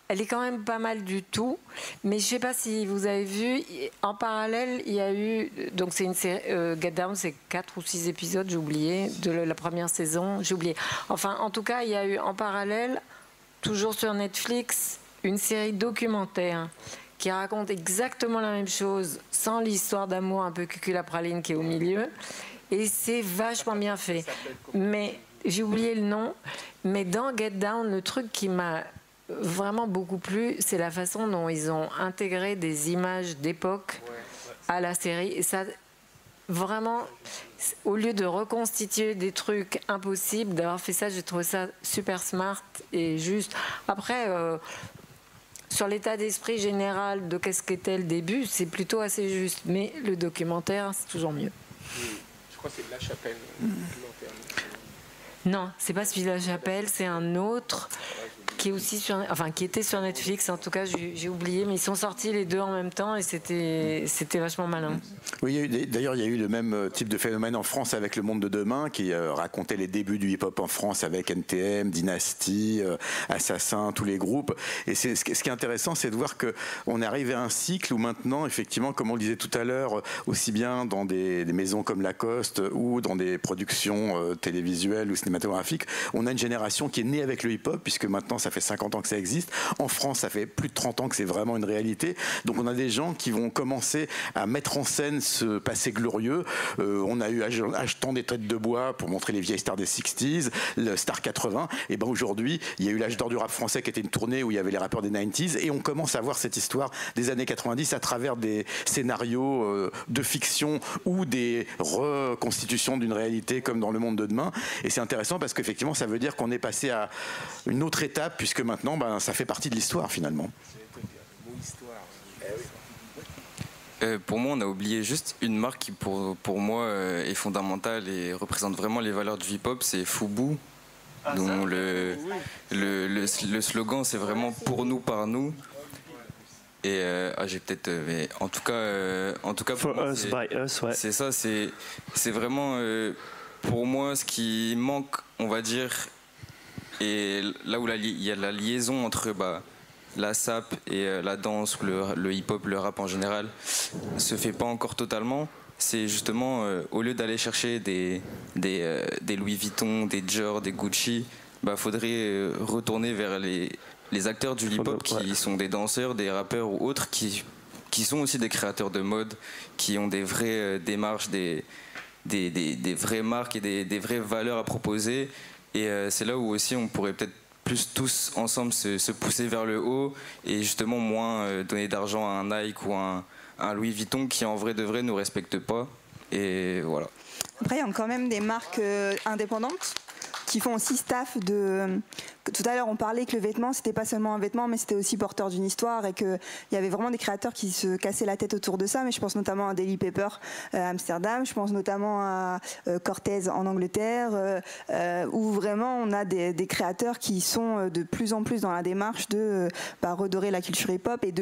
elle est quand même pas mal du tout, mais je sais pas si vous avez vu, en parallèle, il y a eu, donc c'est une série, Get Down, c'est 4 ou 6 épisodes, j'ai oublié, de la première saison, j'ai oublié. Enfin, en tout cas, il y a eu en parallèle, toujours sur Netflix, une série documentaire qui raconte exactement la même chose, sans l'histoire d'amour un peu cuculapraline qui est au milieu, et c'est vachement bien fait. Mais j'ai oublié le nom, mais dans Get Down, le truc qui m'a vraiment beaucoup plu, c'est la façon dont ils ont intégré des images d'époque à la série. Et ça, vraiment, au lieu de reconstituer des trucs impossibles, d'avoir fait ça, j'ai trouvé ça super smart et juste. Après, sur l'état d'esprit général de qu'est-ce qu'était le début, c'est plutôt assez juste. Mais le documentaire, c'est toujours mieux. Je crois que c'est de La Chapelle. Non, c'est pas celui de La Chapelle, c'est un autre qui est aussi qui était sur Netflix. En tout cas, j'ai oublié, mais ils sont sortis les deux en même temps et c'était vachement malin. Oui, d'ailleurs, il y a eu le même type de phénomène en France avec Le Monde de Demain, qui racontait les débuts du hip-hop en France avec NTM, Dynasty, Assassin, tous les groupes. Et ce qui est intéressant, c'est de voir qu'on est arrivé à un cycle où maintenant, effectivement, comme on le disait tout à l'heure, aussi bien dans des maisons comme Lacoste ou dans des productions télévisuelles ou cinématographiques, on a une génération qui est née avec le hip-hop, puisque maintenant, ça fait 50 ans que ça existe. En France, ça fait plus de 30 ans que c'est vraiment une réalité. Donc on a des gens qui vont commencer à mettre en scène ce passé glorieux. On a eu Achetant des têtes de bois pour montrer les vieilles stars des 60s, le Star 80. Et ben aujourd'hui, il y a eu l'âge d'or du rap français qui était une tournée où il y avait les rappeurs des 90s. Et on commence à voir cette histoire des années 90 à travers des scénarios de fiction ou des reconstitutions d'une réalité comme dans Le Monde de Demain. Et c'est intéressant parce qu'effectivement, ça veut dire qu'on est passé à une autre étape, puisque maintenant, ça fait partie de l'histoire finalement. Pour moi, on a oublié juste une marque qui, pour moi, est fondamentale et représente vraiment les valeurs du hip-hop, c'est Fubu, dont le slogan, c'est vraiment « pour nous, par nous ». Et j'ai peut-être, mais en tout cas, pour moi, us, by us, ouais. C'est ça, c'est vraiment pour moi ce qui manque, on va dire, et là où il y a la liaison entre la SAP et la danse, le hip-hop, le rap en général, se fait pas encore totalement. C'est justement, au lieu d'aller chercher des Louis Vuitton, des Dior, des Gucci, faudrait retourner vers les acteurs du hip-hop qui sont des danseurs, des rappeurs ou autres, qui sont aussi des créateurs de mode, qui ont des vraies démarches, des vraies marques et des vraies valeurs à proposer. Et c'est là où aussi on pourrait peut-être plus tous ensemble se pousser vers le haut et justement moins donner d'argent à un Nike ou un Louis Vuitton qui en vrai de vrai nous respecte pas. Et voilà. Après, il y a quand même des marques indépendantes qui font aussi staff de... Tout à l'heure, on parlait que le vêtement, c'était pas seulement un vêtement, mais c'était aussi porteur d'une histoire et qu'il y avait vraiment des créateurs qui se cassaient la tête autour de ça. Mais je pense notamment à Daily Paper à Amsterdam, je pense notamment à Cortez en Angleterre, où vraiment on a des créateurs qui sont de plus en plus dans la démarche de redorer la culture hip-hop et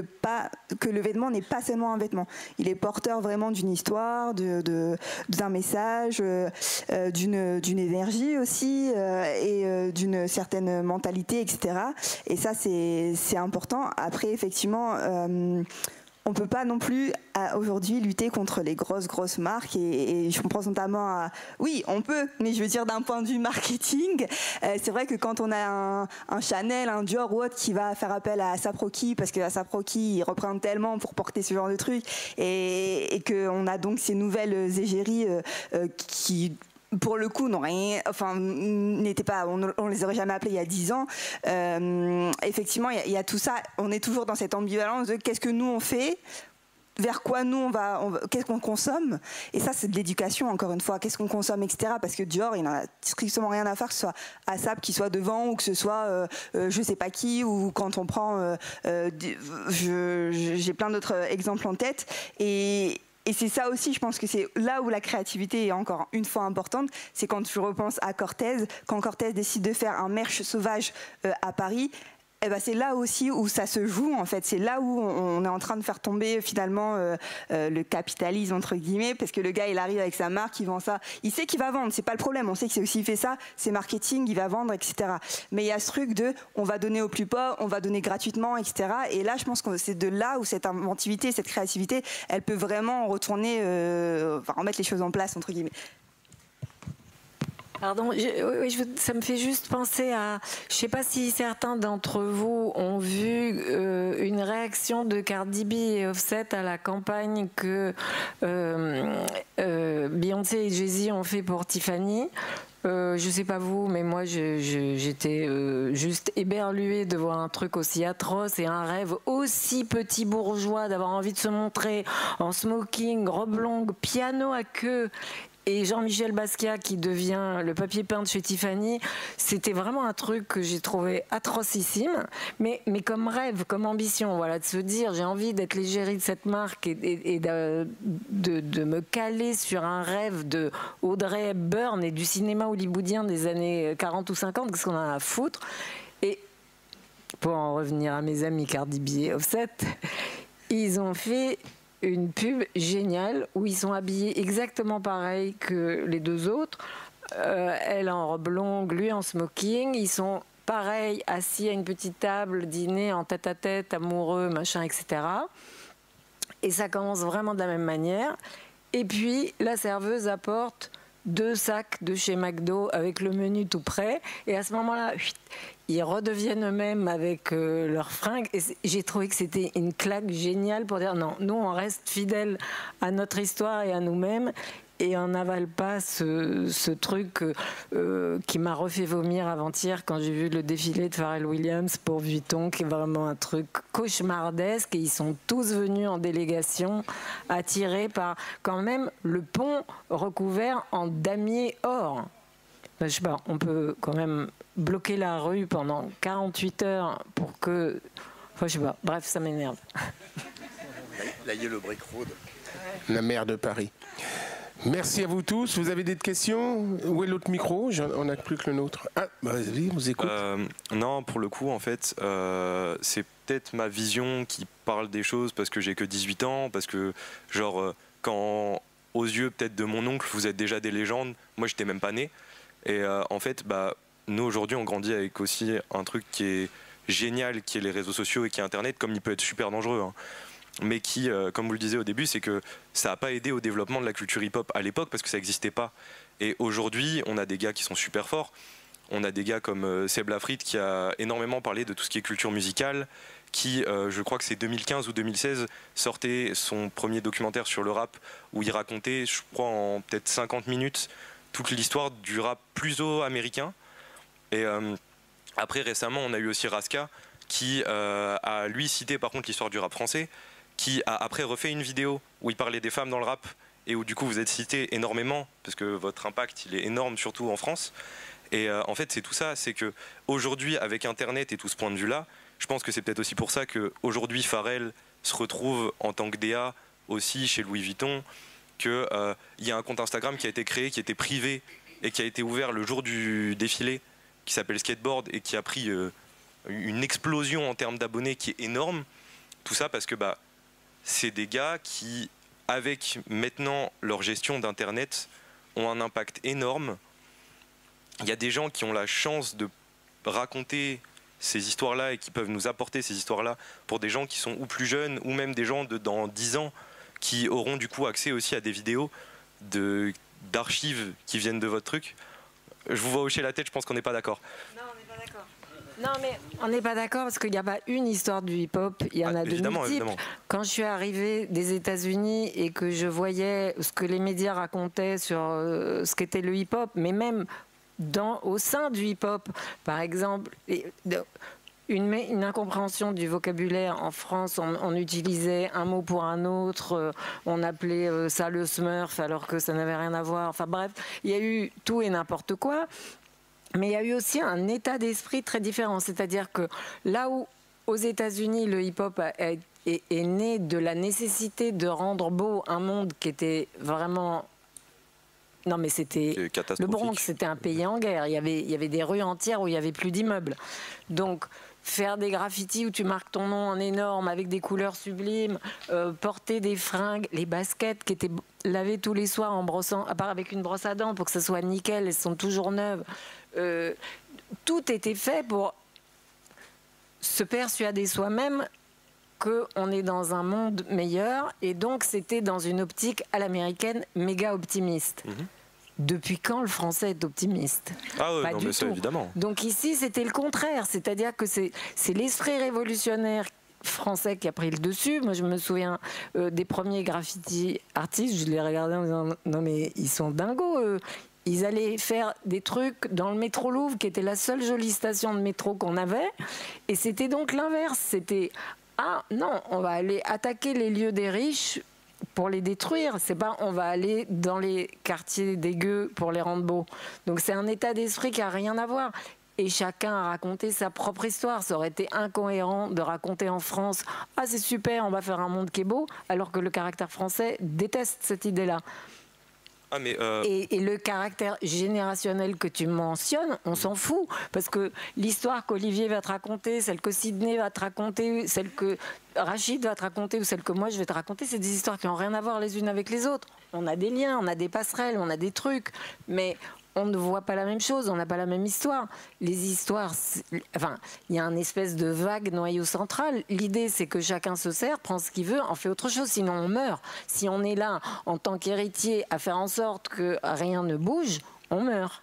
que le vêtement n'est pas seulement un vêtement. Il est porteur vraiment d'une histoire, d'un message, d'une énergie aussi et d'une certaine mentalité, etc. Et ça, c'est important. Après, effectivement, on ne peut pas non plus aujourd'hui lutter contre les grosses marques et je pense notamment à... Oui, on peut, mais je veux dire d'un point de vue marketing, c'est vrai que quand on a un Chanel, un Dior ou autre qui va faire appel à ASAP Rocky, parce que ASAP Rocky, il représente tellement pour porter ce genre de truc et qu'on a donc ces nouvelles égéries qui... pour le coup, n'étaient pas, on les aurait jamais appelés il y a 10 ans. Effectivement, il y a tout ça. On est toujours dans cette ambivalence de qu'est-ce que nous on fait, vers quoi nous qu'est-ce qu'on consomme. Et ça, c'est de l'éducation, encore une fois. Qu'est-ce qu'on consomme, etc. Parce que Dior, il n'en a strictement rien à faire que ce soit ASAP qui soit devant ou que ce soit je sais pas qui, ou quand on prend... j'ai plein d'autres exemples en tête. Et c'est ça aussi, je pense que c'est là où la créativité est encore une fois importante, c'est quand je repense à Cortez, quand Cortez décide de faire un merch sauvage à Paris, eh ben, c'est là aussi où ça se joue, en fait. C'est là où on est en train de faire tomber finalement le capitalisme, entre guillemets, parce que le gars, il arrive avec sa marque, il vend ça. Il sait qu'il va vendre, c'est pas le problème. On sait que s'il fait ça, c'est marketing, il va vendre, etc. Mais il y a ce truc de on va donner aux plus pauvres, on va donner gratuitement, etc. Et là, je pense que c'est de là où cette inventivité, cette créativité, elle peut vraiment retourner, remettre les choses en place, entre guillemets. Pardon, ça me fait juste penser à... Je ne sais pas si certains d'entre vous ont vu une réaction de Cardi B et Offset à la campagne que Beyoncé et Jay-Z ont fait pour Tiffany. Je sais pas vous, mais moi j'étais juste éberluée de voir un truc aussi atroce et un rêve aussi petit bourgeois, d'avoir envie de se montrer en smoking, robe longue, piano à queue. Et Jean-Michel Basquiat qui devient le papier peint de chez Tiffany, c'était vraiment un truc que j'ai trouvé atrocissime, mais comme rêve, comme ambition, voilà, de se dire j'ai envie d'être l'égérie de cette marque et de me caler sur un rêve de Audrey Hepburn et du cinéma hollywoodien des années 40 ou 50, qu'est-ce qu'on a à foutre? Et pour en revenir à mes amis Cardi B et Offset, ils ont fait une pub géniale où ils sont habillés exactement pareil que les deux autres. Elle en robe longue, lui en smoking. Ils sont pareils, assis à une petite table, dîner en tête-à-tête, amoureux, machin, etc. Et ça commence vraiment de la même manière. Et puis, la serveuse apporte 2 sacs de chez McDo avec le menu tout prêt. Et à ce moment-là, ils redeviennent eux-mêmes avec leurs fringues. Et j'ai trouvé que c'était une claque géniale pour dire non, nous on reste fidèles à notre histoire et à nous-mêmes. Et on n'avale pas ce truc qui m'a refait vomir avant-hier quand j'ai vu le défilé de Pharrell Williams pour Vuitton, qui est vraiment un truc cauchemardesque. Et ils sont tous venus en délégation, attirés par quand même le pont recouvert en damier or. Je sais pas, on peut quand même bloquer la rue pendant 48 heures pour que... Enfin, je sais pas, bref, ça m'énerve. La Yellow Brick Road. La maire de Paris. Merci à vous tous. Vous avez des questions? Où est l'autre micro? On n'a plus que le nôtre. Ah, vas-y, on vous écoute. Non, pour le coup, en fait, c'est peut-être ma vision qui parle des choses parce que j'ai que 18 ans, parce que, genre, quand, aux yeux peut-être de mon oncle, vous êtes déjà des légendes, moi, j'étais même pas né. Et en fait, nous, aujourd'hui, on grandit avec aussi un truc qui est génial, qui est les réseaux sociaux et qui est Internet, comme il peut être super dangereux. Hein. Mais qui, comme vous le disiez au début, c'est que ça n'a pas aidé au développement de la culture hip-hop à l'époque parce que ça n'existait pas. Et aujourd'hui, on a des gars qui sont super forts. On a des gars comme Seb Lafrite qui a énormément parlé de tout ce qui est culture musicale, qui, je crois que c'est 2015 ou 2016, sortait son premier documentaire sur le rap où il racontait, je crois en peut-être 50 minutes, toute l'histoire du rap pluso-américain. Et après, récemment, on a eu aussi Raska qui a, lui, cité par contre l'histoire du rap français, qui a après refait une vidéo où il parlait des femmes dans le rap et où du coup vous êtes cité énormément parce que votre impact il est énorme surtout en France. Et en fait c'est tout ça, c'est que aujourd'hui avec Internet et tout ce point de vue là, je pense que c'est peut-être aussi pour ça que aujourd'hui Pharrell se retrouve en tant que DA aussi chez Louis Vuitton, qu'il y a un compte Instagram qui a été créé, qui était privé et qui a été ouvert le jour du défilé, qui s'appelle Skateboard et qui a pris une explosion en termes d'abonnés qui est énorme. Tout ça parce que c'est des gars qui, avec maintenant leur gestion d'Internet, ont un impact énorme. Il y a des gens qui ont la chance de raconter ces histoires-là et qui peuvent nous apporter ces histoires-là pour des gens qui sont ou plus jeunes ou même des gens de dans 10 ans qui auront du coup accès aussi à des vidéos d'archives qui viennent de votre truc. Je vous vois hocher la tête, je pense qu'on n'est pas d'accord. Non, on n'est pas d'accord. Non, mais on n'est pas d'accord parce qu'il n'y a pas une histoire du hip-hop, il y en a de multiples. Évidemment. Quand je suis arrivée des États-Unis et que je voyais ce que les médias racontaient sur ce qu'était le hip-hop, mais même au sein du hip-hop, par exemple, une incompréhension du vocabulaire en France, on utilisait un mot pour un autre, on appelait ça le smurf alors que ça n'avait rien à voir. Enfin bref, il y a eu tout et n'importe quoi. Mais il y a eu aussi un état d'esprit très différent. C'est-à-dire que là où, aux États-Unis, le hip-hop est né de la nécessité de rendre beau un monde qui était vraiment... Non, mais c'était... Le Bronx, c'était un pays en guerre. Il y avait des rues entières où il n'y avait plus d'immeubles. Donc, faire des graffitis où tu marques ton nom en énorme avec des couleurs sublimes, porter des fringues, les baskets qui étaient lavées tous les soirs en brossant, à part avec une brosse à dents pour que ça soit nickel, elles sont toujours neuves. Tout était fait pour se persuader soi-même qu'on est dans un monde meilleur, et donc c'était dans une optique à l'américaine méga optimiste. Depuis quand le français est optimiste? Ah ouais, Pas non, du mais ça, tout. évidemment. Donc ici, c'était le contraire. C'est-à-dire que c'est l'esprit révolutionnaire français qui a pris le dessus. Moi, je me souviens des premiers graffiti artistes. Je les regardais en disant non mais ils sont dingos, eux. Ils allaient faire des trucs dans le métro Louvre, qui était la seule jolie station de métro qu'on avait. Et c'était donc l'inverse. C'était ah non, on va aller attaquer les lieux des riches pour les détruire. C'est pas on va aller dans les quartiers dégueux pour les rendre beaux. Donc c'est un état d'esprit qui a rien à voir. Et chacun a raconté sa propre histoire. Ça aurait été incohérent de raconter en France « Ah, c'est super, on va faire un monde qui est beau », alors que le caractère français déteste cette idée-là. Ah, mais Et le caractère générationnel que tu mentionnes, on s'en fout. Parce que l'histoire qu'Olivier va te raconter, celle que Sidney va te raconter, celle que Rachid va te raconter ou celle que moi je vais te raconter, c'est des histoires qui n'ont rien à voir les unes avec les autres. On a des liens, on a des passerelles, on a des trucs. Mais on ne voit pas la même chose, on n'a pas la même histoire. Les histoires, enfin, il y a un espèce de vague noyau central. L'idée, c'est que chacun se sert, prend ce qu'il veut, en fait autre chose, sinon on meurt. Si on est là, en tant qu'héritier, à faire en sorte que rien ne bouge, on meurt.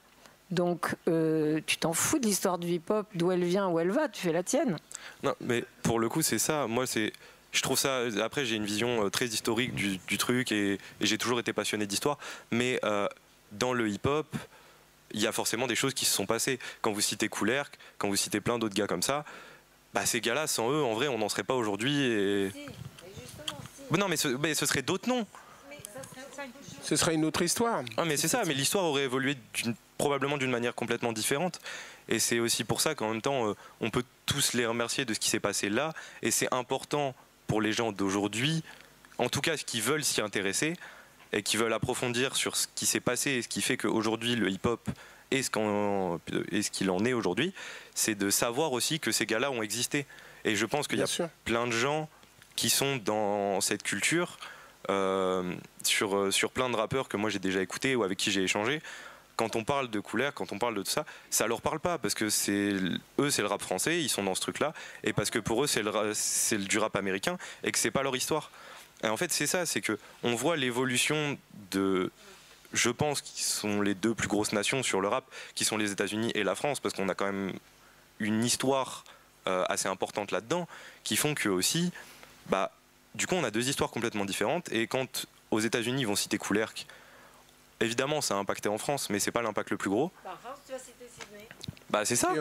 Donc, tu t'en fous de l'histoire du hip-hop, d'où elle vient, où elle va, tu fais la tienne. Non, mais pour le coup, c'est ça. Moi, je trouve ça. Après, j'ai une vision très historique du truc et j'ai toujours été passionné d'histoire. Mais dans le hip-hop, il y a forcément des choses qui se sont passées. Quand vous citez Kool-Herc, quand vous citez plein d'autres gars comme ça, bah ces gars-là, sans eux, en vrai, on n'en serait pas aujourd'hui. Et... Si. Non, mais ce serait d'autres noms. Ce serait une autre histoire. Ah, mais c'est ça, mais l'histoire aurait évolué probablement d'une manière complètement différente. Et c'est aussi pour ça qu'en même temps, on peut tous les remercier de ce qui s'est passé là. Et c'est important pour les gens d'aujourd'hui, en tout cas, qui veulent s'y intéresser, et qui veulent approfondir sur ce qui s'est passé et ce qui fait qu'aujourd'hui le hip-hop est ce qu'il en est aujourd'hui, c'est de savoir aussi que ces gars-là ont existé. Et je pense qu'il y a plein de gens qui sont dans cette culture, sur plein de rappeurs que moi j'ai déjà écoutés ou avec qui j'ai échangé. Quand on parle de Kool-Herc, quand on parle de tout ça, ça leur parle pas parce que eux c'est le rap français, ils sont dans ce truc-là, et parce que pour eux c'est du rap américain et que c'est pas leur histoire. Et en fait, c'est ça, c'est que on voit l'évolution de, je pense, qui sont les deux plus grosses nations sur le rap, qui sont les États-Unis et la France, parce qu'on a quand même une histoire assez importante là-dedans, qui font que aussi, bah, du coup, on a deux histoires complètement différentes. Et quand aux États-Unis ils vont citer Kool-Herc, évidemment, ça a impacté en France, mais c'est pas l'impact le plus gros. Par France, tu vas citer Sidney. Bah, c'est ça.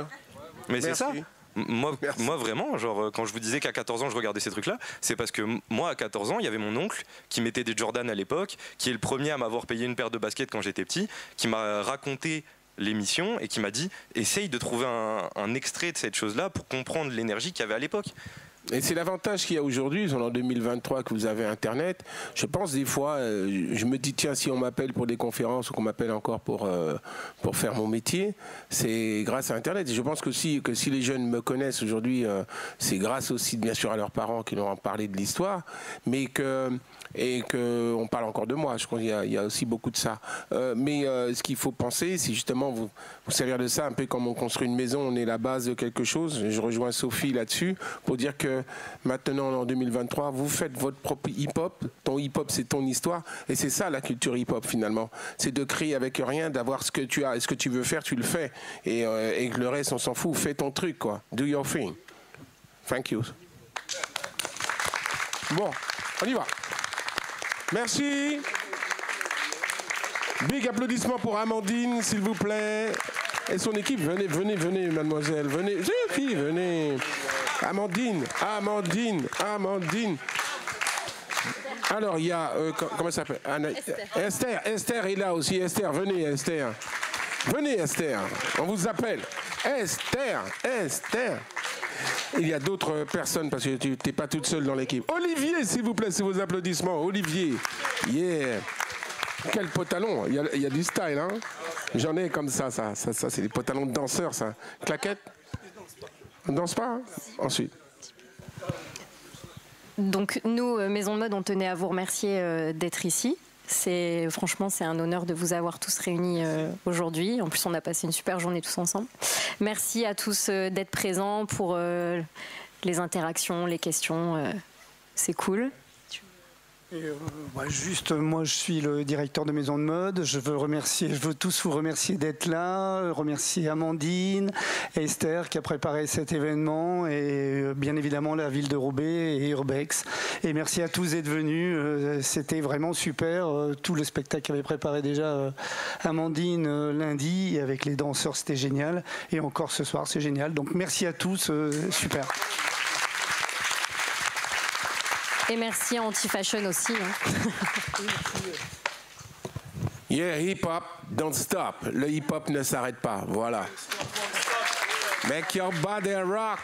Mais c'est ça. Moi, vraiment, genre, quand je vous disais qu'à 14 ans, je regardais ces trucs-là, c'est parce que moi, à 14 ans, il y avait mon oncle qui mettait des Jordan à l'époque, qui est le premier à m'avoir payé une paire de baskets quand j'étais petit, qui m'a raconté l'émission et qui m'a dit « Essaye de trouver un extrait de cette chose-là pour comprendre l'énergie qu'il y avait à l'époque. » Et c'est l'avantage qu'il y a aujourd'hui, en 2023, que vous avez Internet. Je pense des fois, je me dis, tiens, si on m'appelle pour des conférences ou qu'on m'appelle encore pour faire mon métier, c'est grâce à Internet. Et je pense que si les jeunes me connaissent aujourd'hui, c'est grâce aussi, bien sûr, à leurs parents qui leur ont parlé de l'histoire, mais qu'on parle encore de moi. Je crois qu'il y a aussi beaucoup de ça. Mais ce qu'il faut penser, c'est justement vous servir de ça, un peu comme on construit une maison, on est la base de quelque chose. Je rejoins Sophie là-dessus pour dire que maintenant, en 2023, vous faites votre propre hip-hop. Ton hip-hop, c'est ton histoire. Et c'est ça, la culture hip-hop, finalement. C'est de créer avec rien, d'avoir ce que tu as. Et ce que tu veux faire, tu le fais. Et que le reste, on s'en fout. Fais ton truc, quoi. Do your thing. Thank you. Bon, on y va. Merci. Big applaudissements pour Amandine, s'il vous plaît. Et son équipe, venez, mademoiselle. Venez, Sophie, venez. Amandine. Alors, il y a, comment ça s'appelle? Esther est là aussi. Esther, venez, Esther. Venez, Esther. On vous appelle. Esther. Il y a d'autres personnes parce que tu n'es pas toute seule dans l'équipe. Olivier, s'il vous plaît, c'est vos applaudissements. Olivier. Yeah. Quel pantalon. Il y a du style, hein. J'en ai comme ça, c'est des pantalons de danseurs, ça. Claquette. On ne danse pas, hein? Ensuite. Donc nous, Maison de Mode, on tenait à vous remercier d'être ici. Franchement, c'est un honneur de vous avoir tous réunis aujourd'hui. En plus, on a passé une super journée tous ensemble. Merci à tous d'être présents pour les interactions, les questions. C'est cool. Juste, moi je suis le directeur de Maison de Mode. Je veux tous vous remercier d'être là, remercier Amandine, Esther qui a préparé cet événement et bien évidemment la ville de Roubaix et Urbex. Et merci à tous d'être venus. C'était vraiment super. Tout le spectacle qu'avait préparé déjà Amandine lundi avec les danseurs, c'était génial. Et encore ce soir, c'est génial. Donc merci à tous, super. Et merci à Anti-Fashion aussi. Yeah, hip-hop, don't stop. Le hip-hop ne s'arrête pas, voilà. Make your body rock.